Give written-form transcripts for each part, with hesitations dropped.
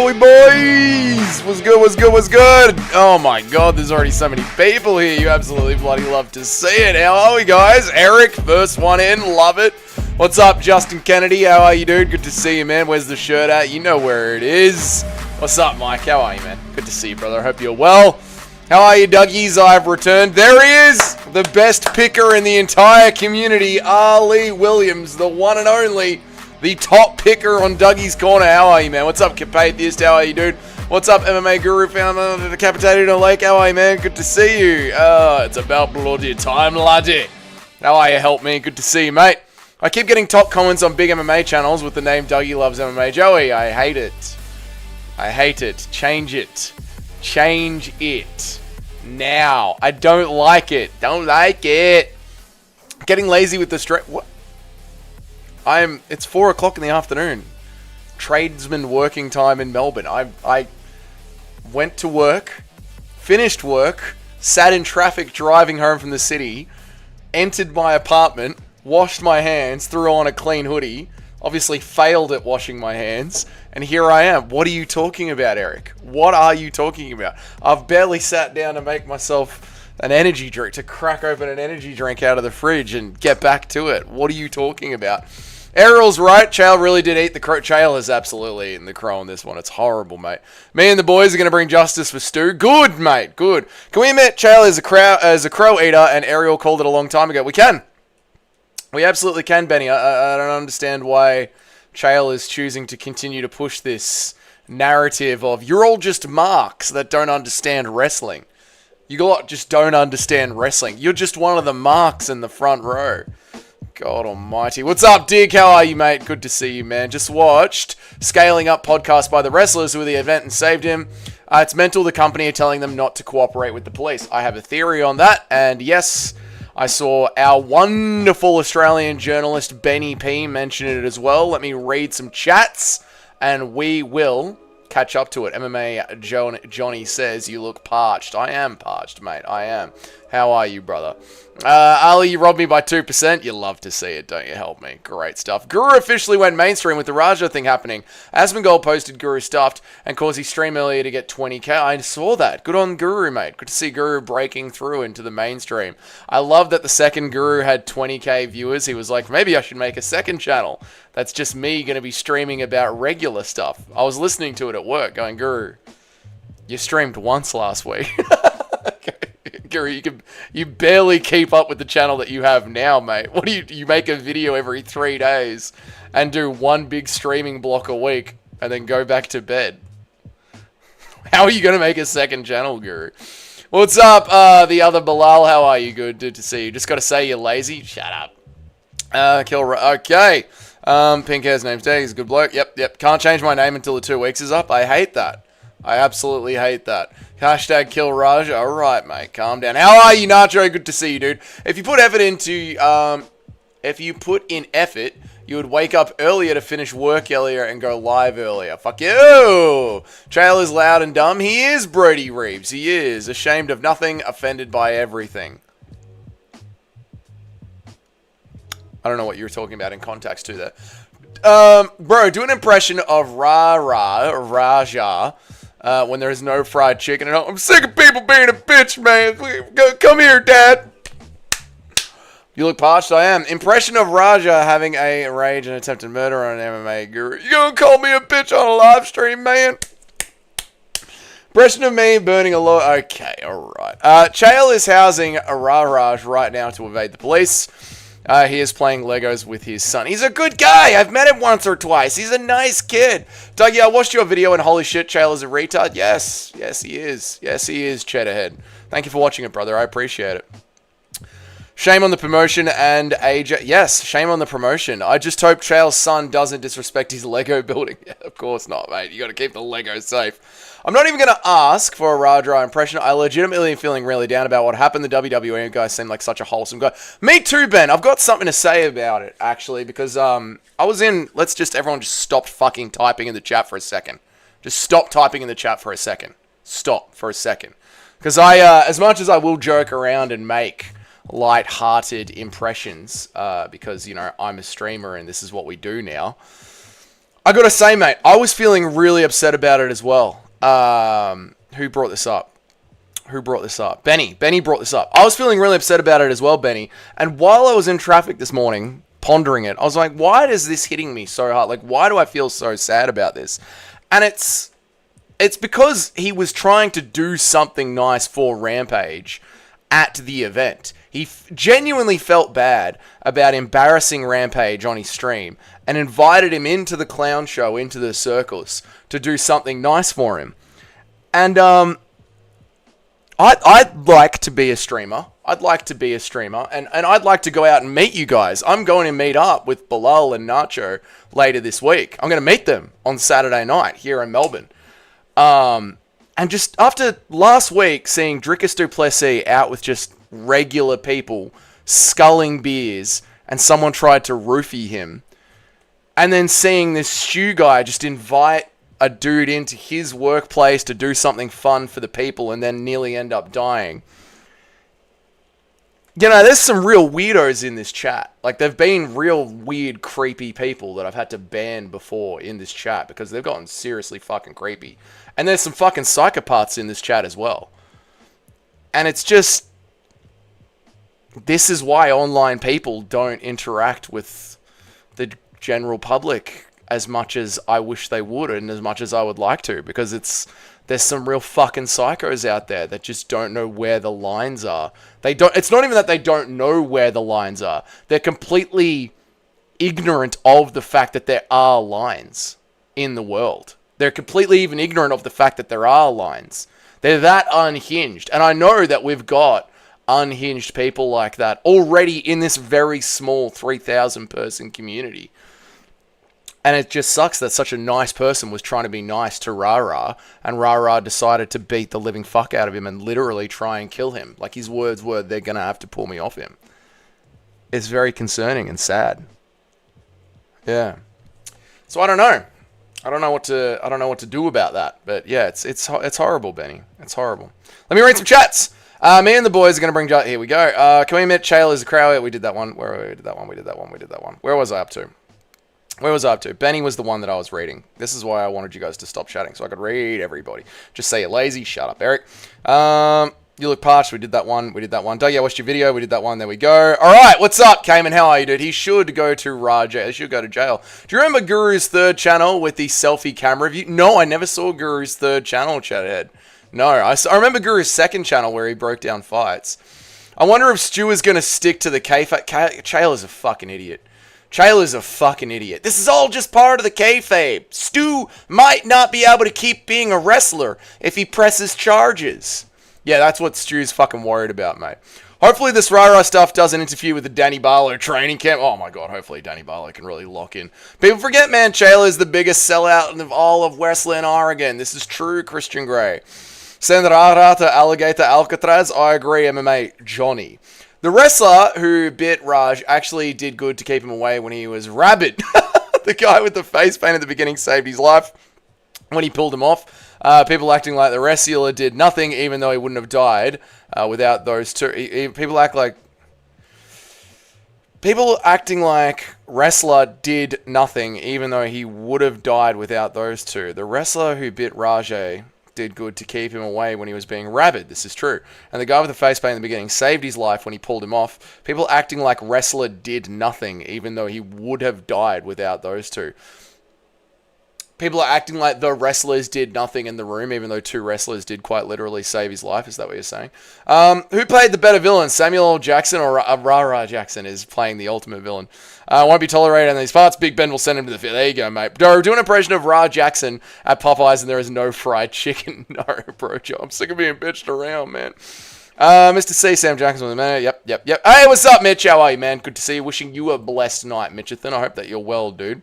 are we, boys? What's good, what's good, what's good? Oh my god, there's already so many people here. You absolutely bloody love to see it. How are we, guys? Eric, first one in. Love it. What's up, Justin Kennedy? How are you, dude? Good to see you, man. Where's the shirt at? You know where it is. What's up, Mike? How are you, man? Good to see you, brother. I hope you're well. How are you, Dougies? I've returned. There he is! The best picker in the entire community, Ali Williams, the one and only, the top picker on Dougie's Corner. How are you, man? What's up, Capatheist? How are you, dude? What's up, MMA Guru? Found decapitated in a lake. How are you, man? Good to see you. It's about bloody time, laddie. How are you? Help me. Good to see you, mate. I keep getting top comments on big MMA channels with the name Dougie Loves MMA. Joey, I hate it. I hate it. Change it. Change it. Now. I don't like it. Don't like it. Getting lazy with the straight. What? It's 4 o'clock in the afternoon. Tradesman working time in Melbourne. I went to work, finished work, sat in traffic driving home from the city, entered my apartment, washed my hands, threw on a clean hoodie, obviously failed at washing my hands, and here I am. What are you talking about, Eric? What are you talking about? I've barely sat down to make myself an energy drink, to crack open an energy drink out of the fridge and get back to it. What are you talking about? Ariel's right. Chael really did eat the crow. Chael has absolutely eaten the crow on this one. It's horrible, mate. Me and the boys are going to bring justice for Stu. Good, mate. Good. Can we admit Chael is a crow eater and Ariel called it a long time ago? We can. We absolutely can, Benny. I don't understand why Chael is choosing to continue to push this narrative of you're all just marks that don't understand wrestling. You lot just don't understand wrestling. You're just one of the marks in the front row. God almighty. What's up, Dig? How are you, mate? Good to see you, man. Just watched Scaling Up podcast by the wrestlers who were the event and saved him. It's mental the company are telling them not to cooperate with the police. I have a theory on that, and yes, I saw our wonderful Australian journalist Benny P mention it as well. Let me read some chats, and we will catch up to it. MMA Johnny says, you look parched. I am parched, mate. I am. How are you, brother? Ali, you robbed me by 2%. You love to see it, don't you? Help me. Great stuff. Guru officially went mainstream with the Rajah thing happening. Asmongold posted Guru stuffed and caused his stream earlier to get 20k. I saw that. Good on Guru, mate. Good to see Guru breaking through into the mainstream. I love that the second Guru had 20k viewers. He was like, maybe I should make a second channel. That's just me going to be streaming about regular stuff. I was listening to it at work going, Guru, you streamed once last week. Guru, you barely keep up with the channel that you have now, mate. What do you make a video every 3 days and do one big streaming block a week and then go back to bed? How are you going to make a second channel, Guru? What's up, the other Bilal? How are you? Good to see you. Just got to say you're lazy. Shut up. Okay. Pink hair's name's Dave. He's a good bloke. Yep. Can't change my name until the 2 weeks is up. I hate that. I absolutely hate that. Hashtag kill Rajah. All right, mate. Calm down. How are you, Nacho? Good to see you, dude. If you put effort into, you would wake up earlier to finish work earlier and go live earlier. Fuck you. Chael is loud and dumb. He is Brody Reeves. He is. Ashamed of nothing, offended by everything. I don't know what you were talking about in context to there. Bro, do an impression of Rajah. When there is no fried chicken at home. I'm sick of people being a bitch, man. Come here, Dad. You look parched. I am. Impression of Rajah having a rage and attempted murder on an MMA guru. You gonna call me a bitch on a live stream, man? Impression of me burning a lot. Okay, alright. Chael is housing a Raj right now to evade the police. He is playing Legos with his son. He's a good guy. I've met him once or twice. He's a nice kid. Dougie, I watched your video and holy shit, Chael is a retard. Yes, he is. Yes, he is, Cheddarhead. Thank you for watching it, brother. I appreciate it. Shame on the promotion and AJ. Yes, shame on the promotion. I just hope Chael's son doesn't disrespect his Lego building. Yeah, of course not, mate. You got to keep the Legos safe. I'm not even going to ask for a Rajah impression. I legitimately am feeling really down about what happened. The WWE guy seemed like such a wholesome guy. Me too, Ben. I've got something to say about it, actually, because I was in... Everyone just stopped fucking typing in the chat for a second. Just stop typing in the chat for a second. Stop for a second. Because as much as I will joke around and make light-hearted impressions, because, you know, I'm a streamer and this is what we do now, I gotta say, mate, I was feeling really upset about it as well. Who brought this up? Benny. Benny brought this up. I was feeling really upset about it as well, Benny. And while I was in traffic this morning, pondering it, I was like, why is this hitting me so hard? Like, why do I feel so sad about this? And it's because he was trying to do something nice for Rampage at the event. He genuinely felt bad about embarrassing Rampage on his stream and invited him into the clown show, into the circus, to do something nice for him. And I'd like to be a streamer. And I'd like to go out and meet you guys. I'm going to meet up with Bilal and Nacho later this week. I'm going to meet them on Saturday night here in Melbourne. And just after last week, seeing Drickus du Plessis out with just regular people sculling beers, and someone tried to roofie him, and then seeing this Stu guy just invite a dude into his workplace to do something fun for the people and then nearly end up dying. You know, there's some real weirdos in this chat. Like, there've been real weird, creepy people that I've had to ban before in this chat because they've gotten seriously fucking creepy. And there's some fucking psychopaths in this chat as well. And it's just... This is why online people don't interact with the general public as much as I wish they would and as much as I would like to, because there's some real fucking psychos out there that just don't know where the lines are. It's not even that they don't know where the lines are. They're completely ignorant of the fact that there are lines in the world. They're completely even ignorant of the fact that there are lines. They're that unhinged. And I know that we've got unhinged people like that already in this very small 3,000 person community. And it just sucks that such a nice person was trying to be nice to Rajah, and Rajah decided to beat the living fuck out of him and literally try and kill him. Like, his words were, they're going to have to pull me off him. It's very concerning and sad. Yeah. So I don't know. I don't know what to do about that. But yeah, it's horrible, Benny. It's horrible. Let me read some chats. Me and the boys are going to bring... Here we go. Can we admit Chael is a crowd? We did that one. We did that one. Where was I up to? Benny was the one that I was reading. This is why I wanted you guys to stop chatting, so I could read everybody. Just say you're lazy. Shut up, Eric. You look parched. We did that one. Doug, yeah, watched your video. We did that one. There we go. All right, what's up, Cayman? How are you, dude? He should go to Rajah. He should go to jail. Do you remember Guru's third channel with the selfie camera view? No, I never saw Guru's third channel, Chathead. No, I remember Guru's second channel where he broke down fights. I wonder if Stu is going to stick to the kayfabe. Chael is a fucking idiot. This is all just part of the kayfabe. Stu might not be able to keep being a wrestler if he presses charges. Yeah, that's what Stu's fucking worried about, mate. Hopefully this Rajah stuff doesn't interfere with the Danny Barlow training camp. Oh my god, hopefully Danny Barlow can really lock in. People forget, man, Chael is the biggest sellout of all of wrestling in Oregon. This is true, Christian Grey. Send Rajah to Alligator Alcatraz. I agree, MMA Johnny. The wrestler who bit Raj actually did good to keep him away when he was rabid. The guy with the face paint at the beginning saved his life when he pulled him off. People acting like the wrestler did nothing even though he wouldn't have died without those two. People acting like wrestler did nothing even though he would have died without those two. The wrestler who bit Rajah did good to keep him away when he was being rabid. This is true. And the guy with the face paint in the beginning saved his life when he pulled him off. People acting like wrestler did nothing, even though he would have died without those two. People are acting like the wrestlers did nothing in the room, even though two wrestlers did quite literally save his life. Is that what you're saying? Who played the better villain? Samuel L. Jackson or Rajah Jackson is playing the ultimate villain. Won't be tolerated in these parts. Big Ben will send him to the field. There you go, mate. Do an impression of Rajah Jackson at Popeyes and there is no fried chicken. No, bro, Joe. I'm sick of being bitched around, man. Mr. C, Sam Jackson with a man. Yep. Hey, what's up, Mitch? How are you, man? Good to see you. Wishing you a blessed night, Mitchathan. I hope that you're well, dude.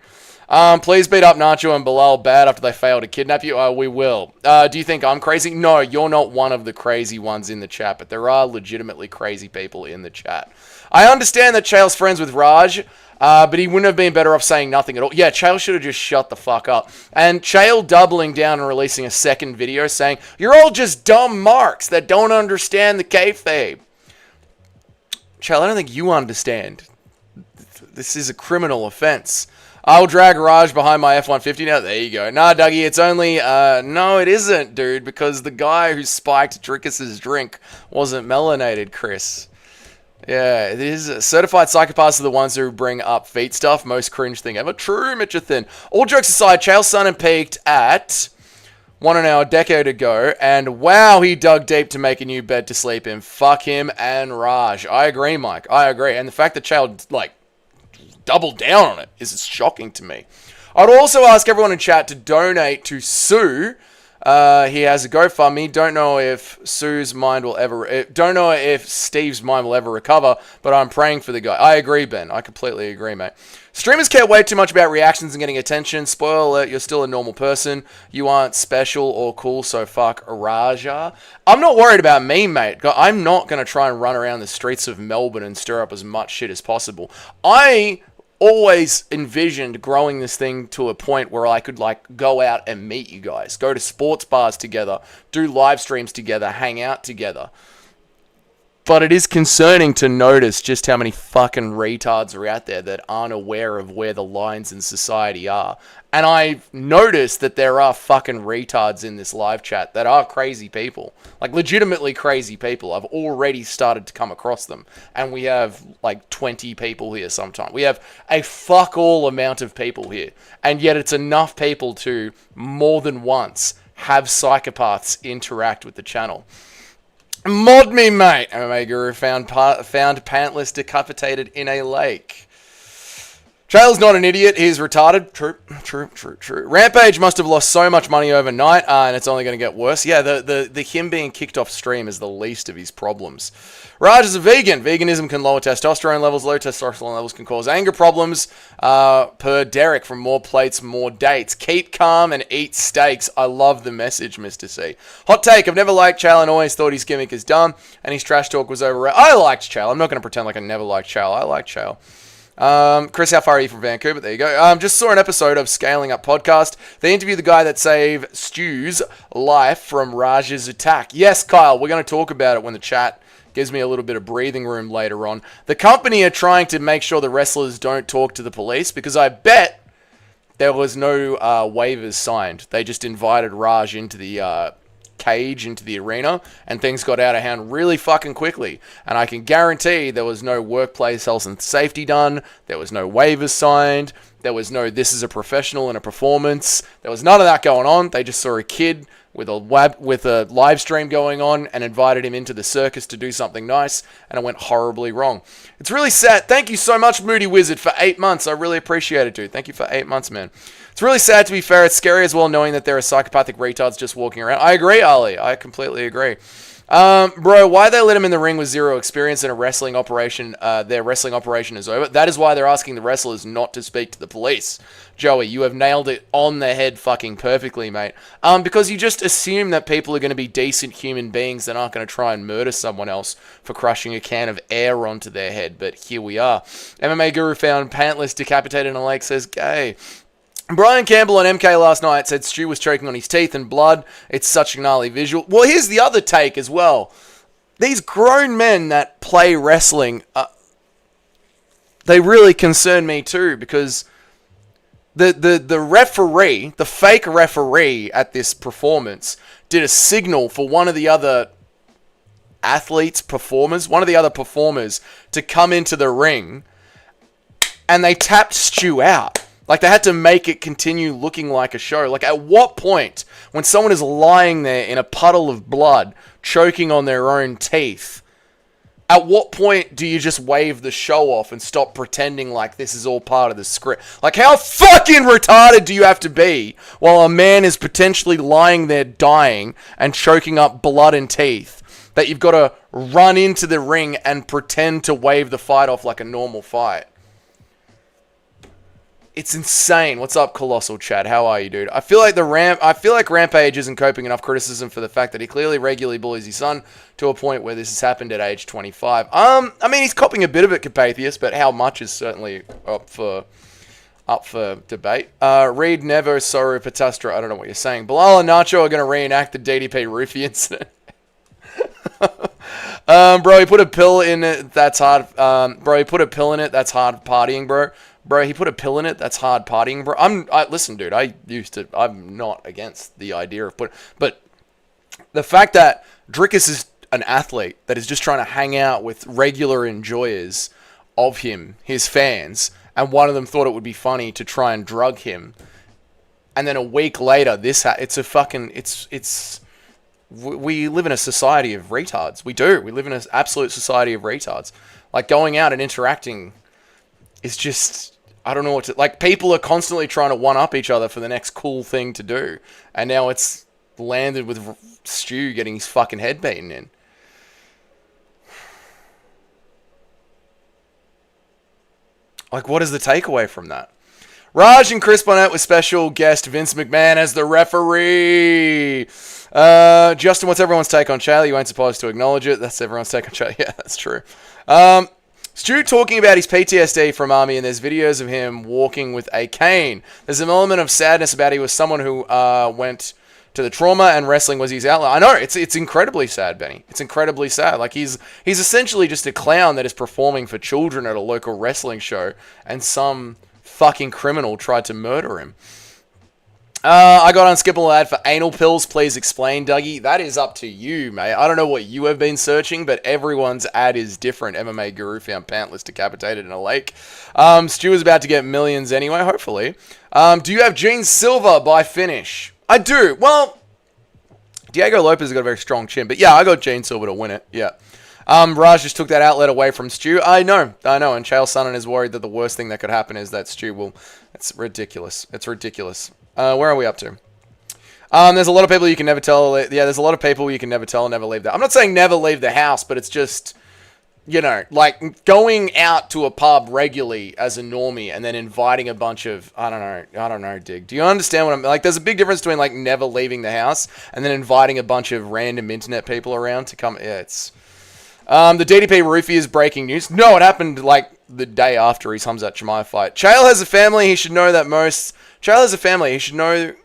Please beat up Nacho and Bilal bad after they fail to kidnap you. We will. Do you think I'm crazy? No, you're not one of the crazy ones in the chat, but there are legitimately crazy people in the chat. I understand that Chael's friends with Raj, but he wouldn't have been better off saying nothing at all. Yeah, Chael should have just shut the fuck up. And Chael doubling down and releasing a second video saying, you're all just dumb marks that don't understand the kayfabe. Chael, I don't think you understand. This is a criminal offense. I'll drag Raj behind my F-150 now. There you go. Nah, Dougie, it's only... no, it isn't, dude, because the guy who spiked Drickus's drink wasn't melanated, Chris. Yeah, it is. Certified psychopaths are the ones who bring up feet stuff. Most cringe thing ever. True, Mitchathin. All jokes aside, Chael Sonnen peaked at 1 hour a decade ago, and wow, he dug deep to make a new bed to sleep in. Fuck him and Raj. I agree, Mike. I agree. And the fact that Chael, like, doubled down on it is shocking to me. I'd also ask everyone in chat to donate to Sue. He has a GoFundMe. Don't know if Steve's mind will ever recover, but I'm praying for the guy. I agree, Ben. I completely agree, mate. Streamers care way too much about reactions and getting attention. Spoiler alert, you're still a normal person. You aren't special or cool, so fuck Rajah. I'm not worried about me, mate. I'm not going to try and run around the streets of Melbourne and stir up as much shit as possible. I always envisioned growing this thing to a point where I could, like, go out and meet you guys, go to sports bars together, do live streams together, hang out together. But it is concerning to notice just how many fucking retards are out there that aren't aware of where the lines in society are. And I've noticed that there are fucking retards in this live chat that are crazy people. Like, legitimately crazy people. I've already started to come across them. And we have, like, 20 people here sometimes. We have a fuck all amount of people here. And yet it's enough people to, more than once, have psychopaths interact with the channel. Mod me, mate! MMA Guru found pantless decapitated in a lake. Chael's not an idiot, he's retarded. True. Rampage must have lost so much money overnight, and it's only going to get worse. Yeah, the him being kicked off stream is the least of his problems. Raj is a vegan. Veganism can lower testosterone levels. Low testosterone levels can cause anger problems. Per Derek from More Plates, More Dates. Keep calm and eat steaks. I love the message, Mr. C. Hot take. I've never liked Chael and always thought his gimmick is dumb, and his trash talk was overrated. I liked Chael. I'm not going to pretend like I never liked Chael. I liked Chael. Chris, how far are you from Vancouver? There you go. Just saw an episode of Scaling Up Podcast. They interview the guy that saved Stu's life from Rajah's attack. Yes, Kyle, we're going to talk about it when the chat gives me a little bit of breathing room later on. The company are trying to make sure the wrestlers don't talk to the police because I bet there was no waivers signed. They just invited Raj into the cage, into the arena, and things got out of hand really fucking quickly. And I can guarantee there was no workplace health and safety done. There was no waivers signed. There was no this is a professional in a performance. There was none of that going on. They just saw a kid with a live stream going on and invited him into the circus to do something nice, and it went horribly wrong. It's really sad. Thank you so much, Moody Wizard, for 8 months. I really appreciate it, dude. Thank you for 8 months, man. It's really sad, to be fair. It's scary as well knowing that there are psychopathic retards just walking around. I agree, Ali. I completely agree. Bro, why they let him in the ring with zero experience in a wrestling operation, their wrestling operation is over. That is why they're asking the wrestlers not to speak to the police. Joey, you have nailed it on the head fucking perfectly, mate. Because you just assume that people are going to be decent human beings that aren't going to try and murder someone else for crushing a can of air onto their head. But here we are. MMA Guru found pantless decapitated in a lake, says gay. Brian Campbell on MK last night said Stu was choking on his teeth and blood. It's such a gnarly visual. Well, here's the other take as well. These grown men that play wrestling, they really concern me too, because the referee, the fake referee at this performance, did a signal for one of the other one of the other performers to come into the ring, and they tapped Stu out. Like, they had to make it continue looking like a show. Like, at what point, when someone is lying there in a puddle of blood, choking on their own teeth, at what point do you just wave the show off and stop pretending like this is all part of the script? Like, how fucking retarded do you have to be while a man is potentially lying there dying and choking up blood and teeth that you've got to run into the ring and pretend to wave the fight off like a normal fight? It's insane. What's up, Colossal Chad? How are you, dude? I feel like Rampage isn't coping enough criticism for the fact that he clearly regularly bullies his son to a point where this has happened at age 25. I mean, he's copying a bit of it, Capathius, but how much is certainly up for debate. Reed Never Soru Patastra. I don't know what you're saying. Bilal and Nacho are going to reenact the DDP roofie incident. Bro, he put a pill in it. That's hard. Bro, he put a pill in it. That's hard partying, bro. Bro, he put a pill in it. That's hard partying, bro. Listen, dude. I'm not against the idea of but the fact that Drickus is an athlete that is just trying to hang out with regular enjoyers of him, his fans, and one of them thought it would be funny to try and drug him, and then a week later, we live in a society of retards. We do. We live in an absolute society of retards. Like, going out and interacting is just, I don't know what to... Like, people are constantly trying to one-up each other for the next cool thing to do. And now it's landed with Stu getting his fucking head beaten in. Like, what is the takeaway from that? Raj and Chris Bonnet with special guest Vince McMahon as the referee. Justin, what's everyone's take on Chael? You ain't supposed to acknowledge it. That's everyone's take on Chael. Yeah, that's true. Stu talking about his PTSD from Army, and there's videos of him walking with a cane. There's an element of sadness about he was someone who went to the trauma and wrestling was his outlet. I know, it's incredibly sad, Benny. It's incredibly sad. Like, he's essentially just a clown that is performing for children at a local wrestling show, and some fucking criminal tried to murder him. I got unskippable ad for anal pills. Please explain, Dougie. That is up to you, mate. I don't know what you have been searching, but everyone's ad is different. MMA Guru found pantless decapitated in a lake. Stu is about to get millions anyway, hopefully. Do you have Gene Silver by finish? I do. Well, Diego Lopez has got a very strong chin, but yeah, I got Gene Silver to win it. Yeah. Raj just took that outlet away from Stu. I know. And Chael Sonnen is worried that the worst thing that could happen is that Stu will... It's ridiculous. Where are we up to? There's a lot of people you can never tell. Yeah, there's a lot of people you can never tell and never leave that. I'm not saying never leave the house, but it's just, like going out to a pub regularly as a normie and then inviting a bunch of, I don't know, Dig. Do you understand what I'm... Like, there's a big difference between, like, never leaving the house and then inviting a bunch of random internet people around to come... Yeah, it's... the DDP roofie is breaking news. No, it happened, like, the day after his Hamzat Chimaev fight. Chael has a family. He should know that most... Chael has a family. He should know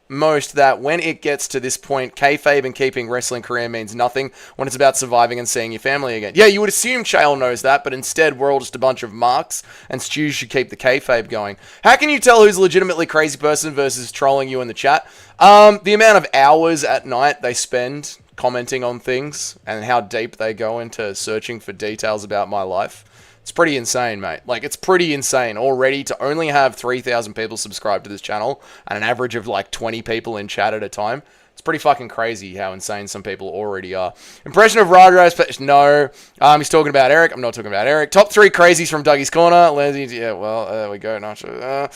most that when it gets to this point, kayfabe and keeping wrestling career means nothing when it's about surviving and seeing your family again. Yeah, you would assume Chael knows that, but instead we're all just a bunch of marks, and Stu should keep the kayfabe going. How can you tell who's a legitimately crazy person versus trolling you in the chat? The amount of hours at night they spend commenting on things and how deep they go into searching for details about my life. It's pretty insane, mate. Like, it's pretty insane already to only have 3,000 people subscribe to this channel and an average of, like, 20 people in chat at a time. It's pretty fucking crazy how insane some people already are. Impression of Rajah? No. He's talking about Eric. I'm not talking about Eric. Top 3 crazies from Dougie's Corner. Yeah, well, there we go. Not sure.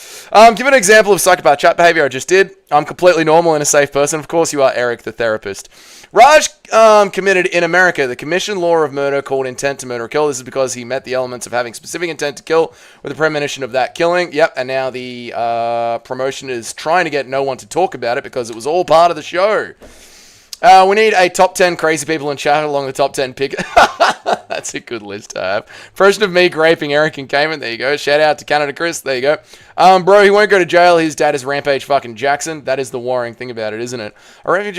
Give an example of psychopath chat behavior. I just did. I'm completely normal and a safe person. Of course you are, Eric, the therapist. Raj committed in America the commission law of murder called intent to murder or kill. This is because he met the elements of having specific intent to kill with a premonition of that killing. Yep, and now the promotion is trying to get no one to talk about it because it was all part of the show. We need a top 10 crazy people in chat along the top 10 pick. That's a good list to have. Impression of me graping Eric and Cayman. There you go. Shout out to Canada Chris. There you go. Bro, he won't go to jail. His dad is Rampage fucking Jackson. That is the worrying thing about it, isn't it? I reckon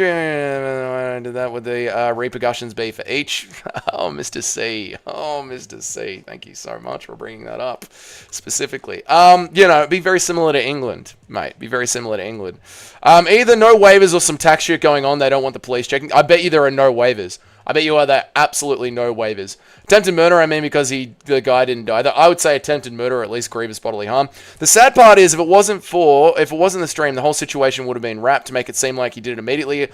did that with the repercussions be for each. Oh, Mr. C. Oh, Mr. C. Thank you so much for bringing that up specifically. It'd be very similar to England, mate. Be very similar to England. Either no waivers or some tax shit going on. They don't want the police checking. I bet you there are no waivers. I bet you are there absolutely no waivers. Attempted murder, I mean, because the guy didn't die. I would say attempted murder or at least grievous bodily harm. The sad part is if it wasn't the stream, the whole situation would have been wrapped to make it seem like he did it immediately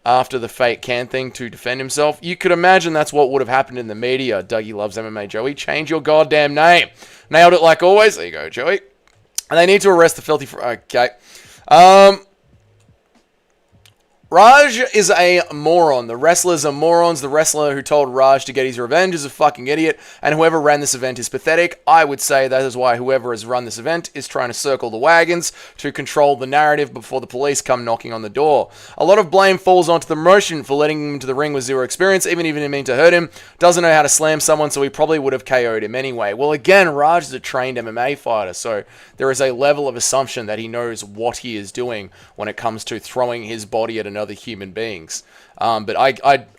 after the fake can thing to defend himself. You could imagine that's what would have happened in the media. Dougie loves MMA. Joey, change your goddamn name. Nailed it like always. There you go, Joey. And they need to arrest the filthy... Okay. Raj is a moron. The wrestlers are morons. The wrestler who told Raj to get his revenge is a fucking idiot. And whoever ran this event is pathetic. I would say that is why whoever has run this event is trying to circle the wagons to control the narrative before the police come knocking on the door. A lot of blame falls onto the promotion for letting him into the ring with zero experience, even if he didn't mean to hurt him. Doesn't know how to slam someone, so he probably would have KO'd him anyway. Well, again, Raj is a trained MMA fighter, so there is a level of assumption that he knows what he is doing when it comes to throwing his body at an other human beings. But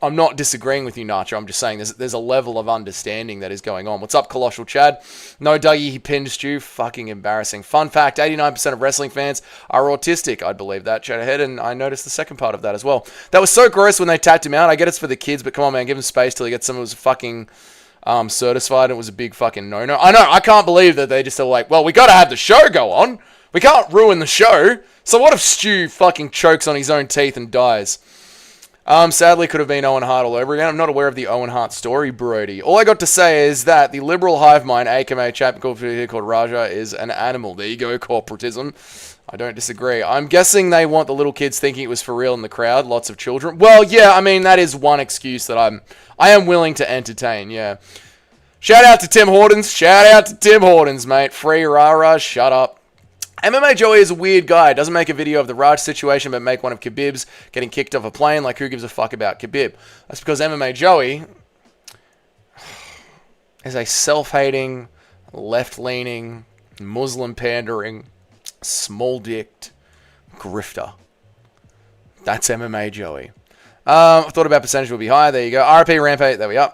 I'm not disagreeing with you, Nacho. I'm just saying there's a level of understanding that is going on. What's up, Colossal Chad? No, Dougie, he pinned Stu. Fucking embarrassing. Fun fact, 89% of wrestling fans are autistic. I'd believe that, chat ahead, and I noticed the second part of that as well. That was so gross when they tapped him out. I get it's for the kids, but come on, man, give him space till he gets someone who's fucking certified. It was a big fucking no-no. I know, I can't believe that they just are like, well, we gotta have the show go on. We can't ruin the show. So what if Stu fucking chokes on his own teeth and dies? Sadly, could have been Owen Hart all over again. I'm not aware of the Owen Hart story, Brody. All I got to say is that the liberal hive mind, aka chap called Rajah, is an animal. There you go, corporatism. I don't disagree. I'm guessing they want the little kids thinking it was for real in the crowd. Lots of children. Well, yeah, I mean, that is one excuse that I am willing to entertain, yeah. Shout out to Tim Hortons. Shout out to Tim Hortons, mate. Free Rajah, shut up. MMA Joey is a weird guy. Doesn't make a video of the Raj situation, but make one of Khabib's getting kicked off a plane. Like, who gives a fuck about Khabib? That's because MMA Joey is a self-hating, left-leaning, Muslim-pandering, small-dicked grifter. That's MMA Joey. I thought about percentage would be higher. There you go. RP Rampage. There we are.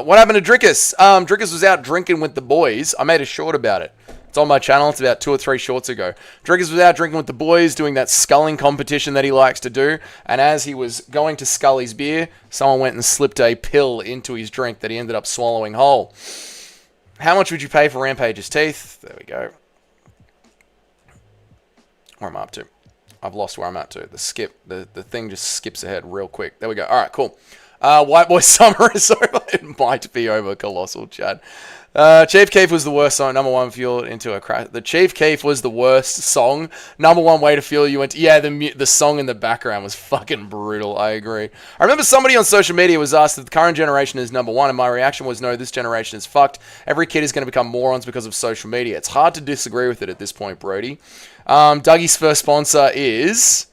What happened to Drickus? Drickus was out drinking with the boys. I made a short about it. It's on my channel. It's about 2 or 3 shorts ago. Drickus was out drinking with the boys, doing that sculling competition that he likes to do. And as he was going to scull his beer, someone went and slipped a pill into his drink that he ended up swallowing whole. How much would you pay for Rampage's teeth? There we go. Where am I up to? I've lost where I'm at to. The thing just skips ahead real quick. There we go. All right, cool. White Boy Summer is over. It might be over, Colossal Chad. Chief Keef was the worst song. Number one, fuel into a crash. The Chief Keef was the worst song. Number one way to fuel you into. Yeah, the song in the background was fucking brutal. I agree. I remember somebody on social media was asked if the current generation is number one, and my reaction was no, this generation is fucked. Every kid is going to become morons because of social media. It's hard to disagree with it at this point, Brody. Dougie's first sponsor is...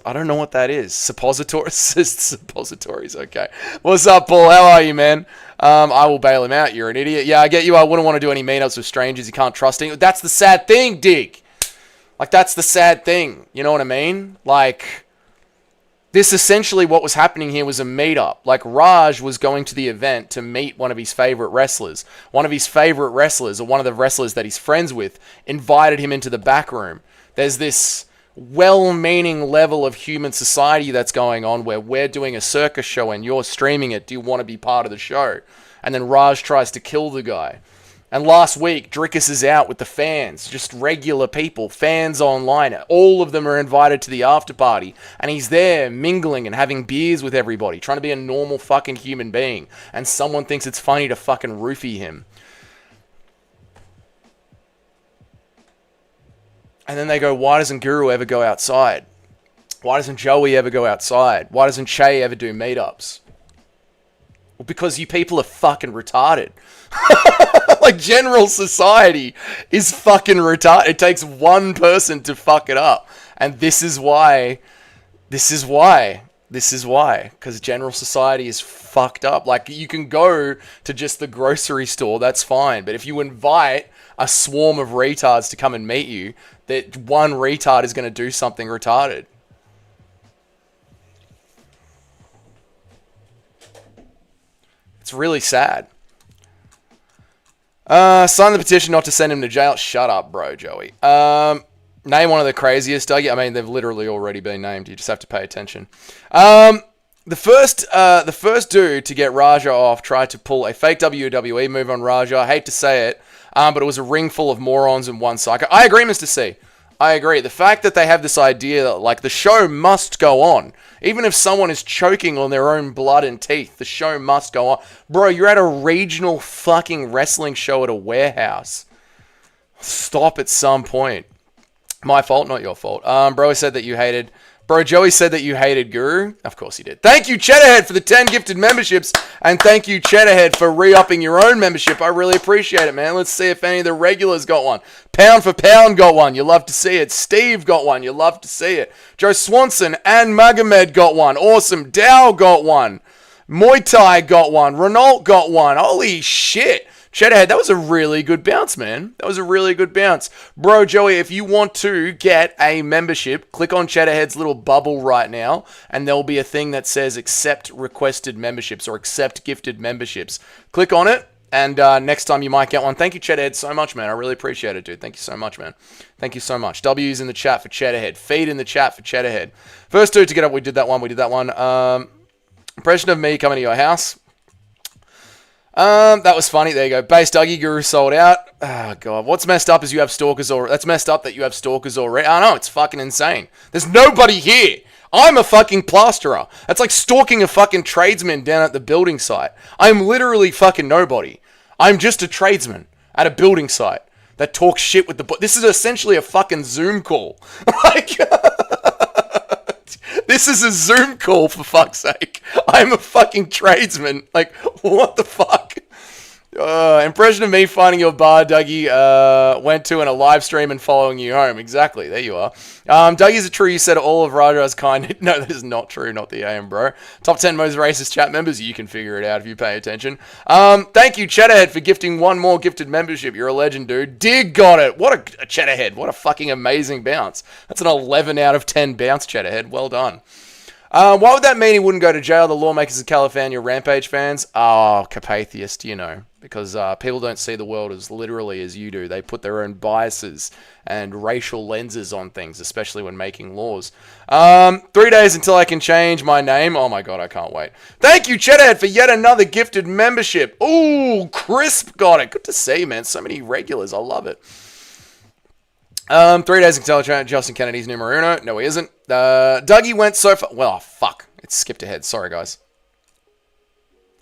I don't know what that is. Suppositories? Suppositories, okay. What's up, Paul? How are you, man? I will bail him out. You're an idiot. Yeah, I get you. I wouldn't want to do any meetups with strangers. You can't trust anyone. That's the sad thing, Dig. Like, that's the sad thing. You know what I mean? Like, this essentially what was happening here was a meetup. Like, Raj was going to the event to meet one of his favorite wrestlers. One of his favorite wrestlers, or one of the wrestlers that he's friends with, invited him into the back room. There's this well-meaning level of human society that's going on where we're doing a circus show and you're streaming it. Do you want to be part of the show? And then Raj tries to kill the guy. And last week, Drickus is out with the fans, just regular people, fans online. All of them are invited to the after party. And he's there mingling and having beers with everybody, trying to be a normal fucking human being. And someone thinks it's funny to fucking roofie him. And then they go, why doesn't Guru ever go outside? Why doesn't Joey ever go outside? Why doesn't Che ever do meetups? Well, because you people are fucking retarded. Like, general society is fucking retarded. It takes one person to fuck it up. And this is why. Because general society is fucked up. Like, you can go to just the grocery store, that's fine. But if you invite a swarm of retards to come and meet you, that one retard is going to do something retarded. It's really sad. Sign the petition not to send him to jail. Shut up, bro, Joey. Name one of the craziest, Dougie. I mean, they've literally already been named. You just have to pay attention. The first dude to get Rajah off tried to pull a fake WWE move on Rajah. I hate to say it, but it was a ring full of morons and one psycho. I agree, Mr. C. I agree. The fact that they have this idea that, like, the show must go on. Even if someone is choking on their own blood and teeth, the show must go on. Bro, you're at a regional fucking wrestling show at a warehouse. Stop at some point. My fault, not your fault. Joey said that you hated Guru. Of course he did. Thank you, Cheddarhead, for the 10 gifted memberships. And thank you, Cheddarhead, for re-upping your own membership. I really appreciate it, man. Let's see if any of the regulars got one. Pound for Pound got one. You love to see it. Steve got one. You love to see it. Joe Swanson and Magomed got one. Awesome. Dow got one. Muay Thai got one. Renault got one. Holy shit. Cheddarhead, that was a really good bounce, man. That was a really good bounce. Bro, Joey, if you want to get a membership, click on Cheddarhead's little bubble right now, and there'll be a thing that says accept requested memberships or accept gifted memberships. Click on it, and next time you might get one. Thank you, Cheddarhead, so much, man. I really appreciate it, dude. Thank you so much, man. Thank you so much. W's in the chat for Cheddarhead. Feed in the chat for Cheddarhead. First two to get up, we did that one. Impression of me coming to your house. That was funny. There you go. Base Dougie Guru sold out. Oh, God. What's messed up is you have stalkers already. That's messed up that you have stalkers already. I know. It's fucking insane. There's nobody here. I'm a fucking plasterer. That's like stalking a fucking tradesman down at the building site. I'm literally fucking nobody. I'm just a tradesman at a building site that talks shit with the... This is essentially a fucking Zoom call. Like... This is a Zoom call, for fuck's sake. I'm a fucking tradesman. Like, what the fuck? Impression of me finding your bar, Dougie. Went to in a live stream and following you home. Exactly, there you are. Dougie, is it true you said all of Rajah's kind? No, that is not true, not the AM, bro. Top 10 most racist chat members. You can figure it out if you pay attention. Thank you, Cheddarhead, for gifting one more gifted membership. You're a legend, dude. Dig got it. What a Cheddarhead. What a fucking amazing bounce. That's an 11 out of 10 bounce, Cheddarhead. Well done. Why would that mean he wouldn't go to jail? The lawmakers of California Rampage fans? Oh, Carpathius, you know. Because people don't see the world as literally as you do. They put their own biases and racial lenses on things, especially when making laws. 3 days until I can change my name. Oh my god, I can't wait. Thank you, Cheddarhead, for yet another gifted membership. Ooh, Crisp got it. Good to see, man. So many regulars. I love it. 3 days until Justin Kennedy's numero uno. No, he isn't. Dougie went so far. Well, fuck. It's skipped ahead. Sorry, guys.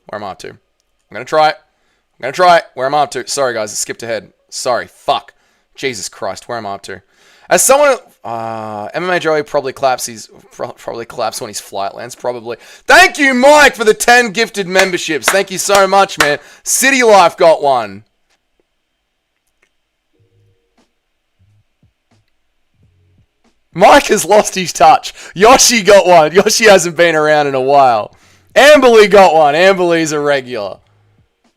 Where am I up to? I'm going to try it. Where am I up to? Sorry, guys. It skipped ahead. Sorry. Fuck. Jesus Christ. Where am I up to? As someone... MMA Joey probably claps when his flight lands. Probably. Thank you, Mike, for the 10 gifted memberships. Thank you so much, man. City Life got one. Mike has lost his touch. Yoshi got one. Yoshi hasn't been around in a while. Amberly got one. Amberly's a regular.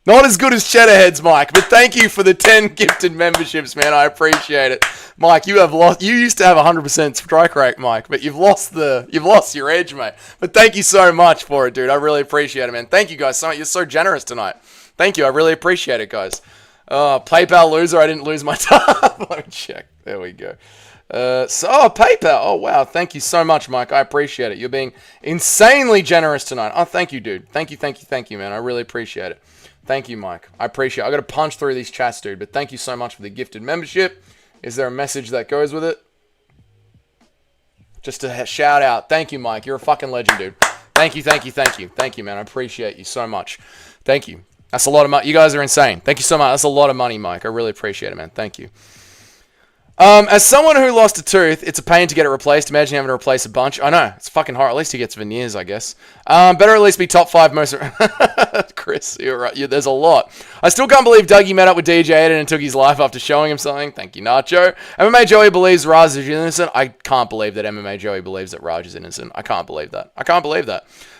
Not as good as Cheddarhead's, Mike, but thank you for the 10 gifted memberships, man. I appreciate it. Mike, you have lost. You used to have 100% strike rate, Mike, but you've lost your edge, mate. But thank you so much for it, dude. I really appreciate it, man. Thank you guys so much. You're so generous tonight. Thank you. I really appreciate it, guys. PayPal loser. I didn't lose my time. Let me check. There we go. PayPal. Oh, wow. Thank you so much, Mike. I appreciate it. You're being insanely generous tonight. Oh, thank you, dude. Thank you, man. I really appreciate it. Thank you, Mike. I appreciate it. I got to punch through these chats, dude, but thank you so much for the gifted membership. Is there a message that goes with it? Just a shout out. Thank you, Mike. You're a fucking legend, dude. Thank you. Thank you, man. I appreciate you so much. Thank you. That's a lot of money. You guys are insane. Thank you so much. That's a lot of money, Mike. I really appreciate it, man. Thank you. As someone who lost a tooth, it's a pain to get it replaced. Imagine having to replace a bunch. I know. It's fucking hard. At least he gets veneers, I guess. Better at least be top 5 most... Chris, you're right. There's a lot. I still can't believe Dougie met up with DJ Aiden and took his life after showing him something. Thank you, Nacho. MMA Joey believes Raj is innocent. I can't believe that MMA Joey believes that Raj is innocent. I can't believe that.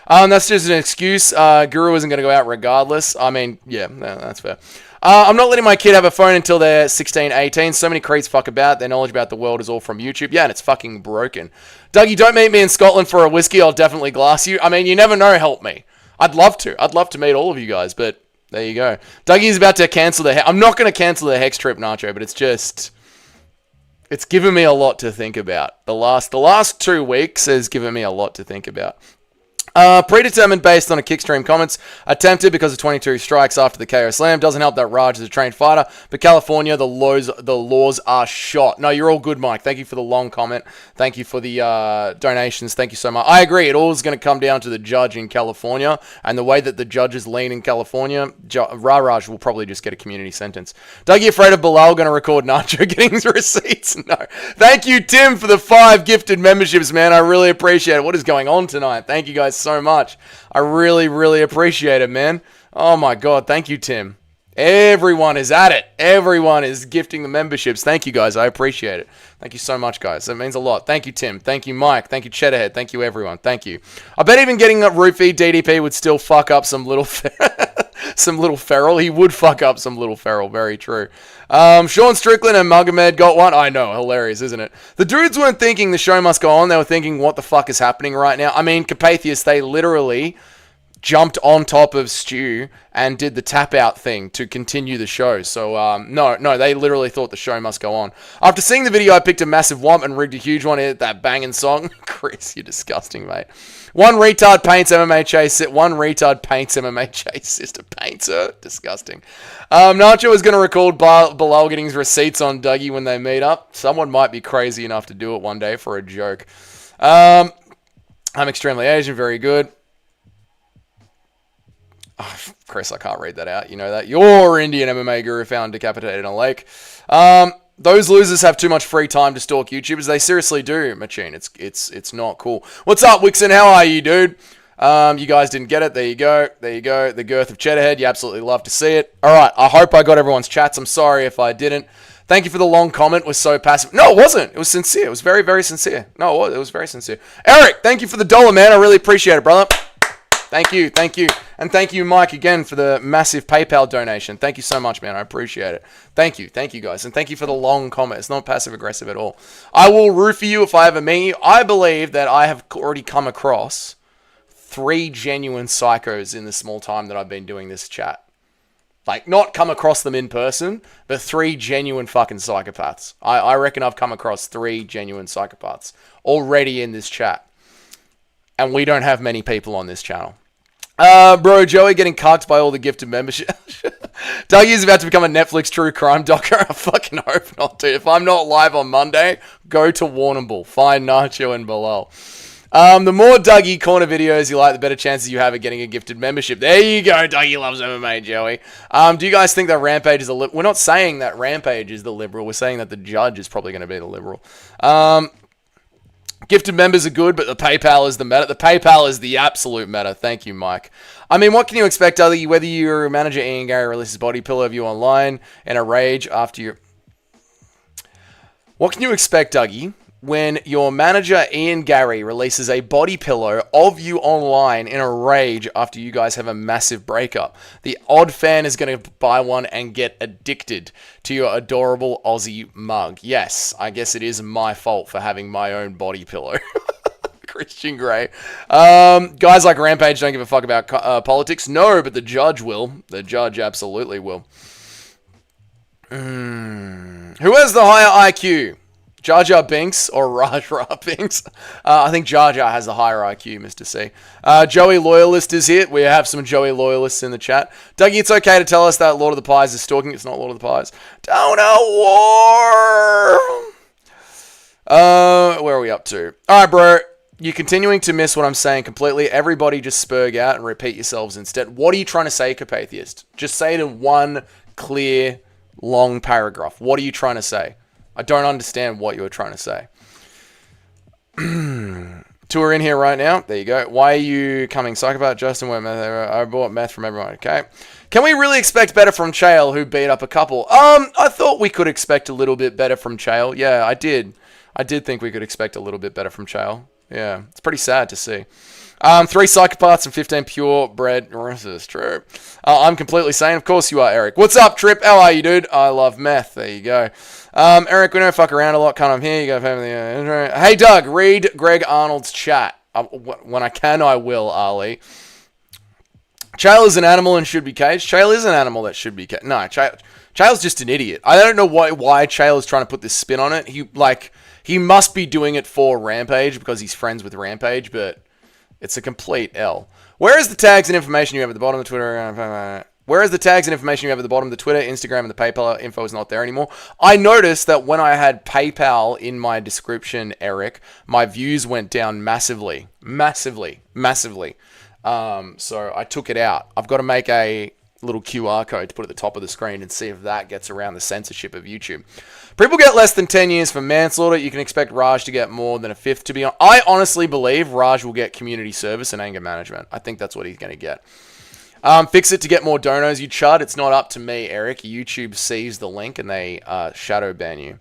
That's just an excuse. Guru isn't going to go out regardless. I mean, yeah, that's fair. I'm not letting my kid have a phone until they're 16, 18. So many creeps fuck about. Their knowledge about the world is all from YouTube. Yeah, and it's fucking broken. Dougie, don't meet me in Scotland for a whiskey. I'll definitely glass you. I mean, you never know. Help me. I'd love to meet all of you guys, but there you go. Dougie's about to cancel the... I'm not going to cancel the Hex trip, Nacho, but it's just... It's given me a lot to think about. The last 2 weeks has given me a lot to think about. Predetermined based on a kickstream comments. Attempted because of 22 strikes after the KO slam. Doesn't help that Raj is a trained fighter. But California, the laws are shot. No, you're all good, Mike. Thank you for the long comment. Thank you for the donations. Thank you so much. I agree. It all is going to come down to the judge in California. And the way that the judges lean in California, Raj will probably just get a community sentence. Dougie afraid of Bilal going to record Nacho getting his receipts? No. Thank you, Tim, for the 5 gifted memberships, man. I really appreciate it. What is going on tonight? Thank you guys so much. I really, really appreciate it, man. Oh my god, thank you, Tim. Everyone is at it. Everyone is gifting the memberships. Thank you, guys. I appreciate it. Thank you so much, guys. That means a lot. Thank you, Tim. Thank you, Mike. Thank you, Cheddarhead. Thank you, everyone. Thank you. I bet even getting a root feed DDP would still fuck up some little... some little feral. He would fuck up some little feral. Very true. Sean Strickland and Magomed got one. I know, hilarious, isn't it? The dudes weren't thinking the show must go on. They were thinking, what the fuck is happening right now? I mean, Carpathius, they literally jumped on top of Stu and did the tap out thing to continue the show. So, no, they literally thought the show must go on. After seeing the video, I picked a massive womp and rigged a huge one. That banging song. Chris, you're disgusting, mate. One retard paints MMA chase. One retard paints MMA chase. Sister paints her. Disgusting. Nacho is going to record Bilal getting his receipts on Dougie when they meet up. Someone might be crazy enough to do it one day for a joke. I'm extremely Asian. Very good. Oh, Chris, I can't read that out. You know that. Your Indian MMA guru found decapitated in a lake. Those losers have too much free time to stalk YouTubers. They seriously do, Machine. It's not cool. What's up, Wixon? How are you, dude? You guys didn't get it. There you go. There you go. The girth of Cheddarhead. You absolutely love to see it. All right. I hope I got everyone's chats. I'm sorry if I didn't. Thank you for the long comment. It was so passive. No, it wasn't. It was sincere. It was very, very sincere. No, it was very sincere. Eric, thank you for the $1, man. I really appreciate it, brother. Thank you. And thank you, Mike, again, for the massive PayPal donation. Thank you so much, man. I appreciate it. Thank you, guys. And thank you for the long comment. It's not passive-aggressive at all. I will root for you if I ever meet you. I believe that I have already come across 3 genuine psychos in the small time that I've been doing this chat. Like, not come across them in person, but 3 genuine fucking psychopaths. I reckon I've come across 3 genuine psychopaths already in this chat. And we don't have many people on this channel. Bro, Joey getting cucked by all the gifted membership. Dougie is about to become a Netflix true crime docker. I fucking hope not, dude. If I'm not live on Monday, go to Warrnambool. Find Nacho and Bilal. The more Dougie corner videos you like, the better chances you have of getting a gifted membership. There you go. Dougie loves MMA, Joey. Do you guys think that Rampage is We're not saying that Rampage is the liberal. We're saying that the judge is probably going to be the liberal. Gifted members are good, but the PayPal is the meta. The PayPal is the absolute meta. Thank you, Mike. I mean, what can you expect, whether your manager Ian Gary releases body pillow of you online in a rage after your... What can you expect, Dougie, when your manager Ian Gary releases a body pillow of you online in a rage after you guys have a massive breakup? The odd fan is going to buy one and get addicted to your adorable Aussie mug. Yes, I guess it is my fault for having my own body pillow. Christian Grey. Guys like Rampage don't give a fuck about politics. No, but the judge will. The judge absolutely will. Who has the higher IQ? Jar Jar Binks or Rajah Binks? I think Jar Jar has the higher IQ, Mr. C. Joey Loyalist is here. We have some Joey Loyalists in the chat. Dougie, it's okay to tell us that Lord of the Pies is stalking. It's not Lord of the Pies. Donut War! Where are we up to? Alright, bro. You're continuing to miss what I'm saying completely. Everybody just spurg out and repeat yourselves instead. What are you trying to say, Carpathiest? Just say it in one clear, long paragraph. What are you trying to say? I don't understand what you were trying to say. Two are in here right now. There you go. Why are you coming psychopath? Justin went meth. I bought meth from everyone. Okay. Can we really expect better from Chael, who beat up a couple? I thought we could expect a little bit better from Chael. Yeah, I did. I did think we could expect a little bit better from Chael. Yeah, it's pretty sad to see. 3 psychopaths and 15 purebred. This is true. I'm completely sane. Of course you are, Eric. What's up, Trip? How are you, dude? I love meth. There you go. Eric, we don't fuck around a lot. I'm here. You go family. Hey, Doug, read Greg Arnold's chat. When I can, I will, Ali. Chael is an animal and should be caged. Chael is an animal that should be caged. No, Chael's just an idiot. I don't know why Chael is trying to put this spin on it. He must be doing it for Rampage because he's friends with Rampage, but it's a complete L. Where is the tags and information you have at the bottom of the Twitter? Where is the tags and information you have at the bottom of the Twitter, Instagram, and the PayPal info is not there anymore? I noticed that when I had PayPal in my description, Eric, my views went down massively. Massively. So I took it out. I've got to make a little QR code to put at the top of the screen and see if that gets around the censorship of YouTube. People get less than 10 years for manslaughter. You can expect Raj to get more than a fifth, to be honest. I honestly believe Raj will get community service and anger management. I think that's what he's going to get. Fix it to get more donos, you chud. It's not up to me, Eric. YouTube sees the link and they shadow ban you.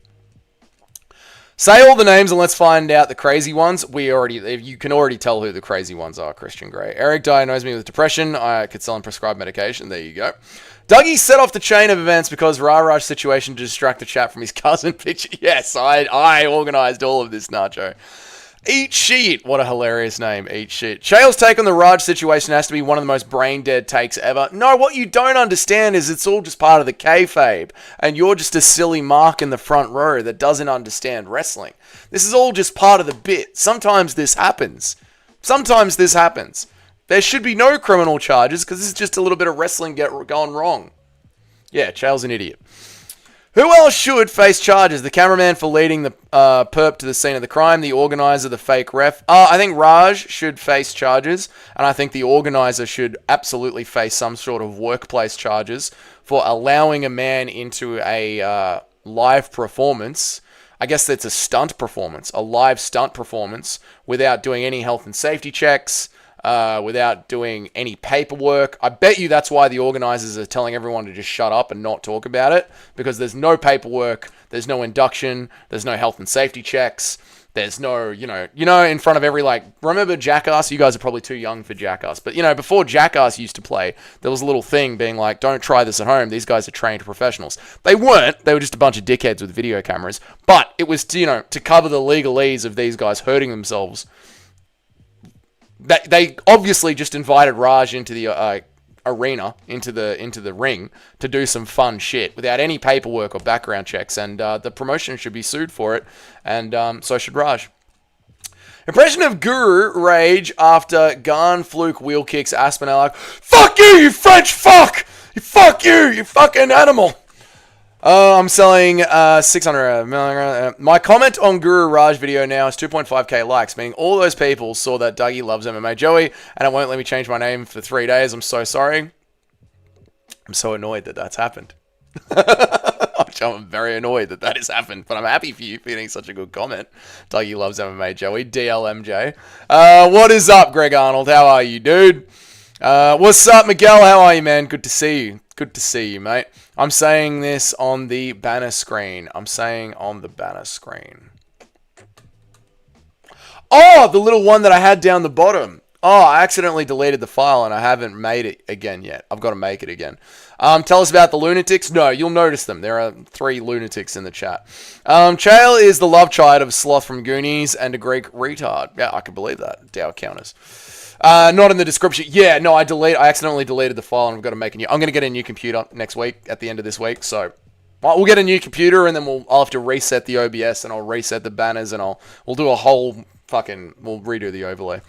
Say all the names and let's find out the crazy ones. You can already tell who the crazy ones are, Christian Grey. Eric diagnosed me with depression. I could sell and prescribe medication. There you go. Dougie set off the chain of events because Rajah's situation to distract the chat from his cousin picture. Yes, I organised all of this, Nacho. Eat shit. What a hilarious name. Eat shit. Chael's take on the Raj situation has to be one of the most brain-dead takes ever. No, what you don't understand is it's all just part of the kayfabe. And you're just a silly mark in the front row that doesn't understand wrestling. This is all just part of the bit. Sometimes this happens. There should be no criminal charges because this is just a little bit of wrestling gone wrong. Yeah, Chael's an idiot. Who else should face charges? The cameraman for leading the perp to the scene of the crime, the organizer, the fake ref. I think Raj should face charges, and I think the organizer should absolutely face some sort of workplace charges for allowing a man into a live performance. I guess that's a stunt performance, a live stunt performance, without doing any health and safety checks, without doing any paperwork. I bet you that's why the organizers are telling everyone to just shut up and not talk about it, because there's no paperwork, there's no induction, there's no health and safety checks, there's no, in front of every, remember Jackass? You guys are probably too young for Jackass, but, before Jackass used to play, there was a little thing being like, don't try this at home, these guys are trained professionals. They weren't, they were just a bunch of dickheads with video cameras, but it was, to cover the legalese of these guys hurting themselves. They obviously just invited Raj into the arena, into the ring, to do some fun shit without any paperwork or background checks, and the promotion should be sued for it, and so should Raj. Impression of Guru Rage after Garn fluke wheel kicks Aspinall like, "Fuck you, you French fuck! Fuck you, you fucking animal!" I'm selling 600. My comment on Guru Raj video now is 2.5k likes, meaning all those people saw that Dougie loves MMA Joey, and it won't let me change my name for 3 days. I'm so sorry. I'm so annoyed that that's happened. I'm very annoyed that has happened, but I'm happy for you for getting such a good comment. Dougie loves MMA Joey, DLMJ. What is up, Greg Arnold? How are you, dude? What's up, Miguel? How are you, man? Good to see you. Good to see you, mate. I'm saying this on the banner screen. Oh, the little one that I had down the bottom. Oh, I accidentally deleted the file and I haven't made it again yet. I've got to make it again. Tell us about the lunatics. No, you'll notice them. There are 3 lunatics in the chat. Chael is the love child of Sloth from Goonies and a Greek retard. Yeah, I can believe that. Dow counters. Not in the description. Yeah, no, I accidentally deleted the file and I've got to make a new. I'm going to get a new computer next week, at the end of this week. So we'll get a new computer and then I'll have to reset the OBS and I'll reset the banners and we'll do a whole we'll redo the overlay.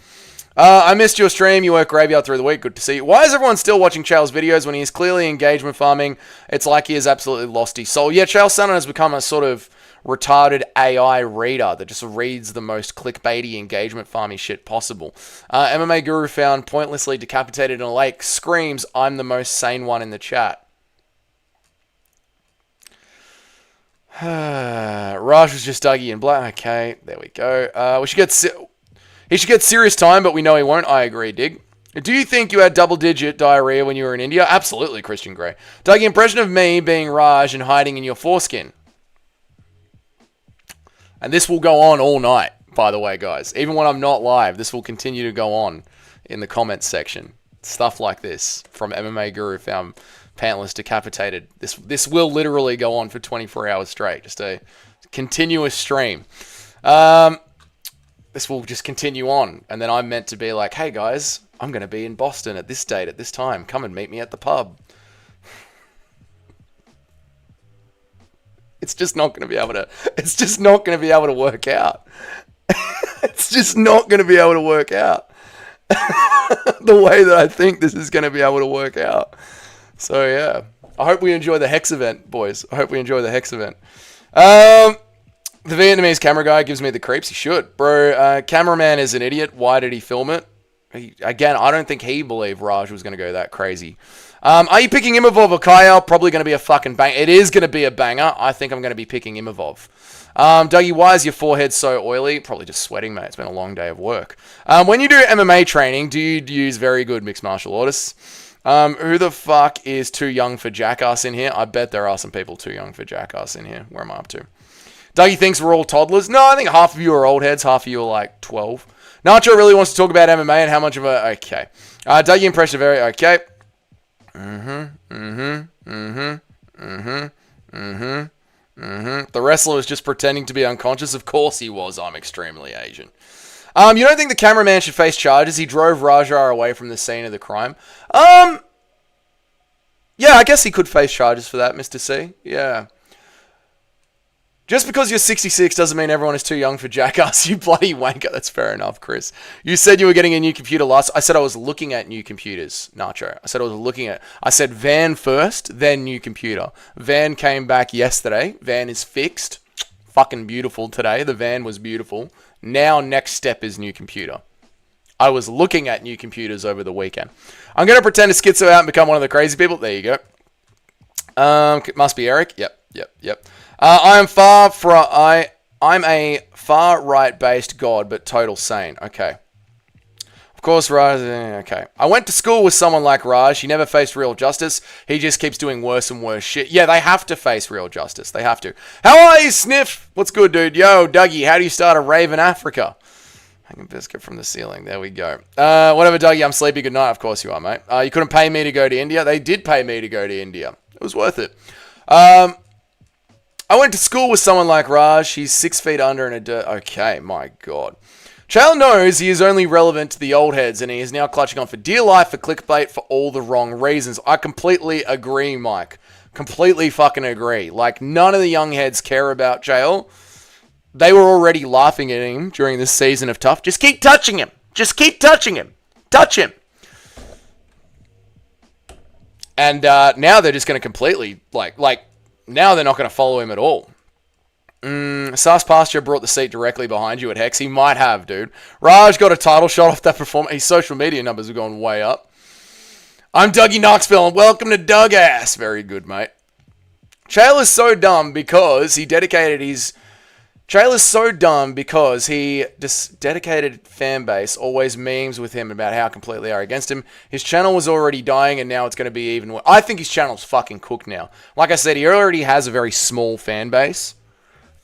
I missed your stream. You work graveyard through the week. Good to see you. Why is everyone still watching Chael's videos when he is clearly engagement farming? It's like he has absolutely lost his soul. Yeah, Chael Sonnen has become a sort of retarded AI reader that just reads the most clickbaity engagement farmy shit possible. MMA Guru found pointlessly decapitated in a lake screams, "I'm the most sane one in the chat." Raj was just Dougie in black. Okay, there we go. He should get serious time, but we know he won't. I agree, Dig. Do you think you had double-digit diarrhea when you were in India? Absolutely, Christian Grey. Dougie, impression of me being Raj and hiding in your foreskin. And this will go on all night, by the way, guys. Even when I'm not live, this will continue to go on in the comments section. Stuff like this from MMA Guru found pantless decapitated. This will literally go on for 24 hours straight. Just a continuous stream. This will just continue on. And then I'm meant to be like, hey, guys, I'm going to be in Boston at this date, at this time. Come and meet me at the pub. It's just not going to be able to. It's just not going to be able to work out. It's just not going to be able to work out the way that I think this is going to be able to work out. So yeah, I hope we enjoy the Hex event, boys. I hope we enjoy the Hex event. The Vietnamese camera guy gives me the creeps. He should, bro. Cameraman is an idiot. Why did he film it? Again, I don't think he believed Raj was going to go that crazy. Are you picking Imavov or Chael? Probably going to be a fucking bang. It is going to be a banger. I think I'm going to be picking Imavov. Dougie, why is your forehead so oily? Probably just sweating, mate. It's been a long day of work. When you do MMA training, do you use very good mixed martial artists? Who the fuck is too young for Jackass in here? I bet there are some people too young for Jackass in here. Where am I up to? Dougie thinks we're all toddlers. No, I think half of you are old heads, half of you are like 12. Nacho really wants to talk about MMA and how much of a... Okay. Dougie impression very... Okay. The wrestler was just pretending to be unconscious. Of course he was. I'm extremely Asian. You don't think the cameraman should face charges? He drove Rajah away from the scene of the crime. Yeah, I guess he could face charges for that, Mr. C. Yeah. Just because you're 66 doesn't mean everyone is too young for Jackass, you bloody wanker. That's fair enough, Chris. You said you were getting a new computer last... I said I was looking at new computers, Nacho. I said I was looking at... I said van first, then new computer. Van came back yesterday. Van is fixed. Fucking beautiful today. The van was beautiful. Now, next step is new computer. I was looking at new computers over the weekend. I'm going to pretend to schizo out and become one of the crazy people. There you go. Must be Eric. Yep. I'm a far right based god, but total sane. Okay. Of course, Raj. Okay. I went to school with someone like Raj. He never faced real justice. He just keeps doing worse and worse shit. Yeah, they have to face real justice. They have to. How are you, Sniff? What's good, dude? Yo, Dougie, how do you start a rave in Africa? Hang a biscuit from the ceiling. There we go. Whatever, Dougie. I'm sleepy. Good night. Of course you are, mate. You couldn't pay me to go to India. They did pay me to go to India. It was worth it. I went to school with someone like Raj. He's 6 feet under in a dirt... Okay, my God. Chael knows he is only relevant to the old heads, and he is now clutching on for dear life for clickbait for all the wrong reasons. I completely agree, Mike. Completely fucking agree. Like, none of the young heads care about Chael. They were already laughing at him during this season of Tough. Just keep touching him. Just keep touching him. Touch him. And now they're just going to completely, now they're not going to follow him at all. Sas Pasture brought the seat directly behind you at Hex. He might have, dude. Raj got a title shot off that performance. His social media numbers have gone way up. I'm Dougie Knoxville, and welcome to Doug Ass. Very good, mate. Chael is so dumb because he dedicated his... Chael is so dumb because he dedicated fan base always memes with him about how completely are against him. His channel was already dying and now it's going to be even worse. I think his channel's fucking cooked now. Like I said, he already has a very small fan base.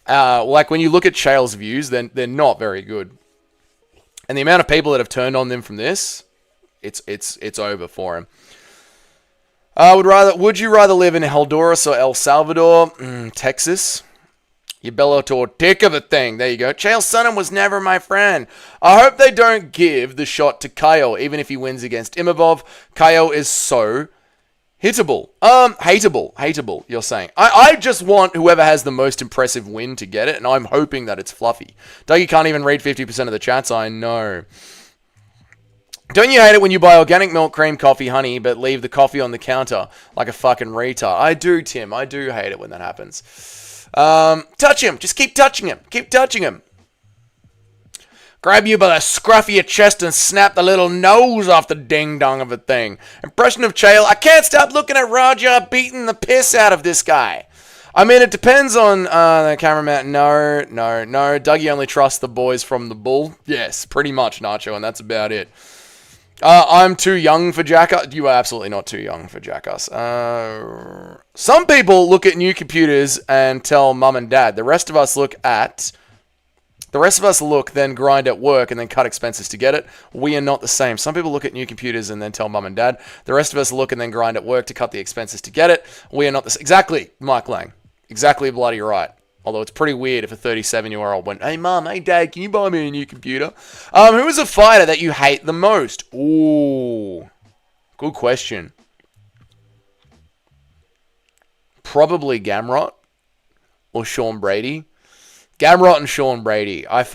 Like when you look at Chael's views, then they're not very good. And the amount of people that have turned on them from this, it's over for him. Would you rather live in Honduras or El Salvador? Texas. You Bellator dick of a thing. There you go. Chael Sonnen was never my friend. I hope they don't give the shot to Chael, even if he wins against Imavov. Chael is so hittable. Hateable, you're saying. I just want whoever has the most impressive win to get it, and I'm hoping that it's Fluffy. Dougie can't even read 50% of the chats, I know. Don't you hate it when you buy organic milk, cream, coffee, honey, but leave the coffee on the counter like a fucking retard? I do, Tim. I do hate it when that happens. Touch him. Just keep touching him. Keep touching him. Grab you by the scruff of your chest and snap the little nose off the ding-dong of a thing. Impression of Chael. I can't stop looking at Rajah beating the piss out of this guy. I mean, it depends on the cameraman. No. Dougie only trusts the boys from the bull. Yes, pretty much, Nacho, and that's about it. I'm too young for Jackass. You are absolutely not too young for Jackass. Some people look at new computers and tell mum and dad. The rest of us look, then grind at work and then cut expenses to get it. We are not the same. Some people look at new computers and then tell mum and dad. The rest of us look and then grind at work to cut the expenses to get it. We are not the same. Exactly, Mike Lang. Exactly bloody right. Although it's pretty weird if a 37-year-old went, hey, Mum, hey, Dad, can you buy me a new computer? Who is a fighter that you hate the most? Ooh. Good question. Probably Gamrot or Sean Brady. Gamrot and Sean Brady. I've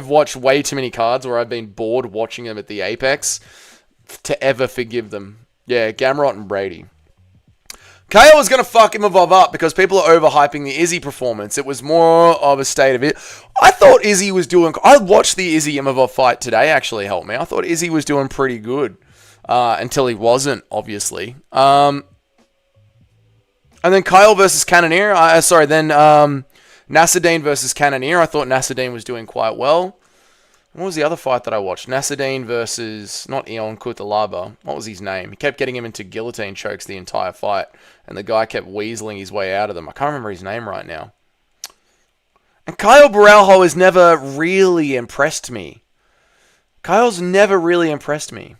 watched way too many cards where I've been bored watching them at the Apex to ever forgive them. Yeah, Gamrot and Brady. Chael was going to fuck Imavov up because people are overhyping the Izzy performance. It was more of a state of it. I thought Izzy was doing... I watched the Izzy Imavov fight today, actually helped me. I thought Izzy was doing pretty good until he wasn't, obviously. And then Chael versus Cannonier. Nasruddin versus Cannonier. I thought Nasruddin was doing quite well. What was the other fight that I watched? Nasruddin versus... Not Ion Kutalaba. What was his name? He kept getting him into guillotine chokes the entire fight. And the guy kept weaseling his way out of them. I can't remember his name right now. And Kyle Baralho has never really impressed me. Kyle's never really impressed me.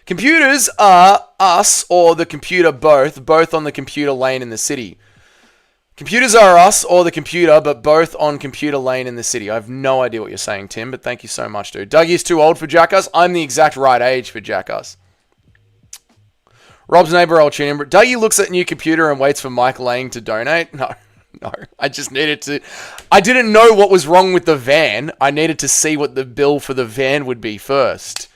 Computers are us or the computer both on the computer lane in the city. Computers are us or the computer, but both on computer lane in the city. I have no idea what you're saying, Tim, but thank you so much, dude. Dougie's too old for Jackass. I'm the exact right age for Jackass. Rob's neighbor, I'll tune in. Dougie looks at new computer and waits for Mike Lang to donate. No. I just needed to... I didn't know what was wrong with the van. I needed to see what the bill for the van would be first.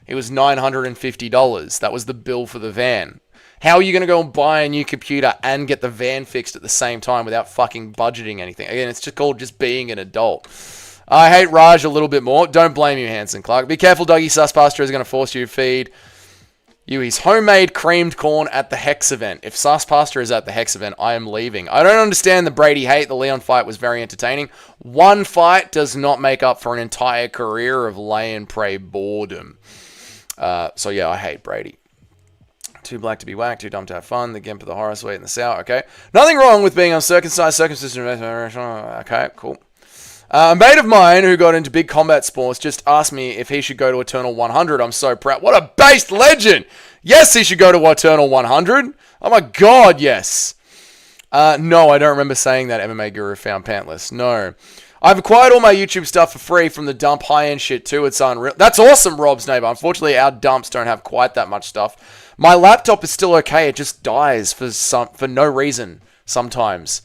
It was $950. That was the bill for the van. How are you going to go and buy a new computer and get the van fixed at the same time without fucking budgeting anything? Again, it's just called just being an adult. I hate Raj a little bit more. Don't blame you, Hanson Clark. Be careful, Dougie Suspastor is going to force you to feed you his homemade creamed corn at the Hex event. If Suspastor is at the Hex event, I am leaving. I don't understand the Brady hate. The Leon fight was very entertaining. One fight does not make up for an entire career of lay and pray boredom. So yeah, I hate Brady. Too black to be whacked, too dumb to have fun. The gimp of the horror, sweet and the sour. Okay. Nothing wrong with being uncircumcised, circumcision. Okay, cool. A mate of mine who got into big combat sports just asked me if he should go to Eternal 100. I'm so proud. What a based legend! Yes, he should go to Eternal 100. Oh my god, yes. No, I don't remember saying that, MMA Guru found pantless. No. I've acquired all my YouTube stuff for free from the dump, high-end shit too. It's unreal. That's awesome, Rob's neighbor. Unfortunately, our dumps don't have quite that much stuff. My laptop is still okay. It just dies for no reason sometimes.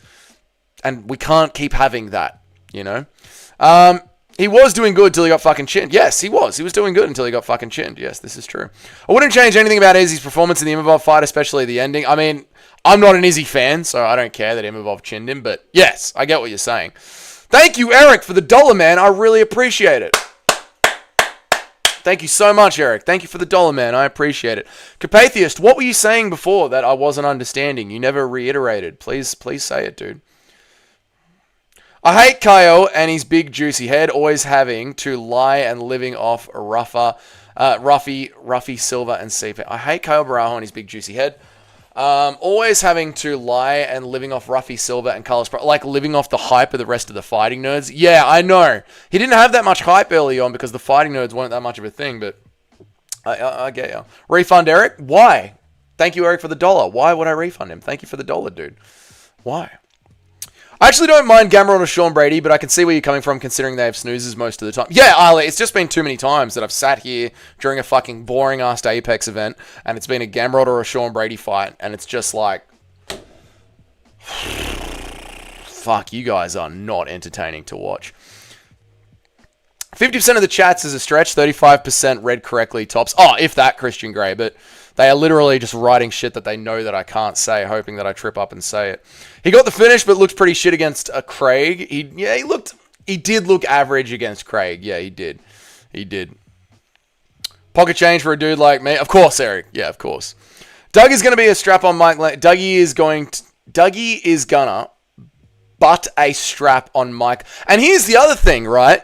And we can't keep having that, you know? He was doing good till he got fucking chinned. Yes, he was. He was doing good until he got fucking chinned. Yes, this is true. I wouldn't change anything about Izzy's performance in the Imavov fight, especially the ending. I mean, I'm not an Izzy fan, so I don't care that Imavov chinned him. But yes, I get what you're saying. Thank you, Eric, for the $1, man. I really appreciate it. Thank you so much, Eric. Thank you for the $1, man. I appreciate it. Capatheist, what were you saying before that I wasn't understanding? You never reiterated. Please say it, dude. I hate Chael and his big juicy head, always having to lie and living off Ruffy, Silver, and CP. I hate Chael Barajo and his big juicy head. Always having to lie and living off Ruffy, Silver, and Carlos, like living off the hype of the rest of the fighting nerds. Yeah, I know. He didn't have that much hype early on because the fighting nerds weren't that much of a thing, but I get you. Refund Eric? Why? Thank you, Eric, for the $1. Why would I refund him? Thank you for the $1, dude. Why? I actually don't mind Gamrot or Sean Brady, but I can see where you're coming from considering they have snoozes most of the time. Yeah, Ali, it's just been too many times that I've sat here during a fucking boring-ass Apex event, and it's been a Gamrot or a Sean Brady fight, and it's just like... Fuck, you guys are not entertaining to watch. 50% of the chats is a stretch, 35% read correctly tops. Oh, if that, Christian Grey, but... They are literally just writing shit that they know that I can't say, hoping that I trip up and say it. He got the finish, but looked pretty shit against Craig. He did look average against Craig. Yeah, he did. He did. Pocket change for a dude like me. Of course, Eric. Yeah, of course. Doug is going to be a strap on Mike. Dougie is gonna butt a strap on Mike. And here's the other thing, right?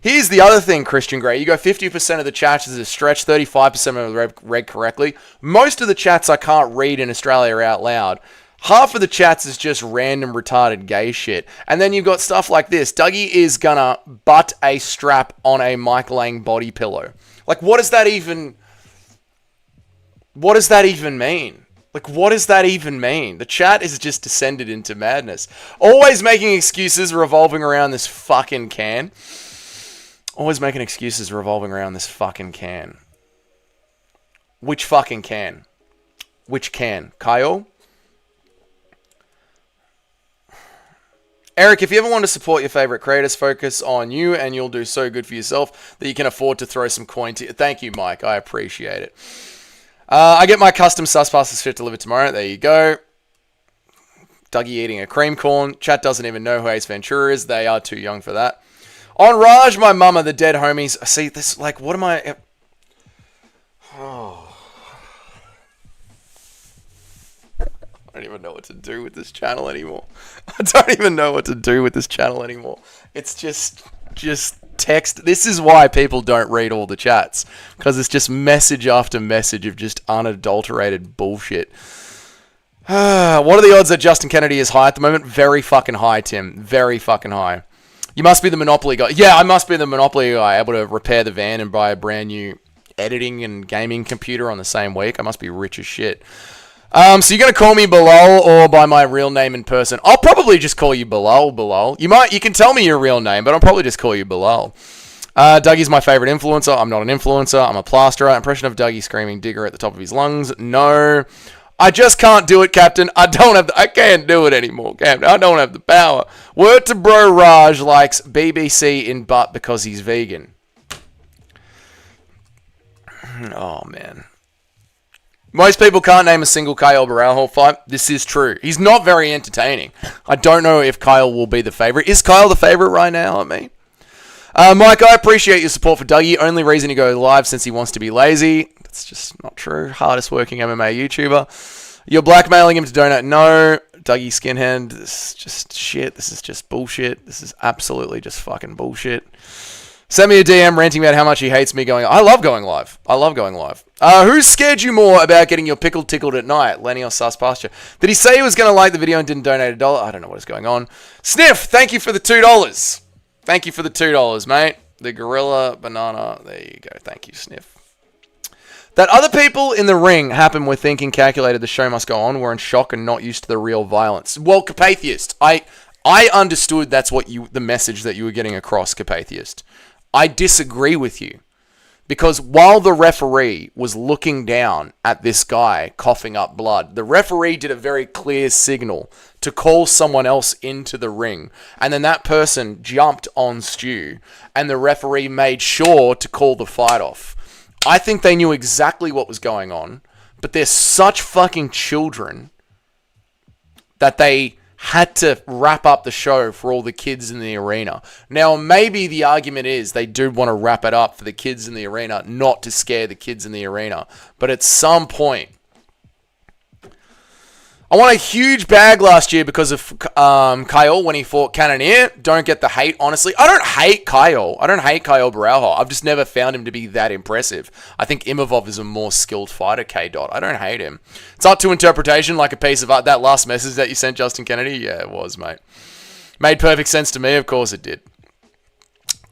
Here's the other thing, Christian Grey. You go 50% of the chats is a stretch, 35% of them read correctly. Most of the chats I can't read in Australia out loud. Half of the chats is just random retarded gay shit. And then you've got stuff like this. Dougie is gonna butt a strap on a Mike Lang body pillow. Like, what does that even mean? Like, what does that even mean? The chat is just descended into madness. Always making excuses revolving around this fucking can. Always making excuses revolving around this fucking can. Which fucking can? Which can? Kyle? Eric, if you ever want to support your favorite creators, focus on you and you'll do so good for yourself that you can afford to throw some coin to... Thank you, Mike. I appreciate it. I get my custom sus passes fit delivered tomorrow. There you go. Dougie eating a cream corn. Chat doesn't even know who Ace Ventura is. They are too young for that. On Raj, my mama, the dead homies. See, this, like, what am I... Oh. I don't even know what to do with this channel anymore. It's just text. This is why people don't read all the chats. Because it's just message after message of just unadulterated bullshit. What are the odds that Justin Kennedy is high at the moment? Very fucking high, Tim. Very fucking high. You must be the Monopoly guy. Yeah, I must be the Monopoly guy, able to repair the van and buy a brand new editing and gaming computer on the same week. I must be rich as shit. So you're going to call me Bilal or by my real name in person? I'll probably just call you Bilal. You can tell me your real name, but I'll probably just call you Bilal. Dougie's my favorite influencer. I'm not an influencer. I'm a plasterer. Impression of Dougie screaming digger at the top of his lungs. No. I just can't do it, Captain. I can't do it anymore, Captain. I don't have the power. Word to bro Raj likes BBC in butt because he's vegan. Oh, man. Most people can't name a single Chael Baralho fight. This is true. He's not very entertaining. I don't know if Chael will be the favorite. Is Chael the favorite right now, I mean? Mike, I appreciate your support for Dougie. Only reason he goes live since he wants to be lazy. That's just not true. Hardest working MMA YouTuber. You're blackmailing him to donate. No. Dougie Skinhead. This is just shit. This is just bullshit. This is absolutely just fucking bullshit. Send me a DM ranting about how much he hates me going. I love going live. Who scared you more about getting your pickle tickled at night? Lenny or Sus Pasture? Did he say he was going to like the video and didn't donate $1? I don't know what is going on. Sniff, thank you for the $2. Thank you for the $2, mate. The gorilla banana. There you go. Thank you, Sniff. That other people in the ring happen were thinking calculated the show must go on, were in shock and not used to the real violence. Well, Capatheist, I understood that's what the message that you were getting across, Capatheist. I disagree with you. Because while the referee was looking down at this guy coughing up blood, the referee did a very clear signal to call someone else into the ring. And then that person jumped on Stu, and the referee made sure to call the fight off. I think they knew exactly what was going on, but they're such fucking children that they had to wrap up the show for all the kids in the arena. Now, maybe the argument is they do want to wrap it up for the kids in the arena, not to scare the kids in the arena. But at some point, I won a huge bag last year because of Chael when he fought Cannonier. Don't get the hate, honestly. I don't hate Chael. I don't hate Chael Baralho. I've just never found him to be that impressive. I think Imavov is a more skilled fighter, K-Dot. I don't hate him. It's up to interpretation, like a piece of art. That last message that you sent Justin Kennedy? Yeah, it was, mate. Made perfect sense to me. Of course it did.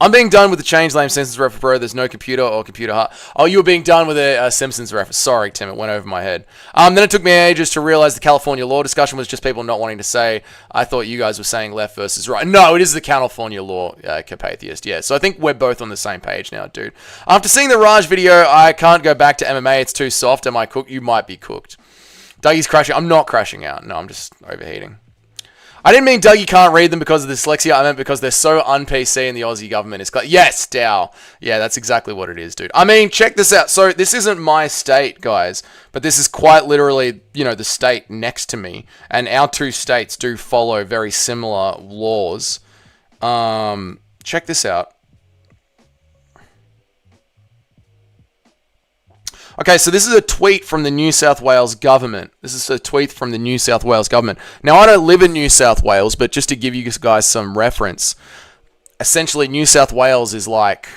I'm being done with the change lame Simpsons reference, bro. There's no computer or computer heart. Oh, you were being done with a Simpsons reference. Sorry, Tim. It went over my head. Then it took me ages to realize the California law discussion was just people not wanting to say. I thought you guys were saying left versus right. No, it is the California law, Capatheist. Yeah, so I think we're both on the same page now, dude. After seeing the Raj video, I can't go back to MMA. It's too soft. Am I cooked? You might be cooked. Dougie's crashing. I'm not crashing out. No, I'm just overheating. I didn't mean Dougie can't read them because of dyslexia. I meant because they're so un-PC and the Aussie government is... Yes, Dow. Yeah, that's exactly what it is, dude. I mean, check this out. So, this isn't my state, guys. But this is quite literally, the state next to me. And our two states do follow very similar laws. Check this out. Okay, so this is a tweet from the New South Wales government. Now, I don't live in New South Wales, but just to give you guys some reference, essentially New South Wales is like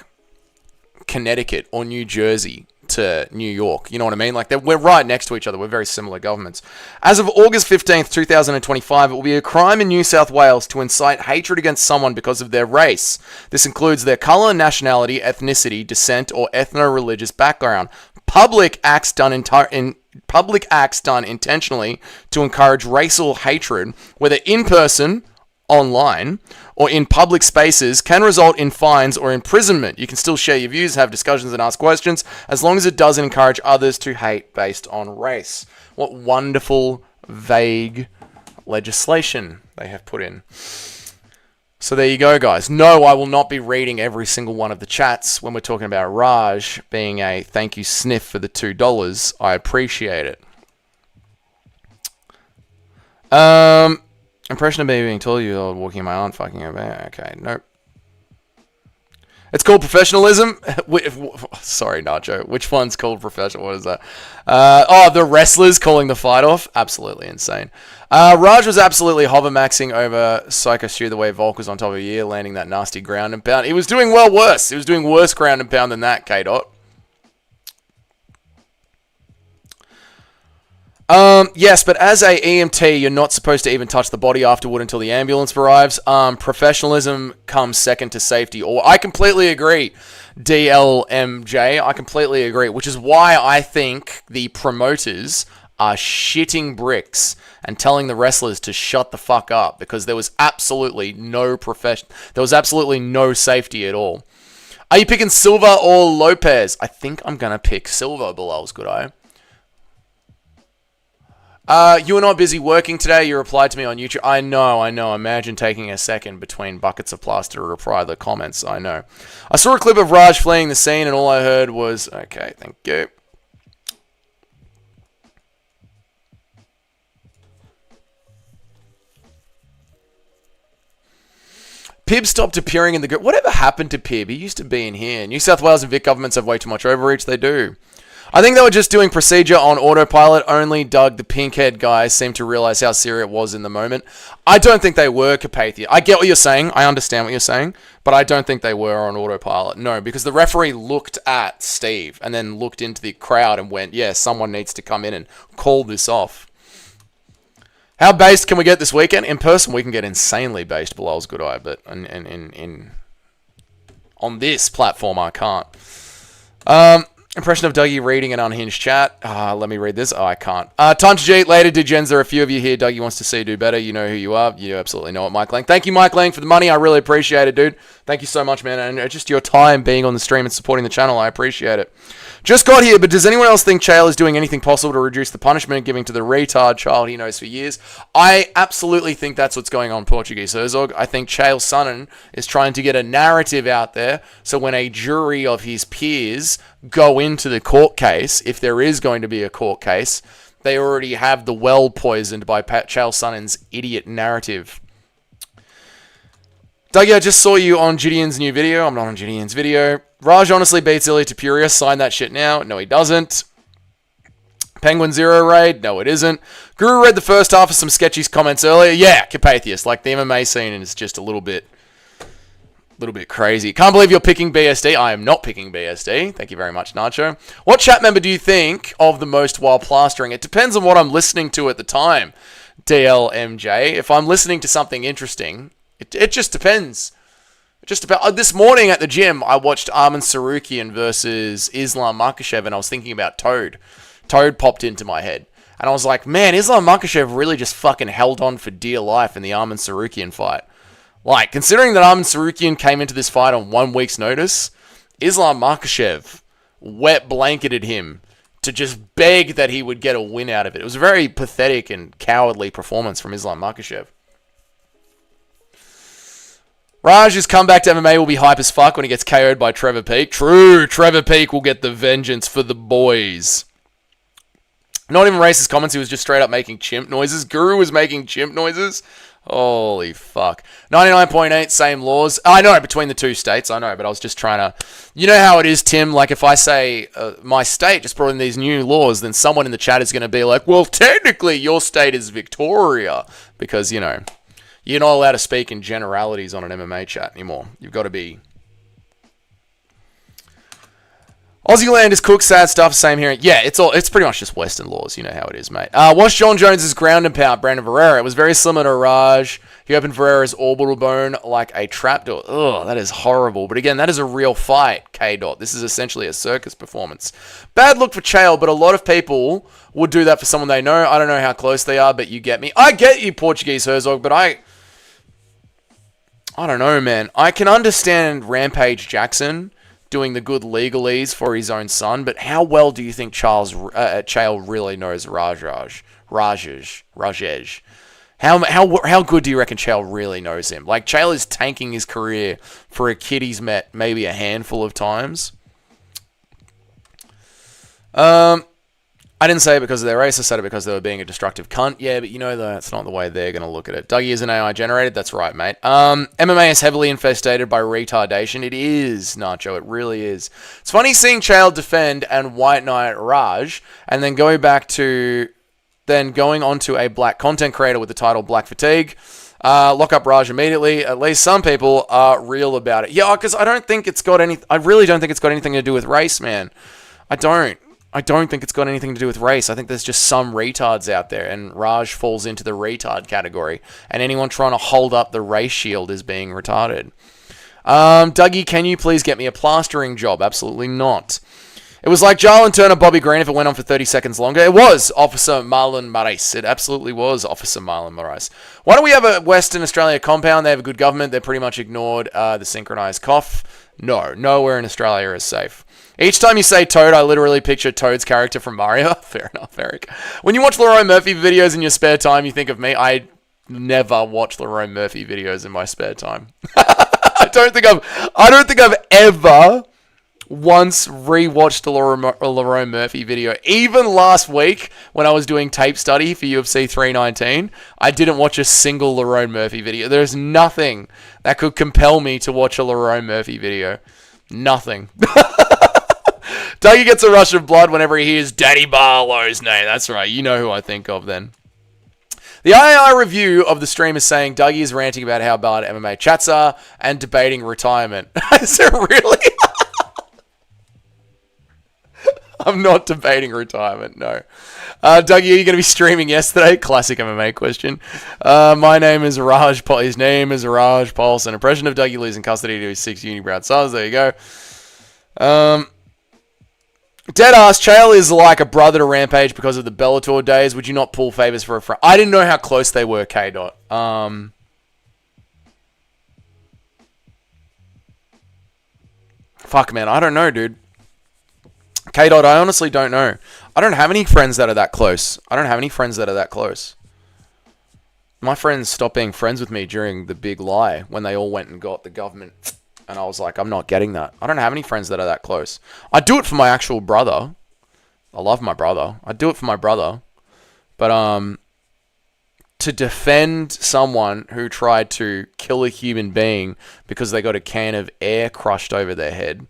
Connecticut or New Jersey to New York. You know what I mean? Like, we're right next to each other. We're very similar governments. As of August 15th, 2025, it will be a crime in New South Wales to incite hatred against someone because of their race. This includes their colour, nationality, ethnicity, descent, or ethno-religious background. Public acts done intentionally to encourage racial hatred, whether in person, online, or in public spaces, can result in fines or imprisonment. You can still share your views, have discussions, and ask questions, as long as it doesn't encourage others to hate based on race. What wonderful, vague legislation they have put in. So there you go, guys. No, I will not be reading every single one of the chats when we're talking about Raj being a thank you Sniff for the $2. I appreciate it. Impression of me being told you or walking my aunt fucking about. Okay, nope. It's called professionalism. Sorry, Nacho. Which one's called professional? What is that? The wrestlers calling the fight off. Absolutely insane. Raj was absolutely hover-maxing over Psycho Stu the way Volk was on top of the ear, landing that nasty ground and pound. He was doing worse. He was doing worse ground and pound than that, K-Dot. Yes, but as a EMT, you're not supposed to even touch the body afterward until the ambulance arrives. Professionalism comes second to safety. Or I completely agree, DLMJ. I completely agree, which is why I think the promoters are shitting bricks and telling the wrestlers to shut the fuck up, because there was absolutely no there was absolutely no safety at all. Are you picking Silva or Lopez? I think I'm gonna pick Silva, Bilal's good eye. You are not busy working today. You replied to me on YouTube. I know. Imagine taking a second between buckets of plaster to reply to the comments. I know. I saw a clip of Raj fleeing the scene, and all I heard was, okay, thank you. Pib stopped appearing in the group. Whatever happened to Pib? He used to be in here. New South Wales and Vic governments have way too much overreach. They do. I think they were just doing procedure on autopilot. Only Doug, the pink-haired guy, seemed to realize how serious it was in the moment. I don't think they were, Carpathia. I get what you're saying. I understand what you're saying. But I don't think they were on autopilot. No, because the referee looked at Steve and then looked into the crowd and went, yeah, someone needs to come in and call this off. How based can we get this weekend? In person, we can get insanely based, Bilal's good eye. But on this platform, I can't. Impression of Dougie reading an unhinged chat. Let me read this. Oh, I can't. Time to cheat. Later, Degens. There are a few of you here. Dougie wants to see you do better. You know who you are. You absolutely know it, Mike Lang. Thank you, Mike Lang, for the money. I really appreciate it, dude. Thank you so much, man. And just your time being on the stream and supporting the channel. I appreciate it. Just got here, but does anyone else think Chael is doing anything possible to reduce the punishment giving to the retard child he knows for years? I absolutely think that's what's going on, Portuguese Herzog. I think Chael Sonnen is trying to get a narrative out there, so when a jury of his peers go into the court case, if there is going to be a court case, they already have the well poisoned by Chael Sonnen's idiot narrative. Dougie, I just saw you on Gideon's new video. I'm not on Gideon's video. Raj honestly beats Ilya Tapuria. Sign that shit now. No, he doesn't. Penguin Zero Raid. No, it isn't. Guru read the first half of some sketchy comments earlier. Yeah, Carpathius. Like, the MMA scene is just a little bit crazy. Can't believe you're picking BSD. I am not picking BSD. Thank you very much, Nacho. What chat member do you think of the most while plastering? It depends on what I'm listening to at the time, DLMJ. If I'm listening to something interesting, it just depends. This morning at the gym, I watched Arman Sarukian versus Islam Makhachev, and I was thinking about Toad. Toad popped into my head. And I was like, man, Islam Makhachev really just fucking held on for dear life in the Arman Sarukian fight. Like, considering that Arman Sarukian came into this fight on 1 week's notice, Islam Makhachev wet blanketed him to just beg that he would get a win out of it. It was a very pathetic and cowardly performance from Islam Makhachev. Raj's comeback to MMA will be hype as fuck when he gets KO'd by Trevor Peak. True, Trevor Peak will get the vengeance for the boys. Not even racist comments, he was just straight up making chimp noises. Guru was making chimp noises. Holy fuck. 99.8, same laws. I know, between the two states, I know, but I was just trying to... You know how it is, Tim, like if I say my state just brought in these new laws, then someone in the chat is going to be like, well, technically your state is Victoria. Because, you know... You're not allowed to speak in generalities on an MMA chat anymore. You've got to be... Aussie land is cooked, sad stuff, same here. Yeah, it's pretty much just Western laws. You know how it is, mate. What's John Jones' ground and pound, Brandon Ferreira? It was very similar to Raj. He opened Ferreira's orbital bone like a trapdoor. Ugh, that is horrible. But again, that is a real fight, K-Dot. This is essentially a circus performance. Bad look for Chael, but a lot of people would do that for someone they know. I don't know how close they are, but you get me. I get you, Portuguese Herzog, but I don't know, man. I can understand Rampage Jackson doing the good legalese for his own son, but how well do you think Chael really knows Rajah? How good do you reckon Chael really knows him? Like, Chael is tanking his career for a kid he's met maybe a handful of times. I didn't say it because of their race. I said it because they were being a destructive cunt. Yeah, but you know that's not the way they're going to look at it. Dougie is an AI generated. That's right, mate. MMA is heavily infestated by retardation. It is, Nacho. It really is. It's funny seeing Chael defend and White Knight Raj, and then going on to a black content creator with the title Black Fatigue. Lock up Raj immediately. At least some people are real about it. Yeah, because I really don't think it's got anything to do with race, man. I don't. I don't think it's got anything to do with race. I think there's just some retards out there, and Raj falls into the retard category. And anyone trying to hold up the race shield is being retarded. Dougie, can you please get me a plastering job? Absolutely not. It was like Chael and Turner Bobby Green if it went on for 30 seconds longer. It was Officer Marlon Marais. It absolutely was Officer Marlon Marais. Why don't we have a Western Australia compound? They have a good government. They pretty much ignored the synchronized cough. No, nowhere in Australia is safe. Each time you say Toad, I literally picture Toad's character from Mario. Fair enough, Eric. When you watch Leroy Murphy videos in your spare time, you think of me. I never watch Leroy Murphy videos in my spare time. I don't think I've ever once rewatched a Leroy Murphy video. Even last week when I was doing tape study for UFC 319, I didn't watch a single Leroy Murphy video. There's nothing that could compel me to watch a Leroy Murphy video. Nothing. Dougie gets a rush of blood whenever he hears Daddy Barlow's name. That's right. You know who I think of then. The IAI review of the stream is saying Dougie is ranting about how bad MMA chats are and debating retirement. Is it really? I'm not debating retirement, no. Dougie, are you going to be streaming yesterday? Classic MMA question. My name is Raj. His name is Raj Pulse. An impression of Dougie losing custody to his 6 unibrow sons. There you go. Deadass, Chael is like a brother to Rampage because of the Bellator days. Would you not pull favors for a friend? I didn't know how close they were, K-Dot. Fuck, man. I don't know, dude. K-Dot, I honestly don't know. I don't have any friends that are that close. My friends stopped being friends with me during the big lie when they all went and got the government. And I was like, I'm not getting that. I don't have any friends that are that close. I do it for my actual brother. I love my brother. I do it for my brother. But to defend someone who tried to kill a human being because they got a can of air crushed over their head,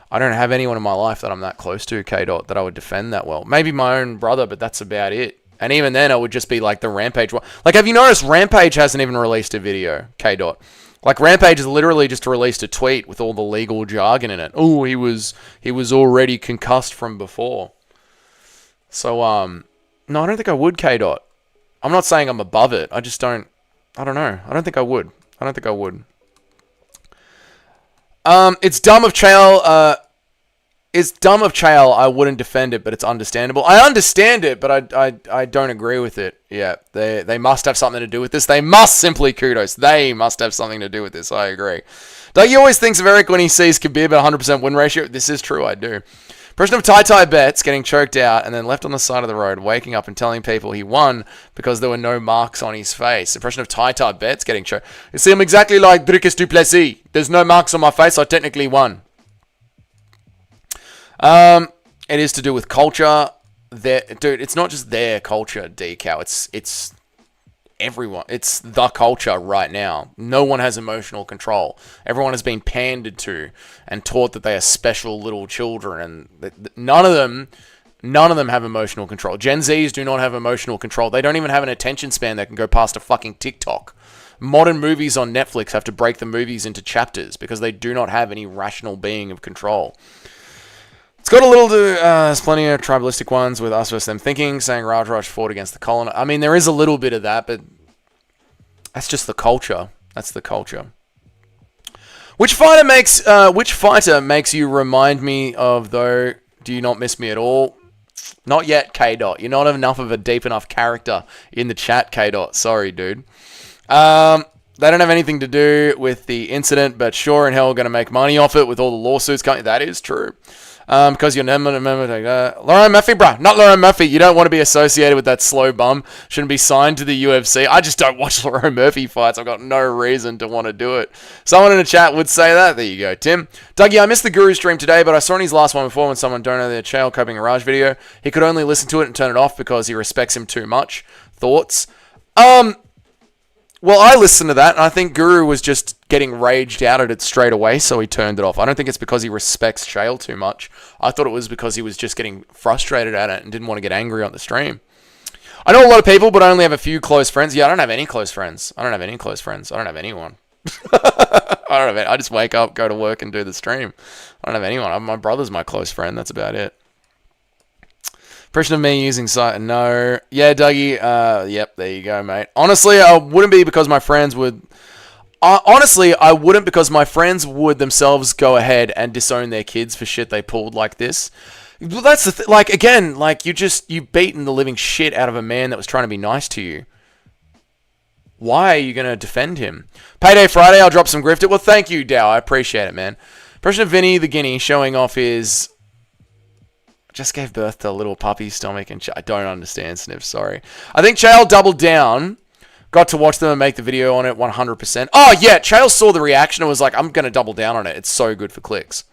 I don't have anyone in my life that I'm that close to, K-Dot, that I would defend that well. Maybe my own brother, but that's about it. And even then, it would just be like the Rampage one. Like, have you noticed Rampage hasn't even released a video, K-Dot? Like, Rampage has literally just released a tweet with all the legal jargon in it. Oh, he was already concussed from before. So, no, I don't think I would, K-Dot. I'm not saying I'm above it. I just don't... I don't know. I don't think I would. It's dumb of Chael. It's dumb of Chael. I wouldn't defend it, but it's understandable. I understand it, but I don't agree with it. Yeah, they must have something to do with this. They must simply kudos. They must have something to do with this. I agree. Dougie always thinks of Eric when he sees Khabib at 100% win ratio. This is true. I do. Impression of Tai Betts getting choked out and then left on the side of the road, waking up and telling people he won because there were no marks on his face. Impression of Tai Betts getting choked. You see him exactly like Dricus Duplessis. There's no marks on my face. I technically won. It is to do with culture. Dude, it's not just their culture, Decal. It's everyone. It's the culture right now. No one has emotional control. Everyone has been pandered to and taught that they are special little children, and none of them have emotional control. Gen Zs do not have emotional control. They don't even have an attention span that can go past a fucking TikTok. Modern movies on Netflix have to break the movies into chapters because they do not have any rational being of control. It's got a little to... there's plenty of tribalistic ones with us versus them thinking, saying Rajah fought against the colony. I mean, there is a little bit of that, but that's just the culture. That's the culture. Which fighter makes you remind me of, though, do you not miss me at all? Not yet, K-Dot. You're not enough of a deep enough character in the chat, K-Dot. Sorry, dude. They don't have anything to do with the incident, but sure in hell going to make money off it with all the lawsuits coming. That is true. Because you're never remember Leroy Murphy, bruh. Not Leroy Murphy. You don't want to be associated with that slow bum. Shouldn't be signed to the UFC. I just don't watch Leroy Murphy fights. I've got no reason to want to do it. Someone in the chat would say that. There you go, Tim. Dougie, I missed the Guru stream today, but I saw in his last one before when someone donated their Chael coping a Raj video. He could only listen to it and turn it off because he respects him too much. Thoughts? Well, I listened to that, and I think Guru was just getting raged out at it straight away, so he turned it off. I don't think it's because he respects Chael too much. I thought it was because he was just getting frustrated at it and didn't want to get angry on the stream. I know a lot of people, but I only have a few close friends. Yeah, I don't have any close friends. I don't have anyone. I just wake up, go to work, and do the stream. I don't have anyone. My brother's my close friend. That's about it. Impression of me using site? No. Yeah, Dougie. Yep, there you go, mate. Honestly, I wouldn't be because my friends would... honestly, I wouldn't because my friends would themselves go ahead and disown their kids for shit they pulled like this. Well, that's the like, again, like, you beaten the living shit out of a man that was trying to be nice to you. Why are you going to defend him? Payday Friday, I'll drop some grifted. Well, thank you, Dow. I appreciate it, man. Impression of Vinny the Guinea showing off his... Just gave birth to a little puppy stomach and... I don't understand, Sniff, sorry. I think Chael doubled down. Got to watch them and make the video on it 100%. Oh, yeah, Chael saw the reaction and was like, I'm going to double down on it. It's so good for clicks.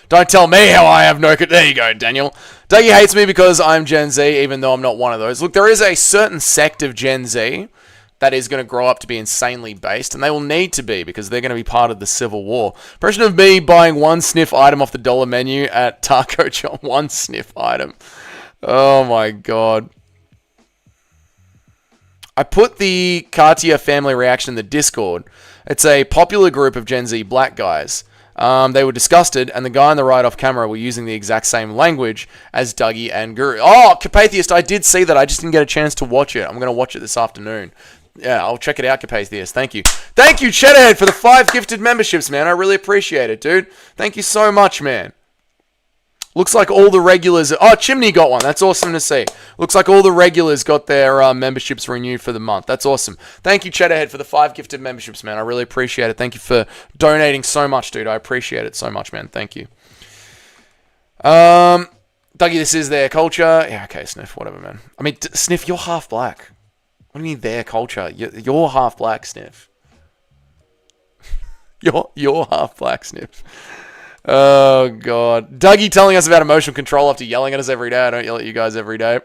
Don't tell me how I have no... There you go, Daniel. Dougie hates me because I'm Gen Z, even though I'm not one of those. Look, there is a certain sect of Gen Z that is going to grow up to be insanely based, and they will need to be because they're going to be part of the Civil War. Impression of me buying one sniff item off the dollar menu at Taco John. One sniff item. Oh, my God. I put the Cartier family reaction in the Discord. It's a popular group of Gen Z black guys. They were disgusted, and the guy on the right off camera were using the exact same language as Dougie and Guru. Oh, Capatheist, I did see that. I just didn't get a chance to watch it. I'm going to watch it this afternoon. Yeah, I'll check it out, Capatheist. Thank you. Thank you, Cheddarhead, for the 5 gifted memberships, man. I really appreciate it, dude. Thank you so much, man. Looks like all the regulars... Oh, Chimney got one. That's awesome to see. Looks like all the regulars got their memberships renewed for the month. That's awesome. Thank you, Cheddarhead, for the 5 gifted memberships, man. I really appreciate it. Thank you for donating so much, dude. I appreciate it so much, man. Thank you. Dougie, this is their culture. Yeah, okay, Sniff. Whatever, man. I mean, Sniff, you're half black. What do you mean their culture? You're half black, Sniff. You're half black, Sniff. Oh, God. Dougie telling us about emotional control after yelling at us every day. I don't yell at you guys every day.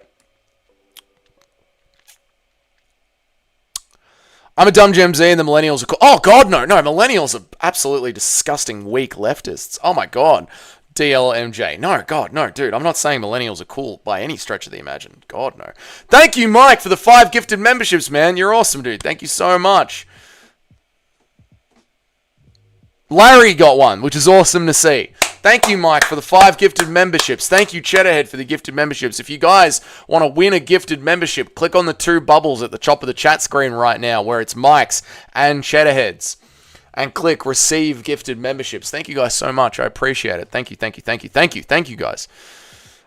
I'm a dumb Gen Z and the millennials are cool. Oh, God, no. No, millennials are absolutely disgusting, weak leftists. Oh, my God. DLMJ. No, God, no, dude. I'm not saying millennials are cool by any stretch of the imagination. God, no. Thank you, Mike, for the 5 gifted memberships, man. You're awesome, dude. Thank you so much. Larry got one, which is awesome to see. Thank you, Mike, for the 5 gifted memberships. Thank you, Cheddarhead, for the gifted memberships. If you guys want to win a gifted membership, click on the 2 bubbles at the top of the chat screen right now where it's Mike's and Cheddarhead's. And click receive gifted memberships. Thank you guys so much. I appreciate it. Thank you, thank you, thank you, thank you, thank you guys.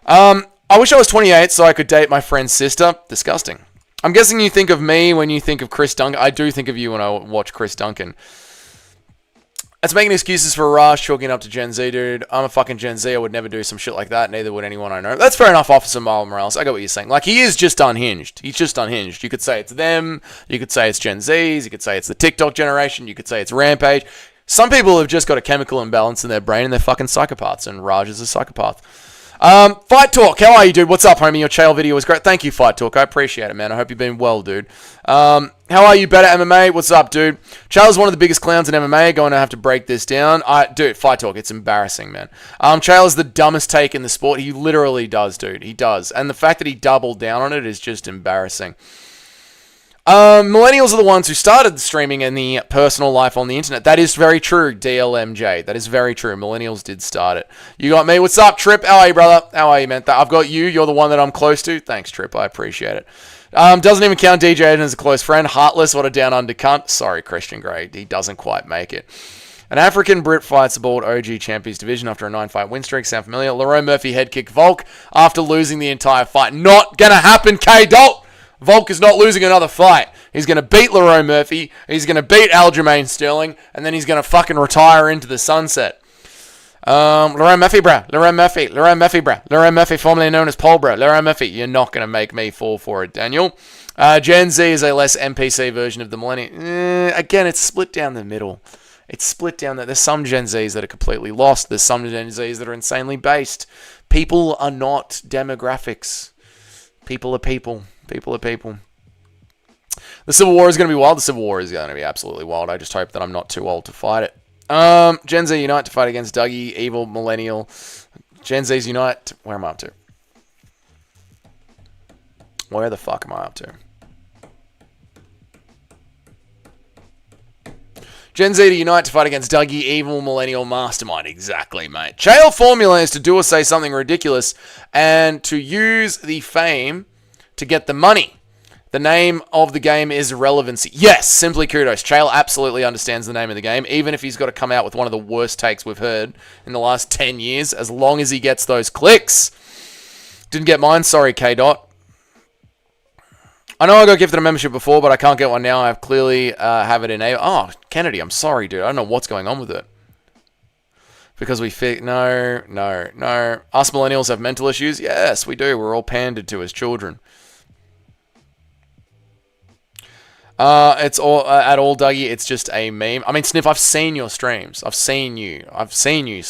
I wish I was 28 so I could date my friend's sister. Disgusting. I'm guessing you think of me when you think of Chris Duncan. I do think of you when I watch Chris Duncan. That's making excuses for Raj chalking up to Gen Z, dude. I'm a fucking Gen Z. I would never do some shit like that. Neither would anyone I know. That's fair enough, Officer Miles Morales. I get what you're saying. Like, he is just unhinged. He's just unhinged. You could say it's them. You could say it's Gen Zs. You could say it's the TikTok generation. You could say it's Rampage. Some people have just got a chemical imbalance in their brain and they're fucking psychopaths. And Raj is a psychopath. Fight Talk, how are you, dude? What's up, homie? Your Chael video was great. Thank you, Fight Talk. I appreciate it, man. I hope you've been well, dude. How are you, Better MMA? What's up, dude? Chael's one of the biggest clowns in MMA. Going to have to break this down. Dude, Fight Talk, it's embarrassing, man. Chael is the dumbest take in the sport. He literally does, dude. He does. And the fact that he doubled down on it is just embarrassing. Millennials are the ones who started the streaming and the personal life on the internet. That is very true, DLMJ. That is very true. Millennials did start it. You got me. What's up, Trip? How are you, brother? How are you, man? I've got you. You're the one that I'm close to. Thanks, Trip. I appreciate it. Doesn't even count DJ Aiden as a close friend. Heartless, what a down under cunt. Sorry, Christian Grey. He doesn't quite make it. An African Brit fights the bald OG Champions division after a 9-fight win streak. Sound familiar? Lerone Murphy head kick Volk after losing the entire fight. Not gonna happen, K-Dolt. Volk is not losing another fight. He's going to beat Lerone Murphy. He's going to beat Aljamain Sterling. And then he's going to fucking retire into the sunset. Lerone Murphy, bruh. Lerone Murphy. Lerone Murphy, bruh. Lerone Murphy, formerly known as Paul, bruh. Lerone Murphy. You're not going to make me fall for it, Daniel. Gen Z is a less NPC version of the millennium. Again, it's split down the middle. It's split down that there's some Gen Zs that are completely lost. There's some Gen Zs that are insanely based. People are not demographics. People are people. People are people. The Civil War is going to be wild. The Civil War is going to be absolutely wild. I just hope that I'm not too old to fight it. Gen Z unite to fight against Dougie, evil millennial. Gen Z's unite. Where am I up to? Where the fuck am I up to? Gen Z to unite to fight against Dougie, evil millennial mastermind. Exactly, mate. Chael formula is to do or say something ridiculous and to use the fame to get the money. The name of the game is relevancy. Yes, simply kudos. Chael absolutely understands the name of the game, even if he's got to come out with one of the worst takes we've heard in the last 10 years, as long as he gets those clicks. Didn't get mine. Sorry, K-Dot. I know I got gifted a membership before, but I can't get one now. I clearly have it enabled. Oh, Kennedy, I'm sorry, dude. I don't know what's going on with it. Because we fit. No. Us millennials have mental issues? Yes, we do. We're all pandered to as children. It's all at all, Dougie. It's just a meme. I mean, Sniff, I've seen your streams. I've seen you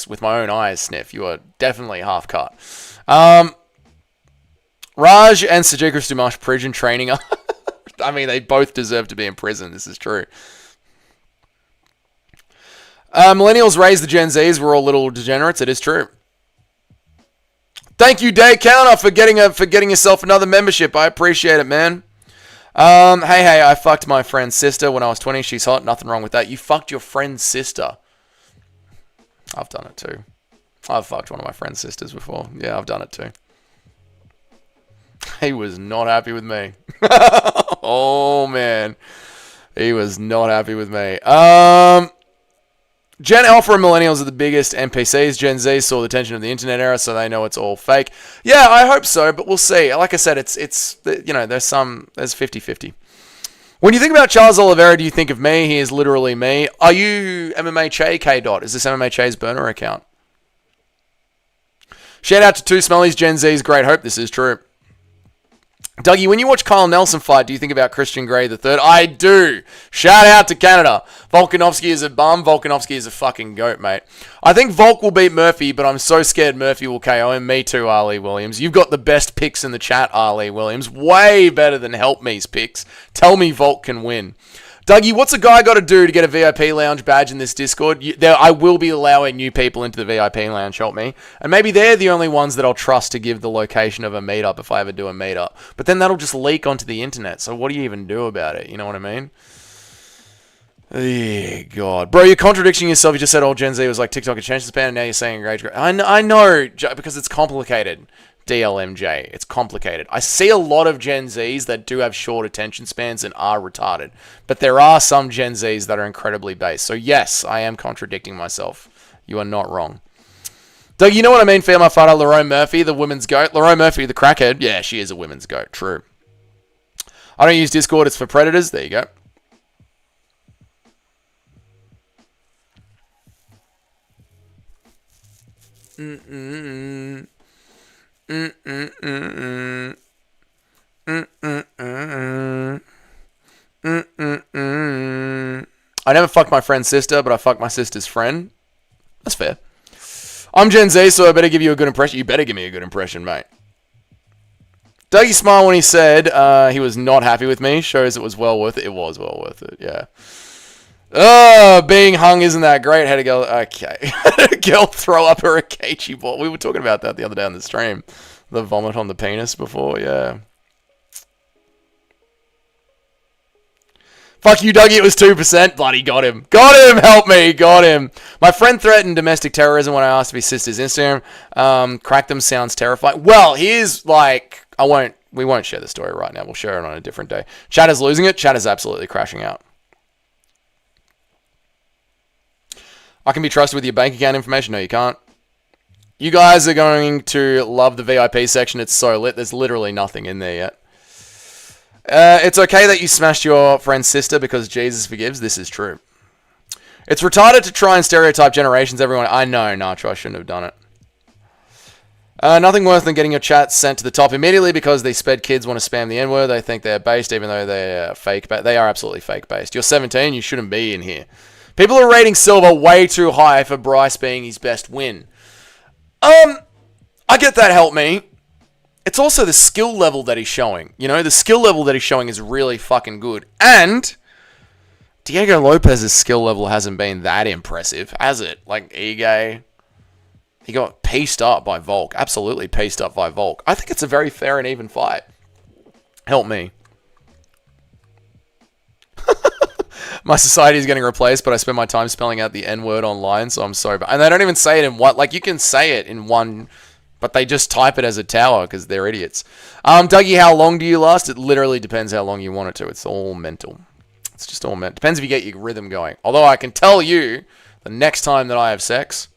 with my own eyes, Sniff. You are definitely half cut. Raj and Sajikris Dumash prison training. I mean, they both deserve to be in prison. This is true. Millennials raised the Gen Zs. We're all little degenerates. It is true. Thank you, Day Counter, for getting yourself another membership. I appreciate it, man. Hey, I fucked my friend's sister when I was 20. She's hot. Nothing wrong with that. You fucked your friend's sister. I've done it too. I've fucked one of my friend's sisters before. Yeah, I've done it too. He was not happy with me. Oh, man. He was not happy with me. Gen Alpha and Millennials are the biggest NPCs. Gen Z saw the tension of the internet era, so they know it's all fake. Yeah, I hope so, but we'll see. Like I said, it's you know, there's 50-50. When you think about Charles Oliveira, do you think of me? He is literally me. Are you MMA Che K-Dot? Is this MMA Che's burner account? Shout out to Two Smellies, Gen Z's Great Hope. This is true. Dougie, when you watch Kyle Nelson fight, do you think about Christian Grey III? I do. Shout out to Canada. Volkanovski is a bum. Volkanovski is a fucking goat, mate. I think Volk will beat Murphy, but I'm so scared Murphy will KO him. Me too, Ali Williams. You've got the best picks in the chat, Ali Williams. Way better than Help Me's picks. Tell me Volk can win. Dougie, what's a guy got to do to get a VIP lounge badge in this Discord? I will be allowing new people into the VIP lounge, help me. And maybe they're the only ones that I'll trust to give the location of a meetup if I ever do a meetup. But then that'll just leak onto the internet, so what do you even do about it? You know what I mean? Oh, God. Bro, you're contradicting yourself. You just said old Gen Z was like TikTok attention span, and now you're saying age. I know, because it's complicated. DLMJ. It's complicated. I see a lot of Gen Zs that do have short attention spans and are retarded. But there are some Gen Zs that are incredibly based. So yes, I am contradicting myself. You are not wrong. Doug, you know what I mean? Female fighter Lerone Murphy, the women's goat. Lerone Murphy, the crackhead. Yeah, she is a women's goat. True. I don't use Discord. It's for predators. There you go. I never fucked my friend's sister, but I fucked my sister's friend. That's fair. I'm Gen Z, so I better give you a good impression. You better give me a good impression, mate. Dougie smiled when he said he was not happy with me. Shows it was well worth it. It was well worth it, yeah. Being hung isn't that great. Had a girl, okay. Had a girl throw up her Akechi ball. We were talking about that the other day on the stream. The vomit on the penis before, yeah. Fuck you, Dougie, it was 2%. Bloody got him. Got him, help me, got him. My friend threatened domestic terrorism when I asked if his sister's Instagram. Crack them sounds terrifying. Well, here's like, we won't share the story right now. We'll share it on a different day. Chat is losing it. Chat is absolutely crashing out. I can be trusted with your bank account information. No, you can't. You guys are going to love the VIP section. It's so lit. There's literally nothing in there yet. It's okay that you smashed your friend's sister because Jesus forgives. This is true. It's retarded to try and stereotype generations. Everyone, I know, Nacho, I shouldn't have done it. Nothing worse than getting your chat sent to the top immediately because these sped kids want to spam the N-word. They think they're based even though they're fake. But they are absolutely fake based. You're 17. You shouldn't be in here. People are rating Silver way too high for Bryce being his best win. I get that, help me. It's also the skill level that he's showing. You know, the skill level that he's showing is really fucking good. And Diego Lopez's skill level hasn't been that impressive, has it? Like, Ige, he got pieced up by Volk. Absolutely pieced up by Volk. I think it's a very fair and even fight. Help me. My society is getting replaced, but I spend my time spelling out the N-word online, so I'm sorry. And they don't even say it in one. Like, you can say it in one, but they just type it as a tower because they're idiots. Dougie, how long do you last? It literally depends how long you want it to. It's all mental. It's just all mental. Depends if you get your rhythm going. Although I can tell you, the next time that I have sex,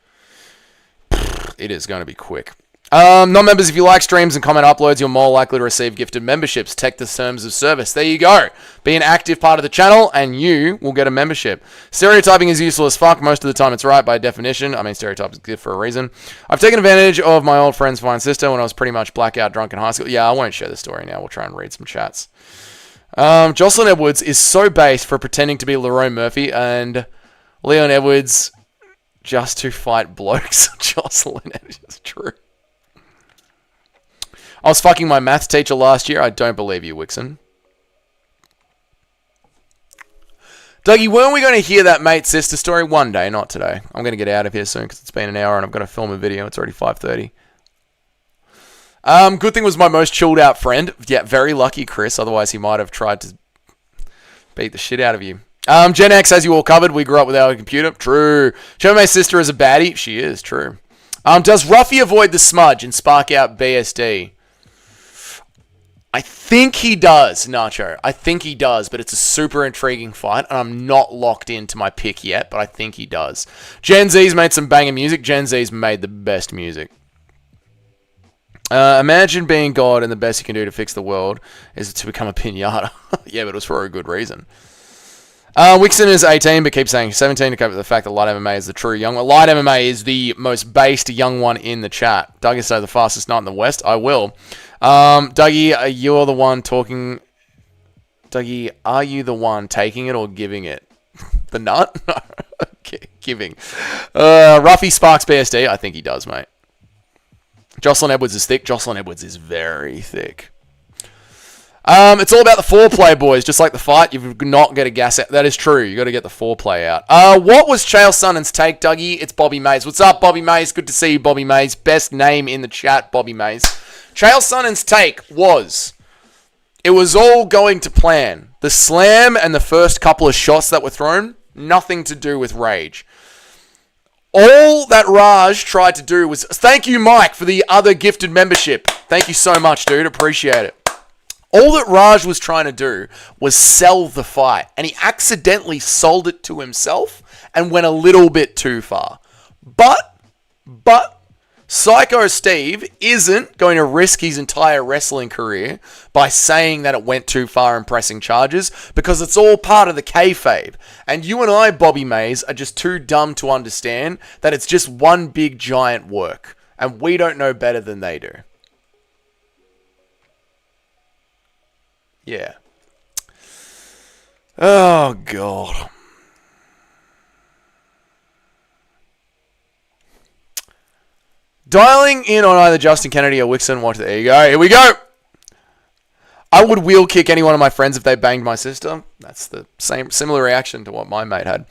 it is going to be quick. Non-members, if you like streams and comment uploads, you're more likely to receive gifted memberships. Check the terms of service. There you go. Be an active part of the channel, and you will get a membership. Stereotyping is useful as fuck. Most of the time, it's right by definition. I mean, stereotypes exist for a reason. I've taken advantage of my old friend's fine sister when I was pretty much blackout drunk in high school. Yeah, I won't share the story now. We'll try and read some chats. Jocelyn Edwards is so based for pretending to be Leroy Murphy, and Leon Edwards just to fight blokes. Jocelyn Edwards, that's true. I was fucking my maths teacher last year. I don't believe you, Wixon. Dougie, weren't we going to hear that mate sister story one day? Not today. I'm going to get out of here soon because it's been an hour and I've got to film a video. It's already 5:30. Good thing was my most chilled out friend. Yeah, very lucky, Chris. Otherwise, he might have tried to beat the shit out of you. Gen X has you all covered. We grew up without a computer. True. Jeremy's sister is a baddie. She is. True. Does Ruffy avoid the smudge and spark out BSD? I think he does, Nacho. I think he does, but it's a super intriguing fight, and I'm not locked into my pick yet, but I think he does. Gen Z's made some banging music. Gen Z's made the best music. Imagine being God and the best you can do to fix the world is to become a piñata. Yeah, but it was for a good reason. Wixon is 18, but keeps saying 17 to cope with the fact that Light MMA is the true young one. Light MMA is the most based young one in the chat. Dougie says the fastest night in the West. I will. Dougie, you're the one talking. Dougie, are you the one taking it or giving it? The nut? No. Okay, giving. Ruffy sparks BSD. I think he does, mate. Jocelyn Edwards is thick. Jocelyn Edwards is very thick. It's all about the foreplay, boys. Just like the fight, you've not got to gas out. That is true. You got to get the foreplay out. What was Chael Sonnen's take, Dougie? It's Bobby Mays. What's up, Bobby Mays? Good to see you, Bobby Mays. Best name in the chat, Bobby Mays. Chael Sonnen's take was, it was all going to plan. The slam and the first couple of shots that were thrown, nothing to do with rage. All that Raj tried to do was, thank you, Mike, for the other gifted membership. Thank you so much, dude. Appreciate it. All that Raj was trying to do was sell the fight, and he accidentally sold it to himself and went a little bit too far. But, Psycho Steve isn't going to risk his entire wrestling career by saying that it went too far and pressing charges, because it's all part of the kayfabe. And you and I, Bobby Mays, are just too dumb to understand that it's just one big giant work, and we don't know better than they do. Yeah. Oh, God. Dialing in on either Justin Kennedy or Wixon. Watch. There you go. Here we go. I would wheel kick any one of my friends if they banged my sister. That's the similar reaction to what my mate had.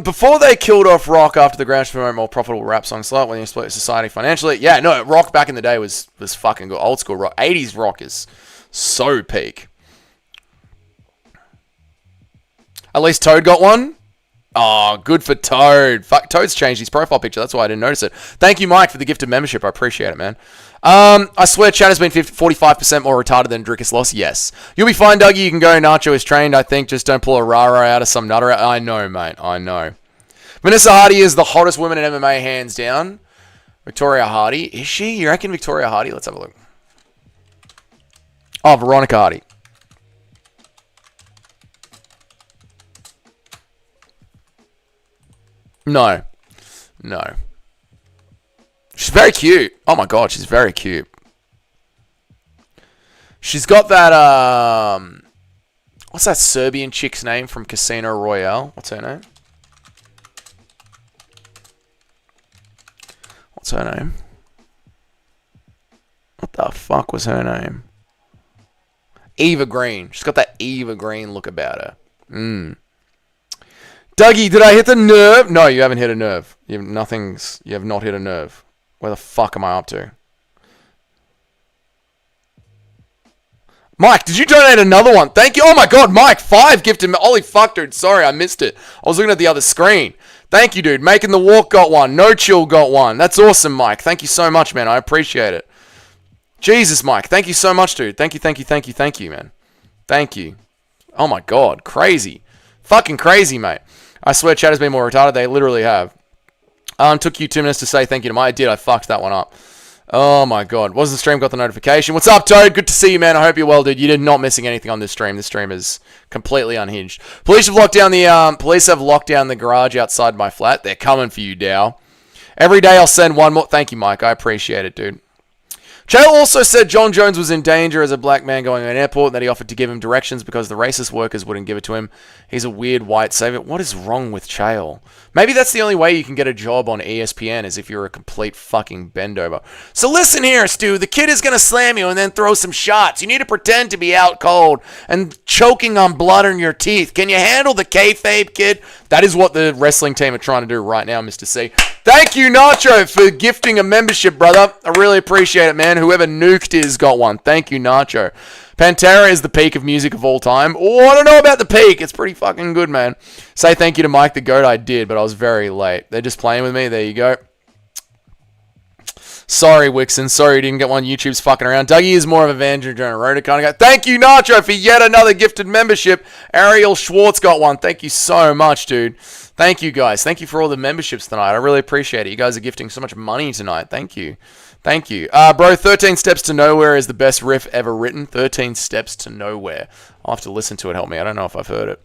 Before they killed off Rock after the Grouch promote more profitable rap song slot when you split society financially. Yeah, no, Rock back in the day was fucking good. Old school Rock. 80s Rock is so peak. At least Toad got one. Oh, good for Toad. Fuck, Toad's changed his profile picture. That's why I didn't notice it. Thank you, Mike, for the gift of membership. I appreciate it, man. I swear chat has been 45% more retarded than Drickus Loss. Yes. You'll be fine, Dougie. You can go. Nacho is trained, I think. Just don't pull a rah-rah out of some nutter. I know, mate. I know. Vanessa Hardy is the hottest woman in MMA, hands down. Victoria Hardy. Is she? You reckon Victoria Hardy? Let's have a look. Oh, Veronica Hardy. No. No. She's very cute. Oh my god, she's very cute. She's got that, what's that Serbian chick's name from Casino Royale? What's her name? What's her name? What the fuck was her name? Eva Green. She's got that Eva Green look about her. Dougie, did I hit the nerve? No, you haven't hit a nerve. You have not hit a nerve. Where the fuck am I up to? Mike, did you donate another one? Thank you. Oh my god, Mike, 5 gifted me. Holy fuck, dude. Sorry, I missed it. I was looking at the other screen. Thank you, dude. Making the Walk got one. No Chill got one. That's awesome, Mike. Thank you so much, man. I appreciate it. Jesus, Mike. Thank you so much, dude. Thank you, man. Thank you. Oh my god. Crazy. Fucking crazy, mate. I swear chat has been more retarded. They literally have. Took you 2 minutes to say thank you to Mike. I did. I fucked that one up. Oh my god. Was the stream? Got the notification. What's up, Toad? Good to see you, man. I hope you're well, dude. You're not missing anything on this stream. This stream is completely unhinged. Police have locked down the garage outside my flat. They're coming for you, Dow. Every day I'll send one more. Thank you, Mike. I appreciate it, dude. Chael also said John Jones was in danger as a black man going to an airport and that he offered to give him directions because the racist workers wouldn't give it to him. He's a weird white savior. What is wrong with Chael? Maybe that's the only way you can get a job on ESPN is if you're a complete fucking bendover. So listen here, Stu. The kid is going to slam you and then throw some shots. You need to pretend to be out cold and choking on blood in your teeth. Can you handle the kayfabe, kid? That is what the wrestling team are trying to do right now, Mr. C. Thank you, Nacho, for gifting a membership, brother. I really appreciate it, man. Whoever nuked is got one. Thank you, Nacho. Pantera is the peak of music of all time. Oh, I don't know about the peak. It's pretty fucking good, man. Say thank you to Mike the Goat. I did, but I was very late. They're just playing with me. There you go. Sorry, Wixon. Sorry you didn't get one. YouTube's fucking around. Dougie is more of a Van Generator kind of guy. Thank you, Nacho, for yet another gifted membership. Ariel Schwartz got one. Thank you so much, dude. Thank you, guys. Thank you for all the memberships tonight. I really appreciate it. You guys are gifting so much money tonight. Thank you. Thank you. Bro, 13 Steps to Nowhere is the best riff ever written. 13 Steps to Nowhere. I'll have to listen to it. Help me. I don't know if I've heard it.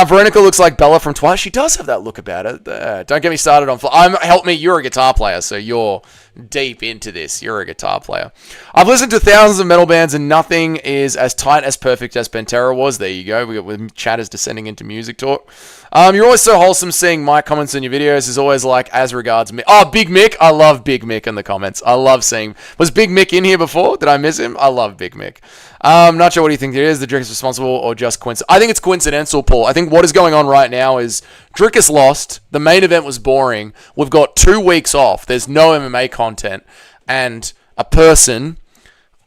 Veronica looks like Bella from Twice. She does have that look about it. Don't get me started on... help me. You're a guitar player, so you're deep into this. You're a guitar player. I've listened to thousands of metal bands, and nothing is as tight as perfect as Pantera was. There you go. We got with chatters descending into music talk. You're always so wholesome. Seeing my comments in your videos is always like, as regards me. Oh, Big Mick. I love Big Mick in the comments. I love seeing... Was Big Mick in here before? Did I miss him? I love Big Mick. Not sure what do you think it is. The Drick is responsible or just coincidental? I think it's coincidental, Paul. I think what is going on right now is Drick is lost. The main event was boring. We've got 2 weeks off. There's no MMA content. And a person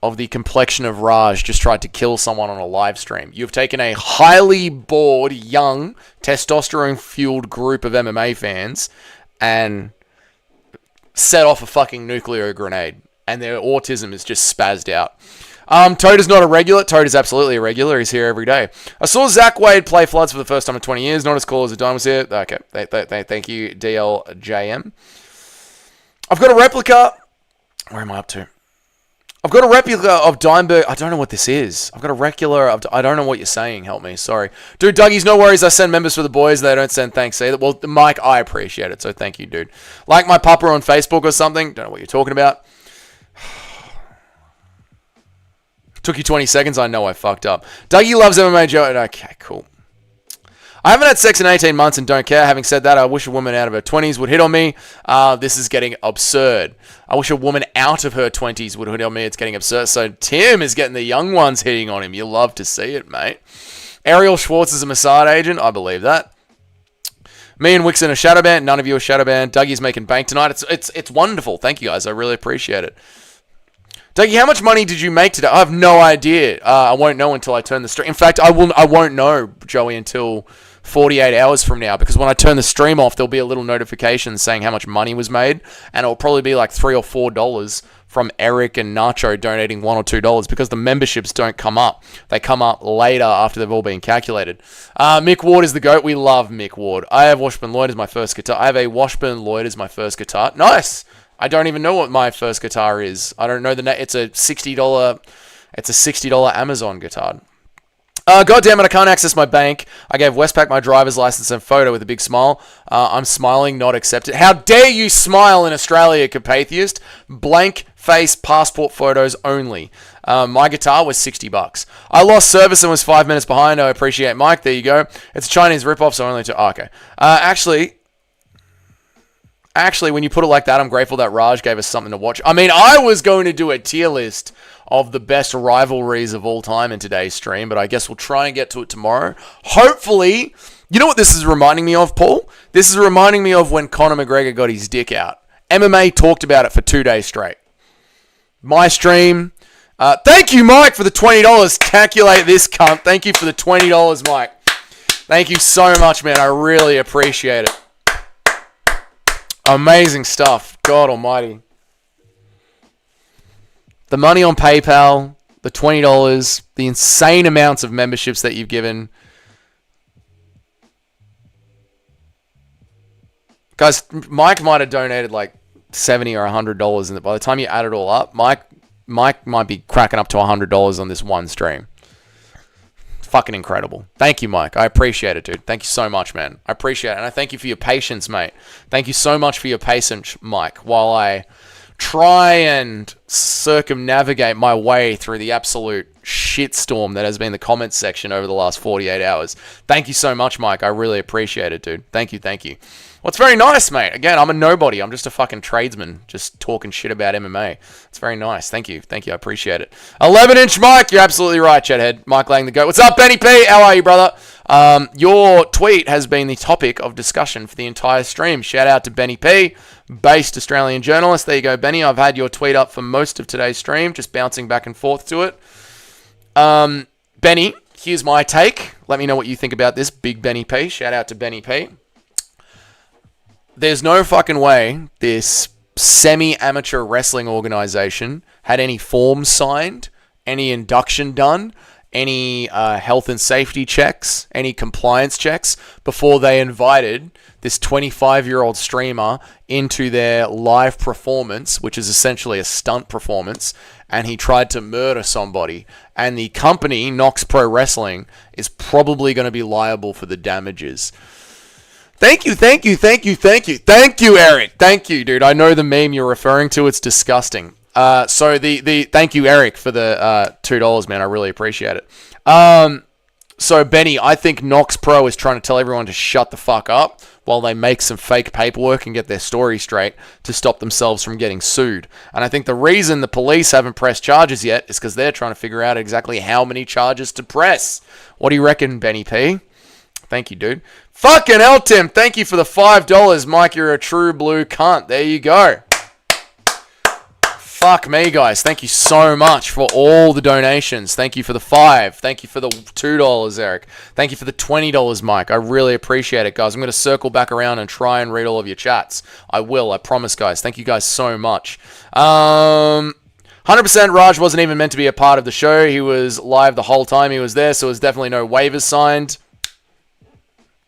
of the complexion of Raj just tried to kill someone on a live stream. You've taken a highly bored, young, testosterone-fueled group of MMA fans and set off a fucking nuclear grenade. And their autism is just spazzed out. Toad is not a regular. Toad is absolutely a regular. He's here every day. I saw Zach Wade play Floods for the first time in 20 years. Not as cool as Don was here. Okay. Thank you, DLJM. I've got a replica. Where am I up to? I've got a replica of Dimebag. I don't know what this is. I've got a replica of... I don't know what you're saying. Help me. Sorry. Dude, Dougie's no worries. I send members for the boys. They don't send thanks either. Well, Mike, I appreciate it. So thank you, dude. Like my papa on Facebook or something. Don't know what you're talking about. Took you 20 seconds. I know I fucked up. Dougie loves MMA Joe. Okay, cool. I haven't had sex in 18 months and don't care. Having said that, I wish a woman out of her 20s would hit on me. This is getting absurd. I wish a woman out of her 20s would hit on me. It's getting absurd. So Tim is getting the young ones hitting on him. You love to see it, mate. Ariel Schwartz is a Mossad agent. I believe that. Me and Wixon are shadow banned. None of you are shadow banned. Dougie's making bank tonight. It's wonderful. Thank you, guys. I really appreciate it. Dougie, how much money did you make today? I have no idea. I won't know until I turn the stream. In fact, I won't know, Joey, until 48 hours from now, because when I turn the stream off, there'll be a little notification saying how much money was made, and it'll probably be like $3 or $4 from Eric and Nacho donating $1 or $2, because the memberships don't come up. They come up later after they've all been calculated. Mick Ward is the GOAT. We love Mick Ward. I have Washburn Lloyd as my first guitar. I have a Washburn Lloyd as my first guitar. Nice! I don't even know what my first guitar is. I don't know the name. It's a $60. It's a $60 Amazon guitar. God damn it, I can't access my bank. I gave Westpac my driver's license and photo with a big smile. I'm smiling, not accepted. How dare you smile in Australia, Carpathiest? Blank face passport photos only. My guitar was $60. I lost service and was 5 minutes behind. I appreciate Mike. There you go. It's a Chinese ripoff, so only to... Oh, okay. Actually, when you put it like that, I'm grateful that Raj gave us something to watch. I mean, I was going to do a tier list of the best rivalries of all time in today's stream, but I guess we'll try and get to it tomorrow. Hopefully, you know what this is reminding me of, Paul? This is reminding me of when Conor McGregor got his dick out. MMA talked about it for 2 days straight. My stream, Thank you, Mike, for the $20. Calculate this, cunt. Thank you for the $20, Mike. Thank you so much, man. I really appreciate it. Amazing stuff. God almighty. The money on PayPal, the $20, the insane amounts of memberships that you've given. Guys, Mike might have donated like $70 or $100, and by the time you add it all up, Mike might be cracking up to $100 on this one stream. Fucking incredible. Thank you, Mike. I appreciate it, dude. Thank you so much, man. I appreciate it. And I thank you for your patience, mate. Thank you so much for your patience, Mike, while I try and circumnavigate my way through the absolute shitstorm that has been the comments section over the last 48 hours. Thank you so much, Mike. I really appreciate it, dude. Thank you, thank you. Well, it's very nice, mate. Again, I'm a nobody. I'm just a fucking tradesman just talking shit about MMA. It's very nice. Thank you. Thank you. I appreciate it. 11-inch Mike. You're absolutely right, Chedhead. Mike Lang the GOAT. What's up, Benny P? How are you, brother? Your tweet has been the topic of discussion for the entire stream. Shout out to Benny P, based Australian journalist. There you go, Benny. I've had your tweet up for most of today's stream, just bouncing back and forth to it. Benny, here's my take. Let me know what you think about this. Big Benny P. Shout out to Benny P. There's no fucking way this semi-amateur wrestling organization had any forms signed, any induction done, any health and safety checks, any compliance checks before they invited this 25-year-old streamer into their live performance, which is essentially a stunt performance, and he tried to murder somebody. And the company, Nox Pro Wrestling, is probably going to be liable for the damages. Thank you, Eric. Thank you, dude. I know the meme you're referring to. It's disgusting. So the thank you, Eric, for the $2, man. I really appreciate it. So Benny, I think Nox Pro is trying to tell everyone to shut the fuck up while they make some fake paperwork and get their story straight to stop themselves from getting sued. And I think the reason the police haven't pressed charges yet is because they're trying to figure out exactly how many charges to press. What do you reckon, Benny P? Thank you, dude. Fucking hell, Tim. Thank you for the $5. Mike, you're a true blue cunt. There you go. Fuck me, guys. Thank you so much for all the donations. Thank you for the $5. Thank you for the $2, Eric. Thank you for the $20, Mike. I really appreciate it, guys. I'm going to circle back around and try and read all of your chats. I will. I promise, guys. Thank you guys so much. 100% Raj wasn't even meant to be a part of the show. He was live the whole time he was there, so there's definitely no waivers signed.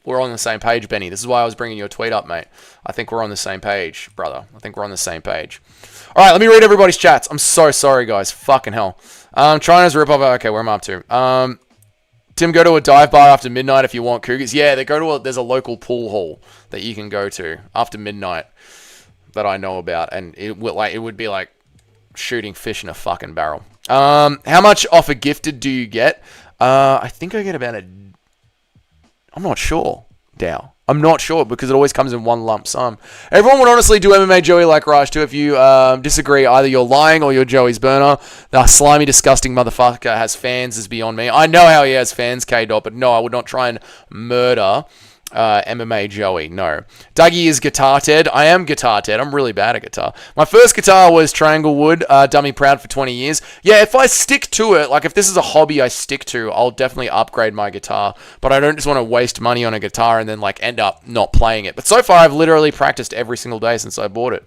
We're on the same page, Benny. This is why I was bringing your tweet up, mate. I think we're on the same page, brother. I think we're on the same page. All right, let me read everybody's chats. I'm so sorry, guys. Fucking hell. China's rip-off. Okay, where am I up to? Tim, go to a dive bar after midnight if you want cougars. Yeah, there's a local pool hall that you can go to after midnight that I know about, and it would be like shooting fish in a fucking barrel. How much off a gifted do you get? I think I get about I'm not sure, Dow. I'm not sure because it always comes in one lump sum. Everyone would honestly do MMA Joey like Raj too. If you disagree, either you're lying or you're Joey's burner. The slimy, disgusting motherfucker has fans is beyond me. I know how he has fans, K-Dot, but no, I would not try and murder MMA Joey. No. Dougie is guitar Ted. I am guitar Ted. I'm really bad at guitar. My first guitar was Triangle Wood, Dummy Proud for 20 years. Yeah, if I stick to it, like if this is a hobby I stick to, I'll definitely upgrade my guitar. But I don't just want to waste money on a guitar and then like end up not playing it. But so far I've literally practiced every single day since I bought it.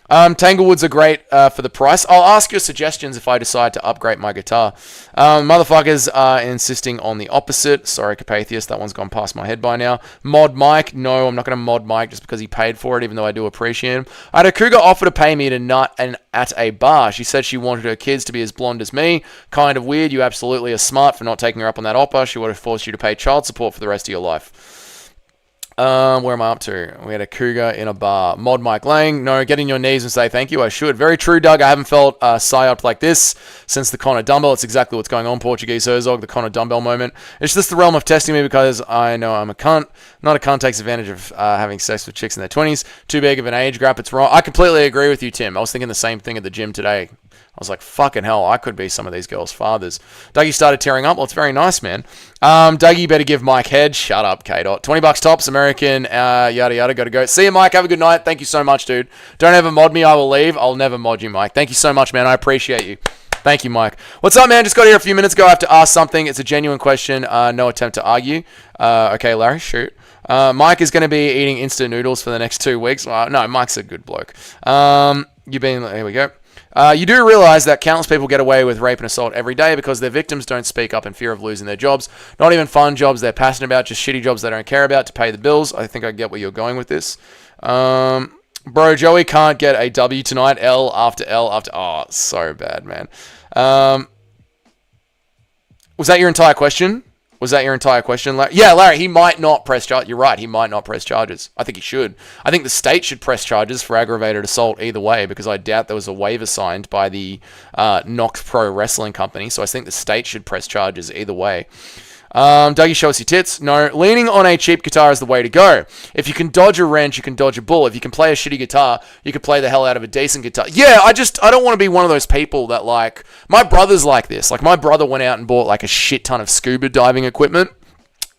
Tanglewoods are great for the price. I'll ask your suggestions if I decide to upgrade my guitar. Motherfuckers are insisting on the opposite. Sorry, Carpathius, that one's gone past my head by now. Mod Mike, no, I'm not going to mod Mike just because he paid for it, even though I do appreciate him. I had a cougar offer to pay me to nut at a bar. She said she wanted her kids to be as blonde as me. Kind of weird. You absolutely are smart for not taking her up on that offer. She would have forced you to pay child support for the rest of your life. Where am I up to? We had a cougar in a bar. Mod Mike Lang. No, get in your knees and say thank you. I should. Very true, Doug. I haven't felt psyoped like this since the Conor Dumbbell. It's exactly what's going on. Portuguese Herzog, the Conor Dumbbell moment. It's just the realm of testing me because I know I'm a cunt. Not a cunt takes advantage of having sex with chicks in their 20s. Too big of an age gap. It's wrong. I completely agree with you, Tim. I was thinking the same thing at the gym today. I was like, fucking hell, I could be some of these girls' fathers. Dougie started tearing up. Well, it's very nice, man. Dougie, better give Mike head. Shut up, K-Dot. 20 bucks tops, American, yada, yada, gotta go. See you, Mike. Have a good night. Thank you so much, dude. Don't ever mod me. I will leave. I'll never mod you, Mike. Thank you so much, man. I appreciate you. Thank you, Mike. What's up, man? Just got here a few minutes ago. I have to ask something. It's a genuine question. No attempt to argue. Okay, Larry, shoot. Mike is going to be eating instant noodles for the next 2 weeks. No, Mike's a good bloke. Here we go. You do realize that countless people get away with rape and assault every day because their victims don't speak up in fear of losing their jobs. Not even fun jobs they're passionate about, just shitty jobs they don't care about to pay the bills. I think I get where you're going with this. Bro, Joey can't get a W tonight. L after L after... Oh, so bad, man. Was that your entire question? Yeah, Larry, he might not press charges. You're right, he might not press charges. I think he should. I think the state should press charges for aggravated assault either way, because I doubt there was a waiver signed by the Knox Pro Wrestling Company, so I think the state should press charges either way. Dougie, show us your tits. No, leaning on a cheap guitar is the way to go. If you can dodge a wrench, you can dodge a bull. If you can play a shitty guitar, you can play the hell out of a decent guitar. Yeah, I don't want to be one of those people that, like, my brother's like this. Like, my brother went out and bought, like, a shit ton of scuba diving equipment.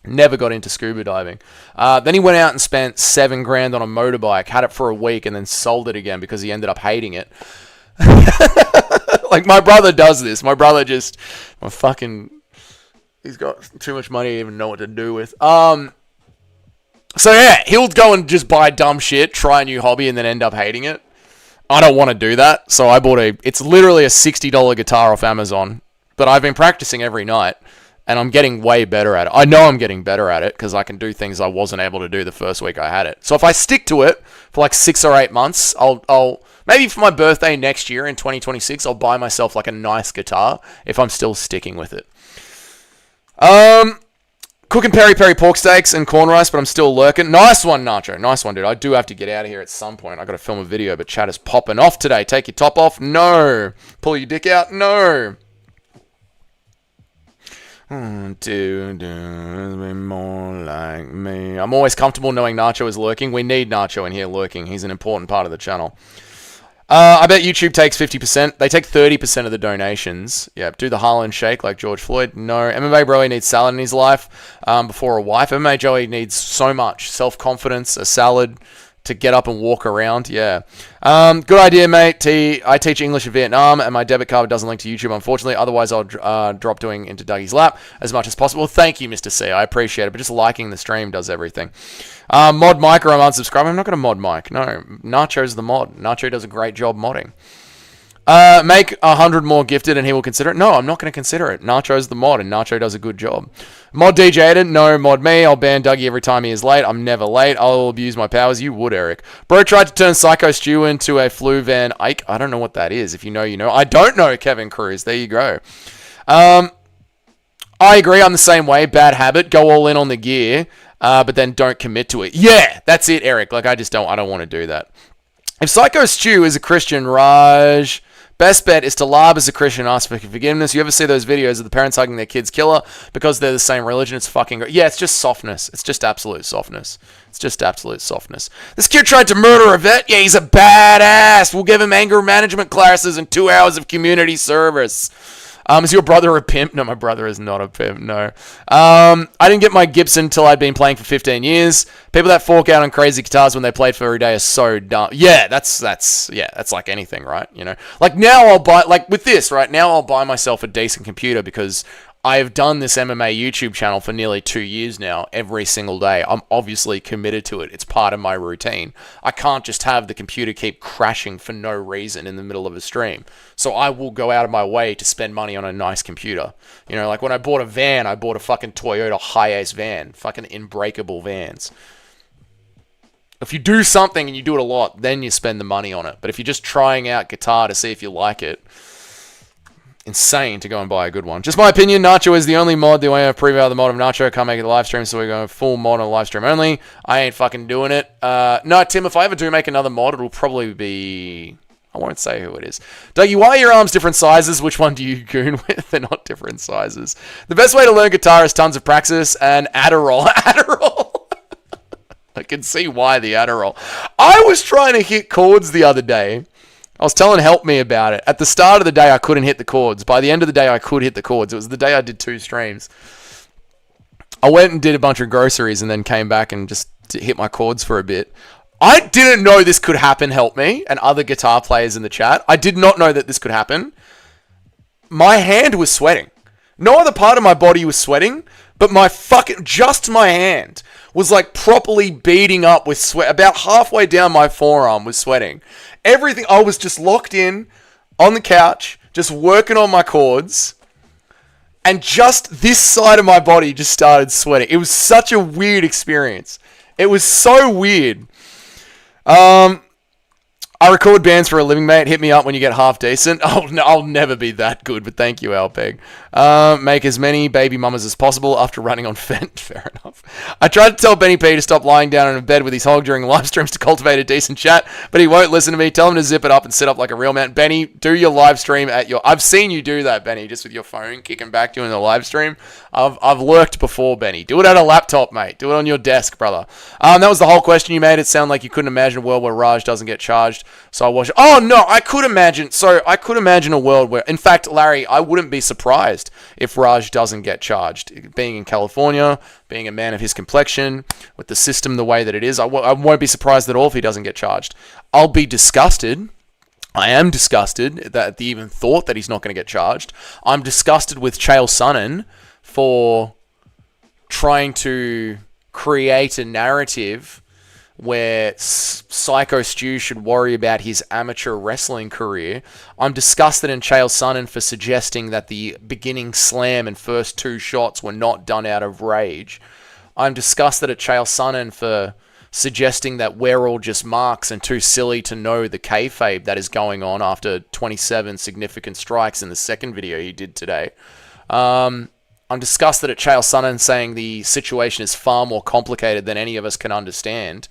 Never got into scuba diving. Then he went out and spent $7,000 on a motorbike, had it for a week, and then sold it again because he ended up hating it. Like, my brother does this. My brother just... He's got too much money to even know what to do with. So yeah, he'll go and just buy dumb shit, try a new hobby, and then end up hating it. I don't want to do that, so I bought it's literally a $60 guitar off Amazon, but I've been practicing every night, and I'm getting way better at it. I know I'm getting better at it, because I can do things I wasn't able to do the first week I had it. So if I stick to it for like 6 or 8 months, I'll maybe for my birthday next year in 2026, I'll buy myself like a nice guitar, if I'm still sticking with it. Cooking peri-peri pork steaks and corn rice, but I'm still lurking. Nice one, Nacho. Nice one, dude. I do have to get out of here at some point. I got to film a video, but chat is popping off today. Take your top off? No. Pull your dick out? No. Be more like me. I'm always comfortable knowing Nacho is lurking. We need Nacho in here lurking. He's an important part of the channel. I bet YouTube takes 50%. They take 30% of the donations. Yeah, do the Harlan shake like George Floyd. No. MMA Broy needs salad in his life before a wife. MMA Joey needs so much. Self-confidence, a salad to get up and walk around. Yeah. Good idea, mate. I teach English in Vietnam, and my debit card doesn't link to YouTube, unfortunately. Otherwise, I'll drop doing into Dougie's lap as much as possible. Thank you, Mr. C. I appreciate it, but just liking the stream does everything. Mod Mike, or I'm unsubscribing. I'm not going to mod Mike. No, Nacho's the mod. Nacho does a great job modding. Make 100 more gifted and he will consider it. No, I'm not going to consider it. Nacho's the mod and Nacho does a good job. Mod DJ Aiden. No, mod me. I'll ban Dougie every time he is late. I'm never late. I'll abuse my powers. You would, Eric. Bro tried to turn Psycho Stew into a Flu Van Eyck. I don't know what that is. If you know, you know. I don't know, Kevin Cruz. There you go. I agree. I'm the same way. Bad habit. Go all in on the gear, but then don't commit to it. Yeah, that's it, Eric. Like, I don't want to do that. If Psycho Stew is a Christian, Raj... Best bet is to lob as a Christian and ask for forgiveness. You ever see those videos of the parents hugging their kid's killer because they're the same religion? It's fucking... Yeah, it's just softness. It's just absolute softness. It's just absolute softness. This kid tried to murder a vet. Yeah, he's a badass. We'll give him anger management classes and 2 hours of community service. Is your brother a pimp? No, my brother is not a pimp, no. I didn't get my Gibson until I'd been playing for 15 years. People that fork out on crazy guitars when they played for every day are so dumb. Yeah, that's like anything, right? You know, like now I'll buy, like with this, right? Now I'll buy myself a decent computer because I have done this MMA YouTube channel for nearly 2 years now, every single day. I'm obviously committed to it. It's part of my routine. I can't just have the computer keep crashing for no reason in the middle of a stream. So I will go out of my way to spend money on a nice computer. You know, like when I bought a van, I bought a fucking Toyota Hiace van. Fucking unbreakable vans. If you do something and you do it a lot, then you spend the money on it. But if you're just trying out guitar to see if you like it, insane to go and buy a good one. Just my opinion, Nacho is the only mod. The way I preview out the mod of Nacho, can't make it a live stream, so we're going full mod on live stream only. I ain't fucking doing it. No, Tim, if I ever do make another mod, it'll probably be... I won't say who it is. Dougie, why are your arms different sizes? Which one do you goon with? They're not different sizes. The best way to learn guitar is tons of practice and Adderall. Adderall! I can see why the Adderall. I was trying to hit chords the other day. I was telling Help Me about it. At the start of the day, I couldn't hit the chords. By the end of the day, I could hit the chords. It was the day I did 2 streams. I went and did a bunch of groceries and then came back and just hit my chords for a bit. I didn't know this could happen, Help Me, and other guitar players in the chat. I did not know that this could happen. my hand was sweating. No other part of my body was sweating, but just my hand was like properly beating up with sweat. About halfway down my forearm was sweating. Everything, I was just locked in on the couch, just working on my chords, and just this side of my body just started sweating. It was such a weird experience. It was so weird. I record bands for a living, mate. Hit me up when you get half decent. I'll never be that good, but thank you, Alpeg. Make as many baby mamas as possible after running on Fent. Fair enough. I tried to tell Benny P to stop lying down in a bed with his hog during live streams to cultivate a decent chat, but he won't listen to me. Tell him to zip it up and sit up like a real man. Benny, do your live stream at your... I've seen you do that, Benny, just with your phone, kicking back doing the live stream. I've lurked before, Benny. Do it at a laptop, mate. Do it on your desk, brother. That was the whole question you made. It sounded like you couldn't imagine a world where Raj doesn't get charged. So I watched... Oh, no, I could imagine a world where... In fact, Larry, I wouldn't be surprised if Raj doesn't get charged. Being in California, being a man of his complexion, with the system the way that it is, I won't be surprised at all if he doesn't get charged. I'll be disgusted. I am disgusted that the even thought that he's not going to get charged. I'm disgusted with Chael Sonnen for trying to create a narrative where Psycho Stu should worry about his amateur wrestling career. I'm disgusted in Chael Sonnen for suggesting that the beginning slam and first two shots were not done out of rage. I'm disgusted at Chael Sonnen for suggesting that we're all just marks and too silly to know the kayfabe that is going on after 27 significant strikes in the second video he did today. I'm disgusted at Chael Sonnen saying the situation is far more complicated than any of us can understand.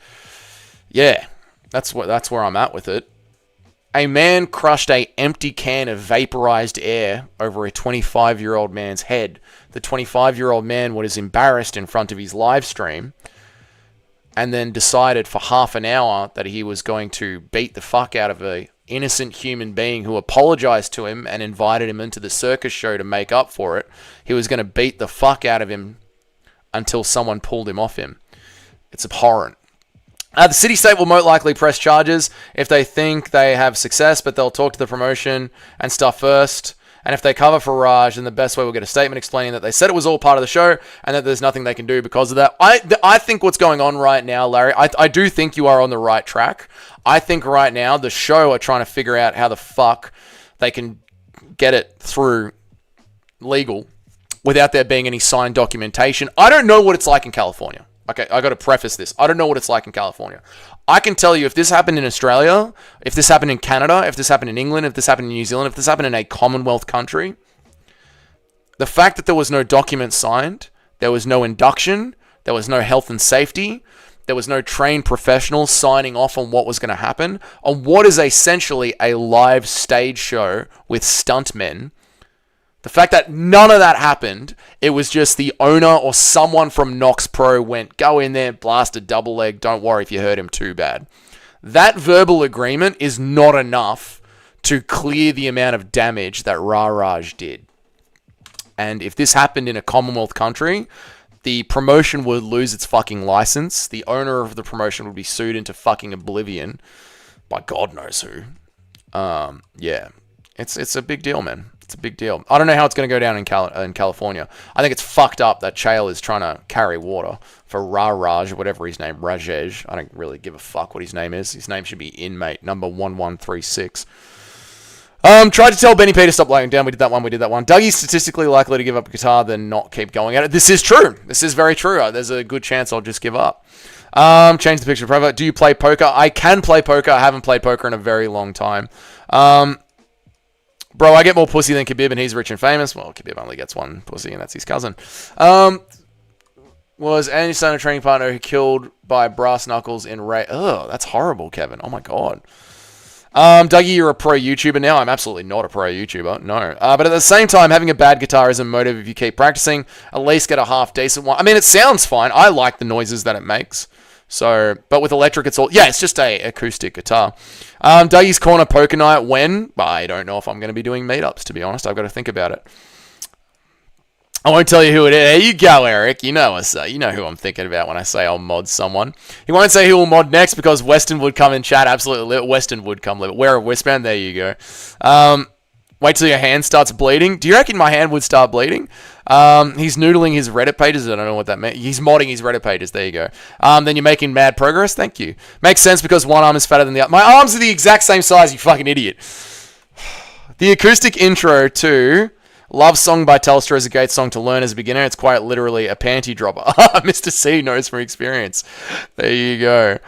Yeah, that's where I'm at with it. A man crushed an empty can of vaporized air over a 25-year-old man's head. The 25-year-old man was embarrassed in front of his live stream and then decided for half an hour that he was going to beat the fuck out of a innocent human being who apologized to him and invited him into the circus show to make up for it. He was going to beat the fuck out of him until someone pulled him off him. It's abhorrent. The city state will most likely press charges if they think they have success, but they'll talk to the promotion and stuff first. And if they cover for Raj, then the best way we'll get a statement explaining that they said it was all part of the show and that there's nothing they can do because of that. I think what's going on right now, Larry, I do think you are on the right track. I think right now the show are trying to figure out how the fuck they can get it through legal without there being any signed documentation. I don't know what it's like in California. Okay, I got to preface this. I don't know what it's like in California. I can tell you if this happened in Australia, if this happened in Canada, if this happened in England, if this happened in New Zealand, if this happened in a Commonwealth country, the fact that there was no document signed, there was no induction, there was no health and safety, there was no trained professionals signing off on what was going to happen, on what is essentially a live stage show with stuntmen. The fact that none of that happened, it was just the owner or someone from Nox Pro went, go in there, blast a double leg, don't worry if you hurt him too bad. That verbal agreement is not enough to clear the amount of damage that Raj did. And if this happened in a Commonwealth country, the promotion would lose its fucking license. The owner of the promotion would be sued into fucking oblivion by God knows who. Yeah, it's a big deal, man. It's a big deal. I don't know how it's going to go down in California. I think it's fucked up that Chael is trying to carry water for Raj, or whatever his name, Rajah. I don't really give a fuck what his name is. His name should be Inmate, number 1136. Tried to tell Benny P to stop laying down. We did that one. Dougie's statistically likely to give up guitar than not keep going at it. This is true. This is very true. There's a good chance I'll just give up. Change the picture forever. Do you play poker? I can play poker. I haven't played poker in a very long time. Bro, I get more pussy than Khabib and he's rich and famous. Well, Khabib only gets one pussy and that's his cousin. Was Andy Stone a training partner who killed by brass knuckles in Ray? Oh, that's horrible, Kevin. Oh my God. Dougie, you're a pro YouTuber now. I'm absolutely not a pro YouTuber. No. But at the same time, having a bad guitar is a motive if you keep practicing. At least get a half decent one. I mean, it sounds fine. I like the noises that it makes. So, but with electric, it's all... Yeah, it's just a acoustic guitar. Dougie's Corner Poker Night, when? I don't know if I'm going to be doing meetups, to be honest. I've got to think about it. I won't tell you who it is. There you go, Eric. You know us. You know who I'm thinking about when I say I'll mod someone. He won't say who will mod next because Weston would come in chat. Absolutely. Weston would come live. Wear a wristband. There you go. Wait till your hand starts bleeding. Do you reckon my hand would start bleeding? He's noodling his Reddit pages. I don't know what that meant. He's modding his Reddit pages. There you go. Then you're making mad progress. Thank you. Makes sense because one arm is fatter than the other. My arms are the exact same size, you fucking idiot. The acoustic intro to Love Song by Telstra is a great song to learn as a beginner. It's quite literally a panty dropper. Mr. C knows from experience. There you go.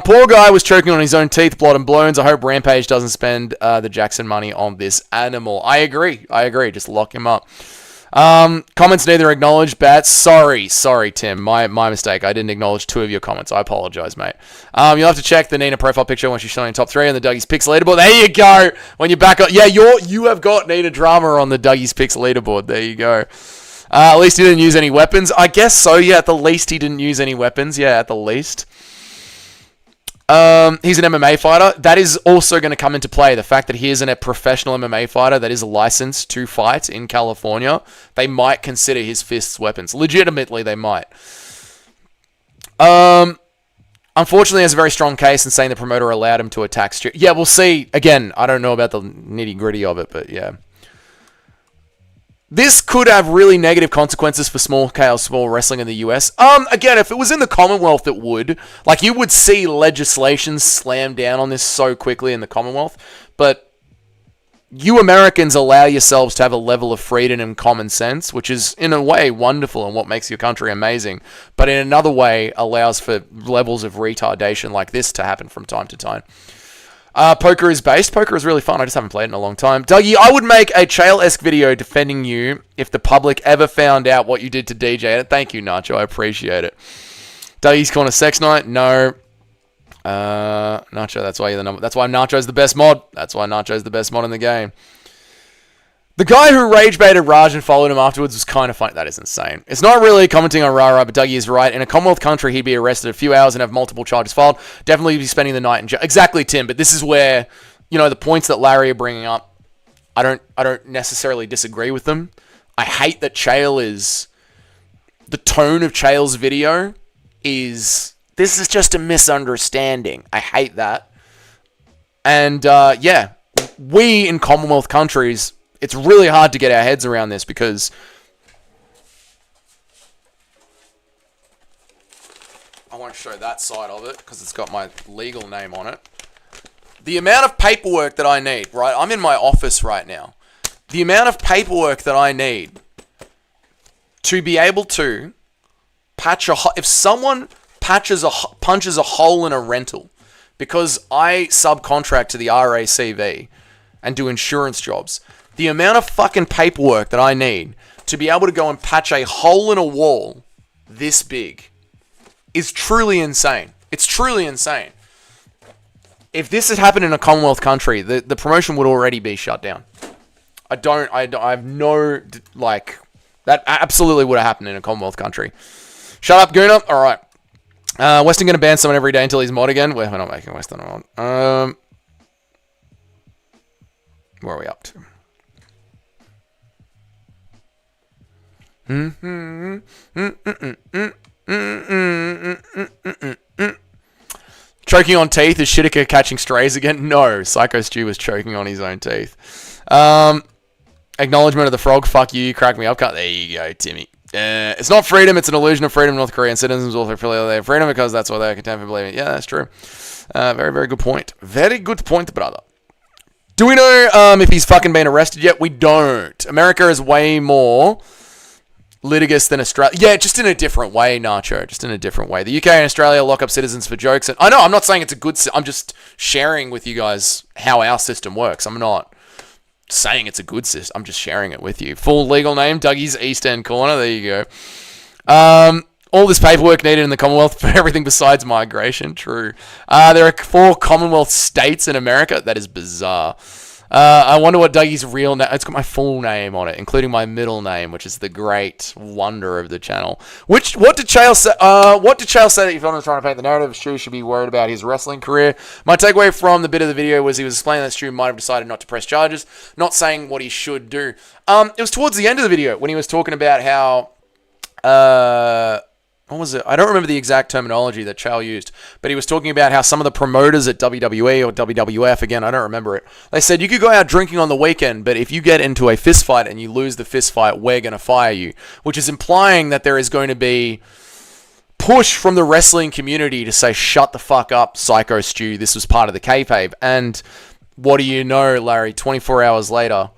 Poor guy was choking on his own teeth, blood and blows. I hope Rampage doesn't spend the Jackson money on this animal. I agree. Just lock him up. Comments neither acknowledged, Bats. Sorry, Tim. My mistake. I didn't acknowledge 2 of your comments. I apologize, mate. You'll have to check the Nina profile picture when she's showing in top 3 on the Dougie's Picks leaderboard. There you go. When you're back up. Yeah, you have got Nina Drama on the Dougie's Picks leaderboard. There you go. At least he didn't use any weapons. I guess so, yeah. At the least, he didn't use any weapons. Yeah, at the least. He's an MMA fighter. That is also going to come into play. The fact that he isn't a professional MMA fighter that is licensed to fight in California, they might consider his fists weapons. Legitimately, they might. Unfortunately, has a very strong case in saying the promoter allowed him to attack Stu. Yeah, we'll see. Again, I don't know about the nitty-gritty of it, but yeah. This could have really negative consequences for small wrestling in the US. Again, if it was in the Commonwealth, it would. Like, you would see legislation slam down on this so quickly in the Commonwealth. But you Americans allow yourselves to have a level of freedom and common sense, which is, in a way, wonderful and what makes your country amazing. But in another way, allows for levels of retardation like this to happen from time to time. Poker is based. Poker is really fun. I just haven't played it in a long time. Dougie, I would make a Chael-esque video defending you if the public ever found out what you did to DJ. Thank you, Nacho. I appreciate it. Dougie's Corner Sex Night? No. Nacho, that's why you're the number. That's why Nacho's the best mod. That's why Nacho's the best mod in the game. The guy who rage baited Raj and followed him afterwards was kind of funny. That is insane. It's not really commenting on Rajah, but Dougie is right. In a Commonwealth country, he'd be arrested a few hours and have multiple charges filed. Definitely be spending the night in jail. Exactly, Tim. But this is where, the points that Larry are bringing up, I don't necessarily disagree with them. I hate that Chael is... The tone of Chael's video is... This is just a misunderstanding. I hate that. And, yeah. We, in Commonwealth countries... It's really hard to get our heads around this because I won't show that side of it because it's got my legal name on it. The amount of paperwork that I need, right? I'm in my office right now. The amount of paperwork that I need to be able to patch if someone punches a hole in a rental because I subcontract to the RACV and do insurance jobs. The amount of fucking paperwork that I need to be able to go and patch a hole in a wall this big is truly insane. It's truly insane. If this had happened in a Commonwealth country, the promotion would already be shut down. I have no, that absolutely would have happened in a Commonwealth country. Shut up, Gooner. All right. Weston going to ban someone every day until he's mod again. We're not making Weston a mod. Where are we up to? Choking on teeth, is Shitika catching strays again? No, Psycho Stew was choking on his own teeth. Acknowledgement of the frog. Fuck you, crack me up. There you go, Timmy. It's not freedom, it's an illusion of freedom. North Korean citizens also feel they have freedom because that's what they are content for believing. Yeah, that's true. Very, very good point. Very good point, brother. Do we know if he's fucking been arrested yet? We don't. America is way more litigious than Australia. Yeah, just in a different way, Nacho. Just in a different way. The UK and Australia lock up citizens for jokes. And I know, I'm not saying it's a good... I'm just sharing with you guys how our system works. I'm not saying it's a good system. I'm just sharing it with you. Full legal name, Dougie's East End Corner. There you go. All this paperwork needed in the Commonwealth for everything besides migration. True. There are 4 Commonwealth states in America. That is bizarre. I wonder what Dougie's real name... It's got my full name on it, including my middle name, which is the great wonder of the channel. What did Chael say? What did Chael say that if I'm trying to paint the narrative, Stu should be worried about his wrestling career? My takeaway from the bit of the video was he was explaining that Stu might have decided not to press charges, not saying what he should do. It was towards the end of the video when he was talking about how... what was it? I don't remember the exact terminology that Chael used, but he was talking about how some of the promoters at WWE or WWF, again, I don't remember it, they said you could go out drinking on the weekend, but if you get into a fist fight and you lose the fist fight, we're going to fire you, which is implying that there is going to be push from the wrestling community to say, shut the fuck up, Psycho Stu, this was part of the kayfabe. And what do you know, Larry, 24 hours later,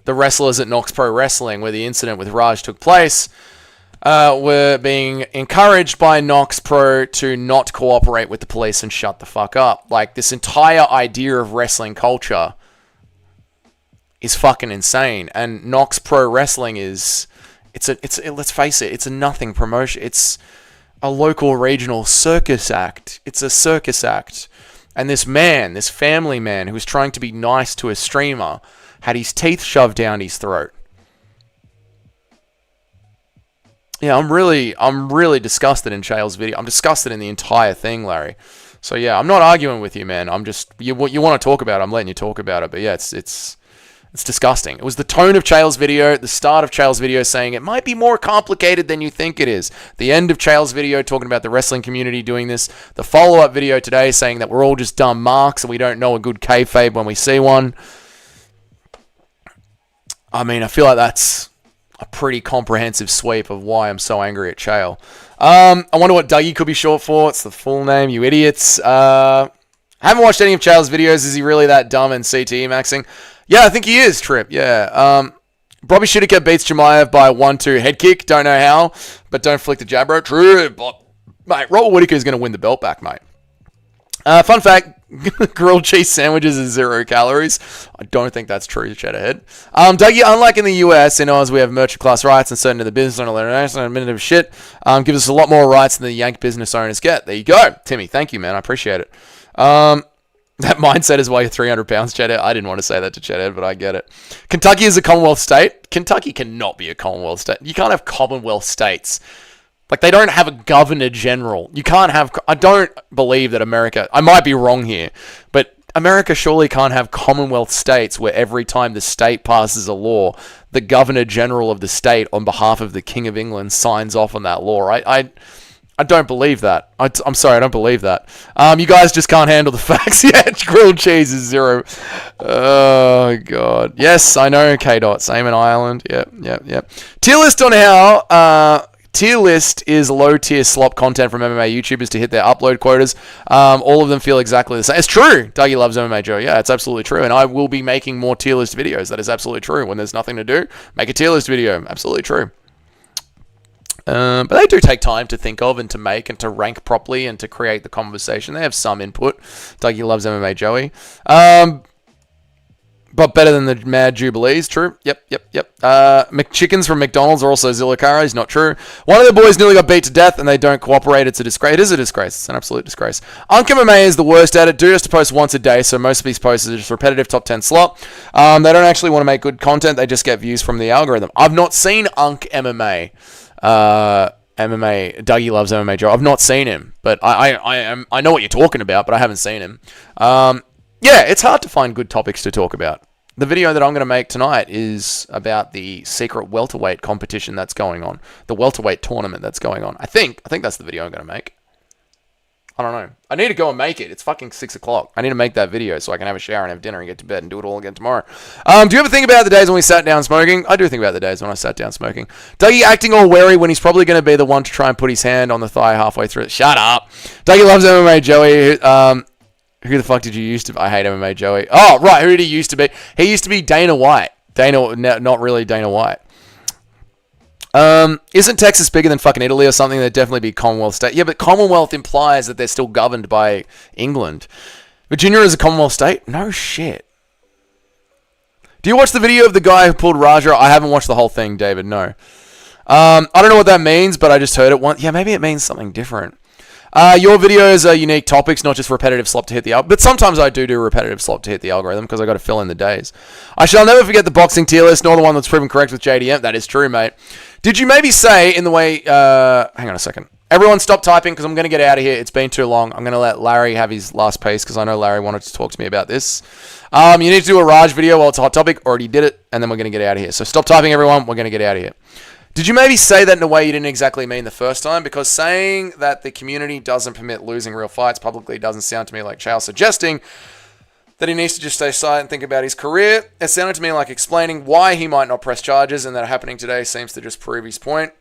the wrestlers at Knox Pro Wrestling, where the incident with Raj took place, were being encouraged by Knox Pro to not cooperate with the police and shut the fuck up. Like, this entire idea of wrestling culture is fucking insane. And Knox Pro Wrestling is, let's face it, it's a nothing promotion. It's a local regional circus act. It's a circus act. And this man, this family man who was trying to be nice to a streamer, had his teeth shoved down his throat. Yeah, I'm really disgusted in Chael's video. I'm disgusted in the entire thing, Larry. So yeah, I'm not arguing with you, man. I'm just, you want to talk about it, I'm letting you talk about it. But yeah, it's disgusting. It was the tone of Chael's video, the start of Chael's video saying it might be more complicated than you think it is. The end of Chael's video talking about the wrestling community doing this. The follow-up video today saying that we're all just dumb marks and we don't know a good kayfabe when we see one. I mean, I feel like that's a pretty comprehensive sweep of why I'm so angry at Chael. I wonder what Dougie could be short for. It's the full name, you idiots. I haven't watched any of Chael's videos. Is he really that dumb and CTE maxing? Yeah, I think he is, Trip. Yeah. Probably should have kept beats Chimaev by 1-2 head kick. Don't know how, but don't flick the jab, bro. True. But, mate, Robert Whittaker is going to win the belt back, mate. Fun fact, grilled cheese sandwiches are 0 calories. I don't think that's true, Cheddar Head. Dougie, unlike in the US, in Oz we have merchant class rights and certain to the business owner and a minute of shit. Gives us a lot more rights than the Yank business owners get. There you go. Timmy, thank you, man. I appreciate it. That mindset is why you're 300 pounds, Cheddar. I didn't want to say that to Cheddar, but I get it. Kentucky is a Commonwealth state. Kentucky cannot be a Commonwealth state. You can't have Commonwealth states. Like, they don't have a governor general. You can't have... I don't believe that America... I might be wrong here, but America surely can't have Commonwealth states where every time the state passes a law, the governor general of the state on behalf of the King of England signs off on that law, right? I don't believe that. I'm sorry, I don't believe that. You guys just can't handle the facts yet. Grilled cheese is 0. Oh, God. Yes, I know, K-Dot. Same in Ireland. Yep. Tier list on how... Tier list is low-tier slop content from MMA YouTubers to hit their upload quotas. All of them feel exactly the same. It's true. Dougie loves MMA Joe. Yeah, it's absolutely true. And I will be making more tier list videos. That is absolutely true. When there's nothing to do, make a tier list video. Absolutely true. But they do take time to think of and to make and to rank properly and to create the conversation. They have some input. Dougie loves MMA Joey. But better than the Mad Jubilees, true. Yep. McChickens from McDonald's are also Zillicaras, not true. One of the boys nearly got beat to death and they don't cooperate. It's a disgrace. It is a disgrace. It's an absolute disgrace. Unk MMA is the worst at it. Do just to post once a day, so most of these posts are just repetitive top 10 slot. They don't actually want to make good content. They just get views from the algorithm. I've not seen Unk MMA. MMA. Dougie loves MMA Joe. I've not seen him, but I know what you're talking about, but I haven't seen him. Yeah, it's hard to find good topics to talk about. The video that I'm going to make tonight is about the secret welterweight competition that's going on. The welterweight tournament that's going on. I think that's the video I'm going to make. I don't know. I need to go and make it. It's fucking 6 o'clock. I need to make that video so I can have a shower and have dinner and get to bed and do it all again tomorrow. Do you ever think about the days when we sat down smoking? I do think about the days when I sat down smoking. Dougie acting all wary when he's probably going to be the one to try and put his hand on the thigh halfway through it. Shut up. Dougie loves MMA Joey. Who the fuck did you used to... I hate MMA Joey. Oh, right. Who did he used to be? He used to be Dana White. Not really Dana White. Isn't Texas bigger than fucking Italy or something? They'd definitely be Commonwealth state. Yeah, but Commonwealth implies that they're still governed by England. Virginia is a Commonwealth state? No shit. Do you watch the video of the guy who pulled Rajah? I haven't watched the whole thing, David. No. I don't know what that means, but I just heard it once. Yeah, maybe it means something different. Your videos are unique topics, not just repetitive slop to hit the algorithm. But sometimes I do repetitive slop to hit the algorithm because I got to fill in the days. I shall never forget the boxing tier list, nor the one that's proven correct with JDM. That is true, mate. Did you maybe say in the way... hang on a second. Everyone stop typing because I'm going to get out of here. It's been too long. I'm going to let Larry have his last piece because I know Larry wanted to talk to me about this. You need to do a Raj video while it's a hot topic. Already did it. And then we're going to get out of here. So stop typing, everyone. We're going to get out of here. Did you maybe say that in a way you didn't exactly mean the first time? Because saying that the community doesn't permit losing real fights publicly doesn't sound to me like Chael suggesting that he needs to just stay silent and think about his career. It sounded to me like explaining why he might not press charges, and that happening today seems to just prove his point.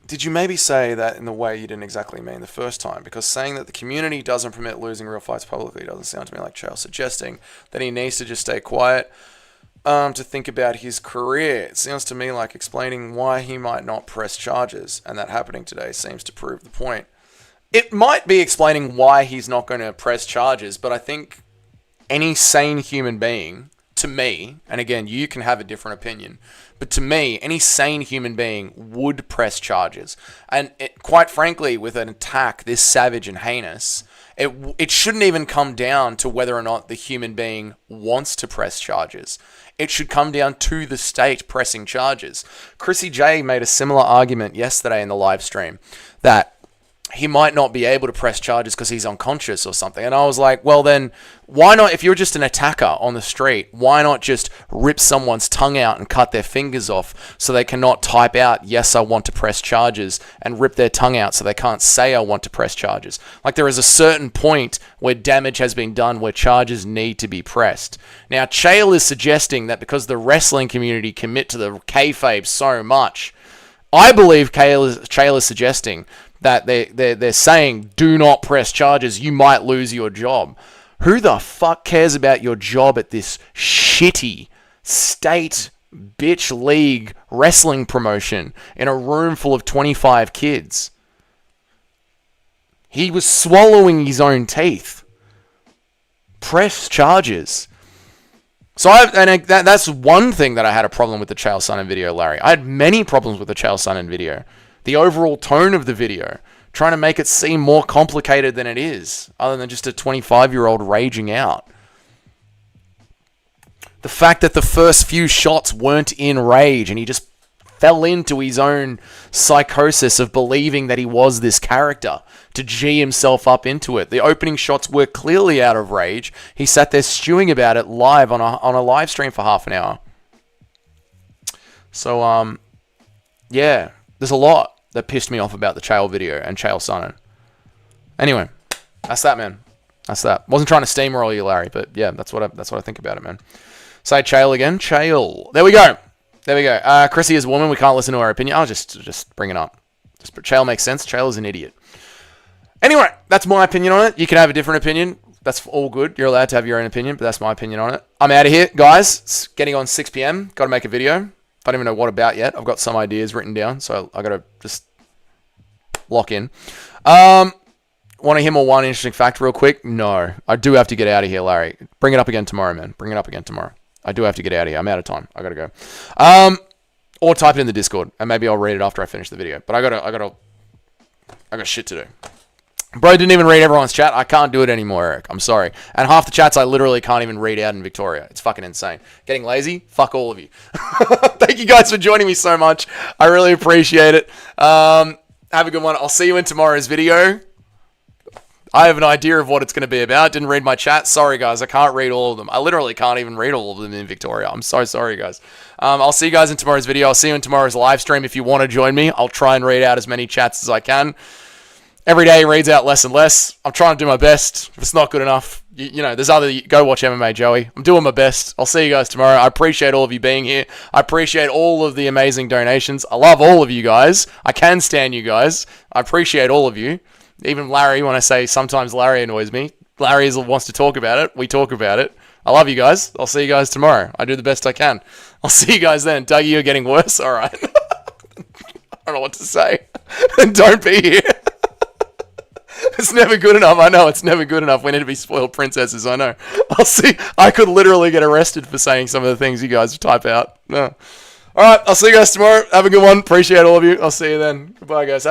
Did you maybe say that in the way you didn't exactly mean the first time? Because saying that the community doesn't permit losing real fights publicly doesn't sound to me like Chael suggesting that he needs to just stay quiet to think about his career. It sounds to me like explaining why he might not press charges, and that happening today seems to prove the point. It might be explaining why he's not going to press charges, but I think any sane human being, to me, and again, you can have a different opinion, but to me, any sane human being would press charges. And quite frankly, with an attack this savage and heinous, it shouldn't even come down to whether or not the human being wants to press charges. It should come down to the state pressing charges. Chrissy J made a similar argument yesterday in the live stream that he might not be able to press charges because he's unconscious or something. And I was like, well then, why not, if you're just an attacker on the street, why not just rip someone's tongue out and cut their fingers off so they cannot type out, yes, I want to press charges, and rip their tongue out so they can't say, I want to press charges. Like, there is a certain point where damage has been done where charges need to be pressed. Now, Chael is suggesting that because the wrestling community commit to the kayfabe so much, I believe Chael is suggesting that they're saying, do not press charges, you might lose your job. Who the fuck cares about your job at this shitty state bitch league wrestling promotion in a room full of 25 kids? He was swallowing his own teeth. Press charges. So that's one thing that I had a problem with the Chael Sonnen video, Larry. I had many problems with the Chael Sonnen video. The overall tone of the video, trying to make it seem more complicated than it is, other than just a 25-year-old raging out. The fact that the first few shots weren't in rage and he just fell into his own psychosis of believing that he was this character to G himself up into it. The opening shots were clearly out of rage. He sat there stewing about it live on a live stream for half an hour. So, yeah, there's a lot that pissed me off about the Chael video and Chael Sonnen. Anyway, that's that, man. That's that. Wasn't trying to steamroll you, Larry, but yeah, that's what I think about it, man. Say Chael again. Chael. There we go. There we go. Chrissy is a woman. We can't listen to her opinion. I'll just bring it up. Chael makes sense. Chael is an idiot. Anyway, that's my opinion on it. You can have a different opinion. That's all good. You're allowed to have your own opinion, but that's my opinion on it. I'm out of here, guys. It's getting on 6 p.m. Got to make a video. Don't even know what about yet. I've got some ideas written down, so I got to just lock in. Want to hear more one interesting fact real quick? No. I do have to get out of here, Larry. Bring it up again tomorrow, man. Bring it up again tomorrow. I do have to get out of here. I'm out of time. I got to go. Or type it in the Discord, and maybe I'll read it after I finish the video. But I got shit to do. Bro didn't even read everyone's chat. I can't do it anymore, Eric. I'm sorry. And half the chats I literally can't even read out in Victoria. It's fucking insane. Getting lazy? Fuck all of you. Thank you guys for joining me so much. I really appreciate it. Have a good one. I'll see you in tomorrow's video. I have an idea of what it's going to be about. Didn't read my chat. Sorry, guys. I can't read all of them. I literally can't even read all of them in Victoria. I'm so sorry, guys. I'll see you guys in tomorrow's video. I'll see you in tomorrow's live stream. If you want to join me, I'll try and read out as many chats as I can. Every day he reads out less and less. I'm trying to do my best. If it's not good enough, you know, there's other... Go watch MMA Joey. I'm doing my best. I'll see you guys tomorrow. I appreciate all of you being here. I appreciate all of the amazing donations. I love all of you guys. I can stand you guys. I appreciate all of you. Even Larry, when I say sometimes Larry annoys me. Larry wants to talk about it. We talk about it. I love you guys. I'll see you guys tomorrow. I do the best I can. I'll see you guys then. Dougie, you're getting worse. All right. I don't know what to say. Don't be here. It's never good enough. I know it's never good enough. We need to be spoiled princesses. I know. I'll see. I could literally get arrested for saying some of the things you guys type out. No. All right. I'll see you guys tomorrow. Have a good one. Appreciate all of you. I'll see you then. Goodbye, guys.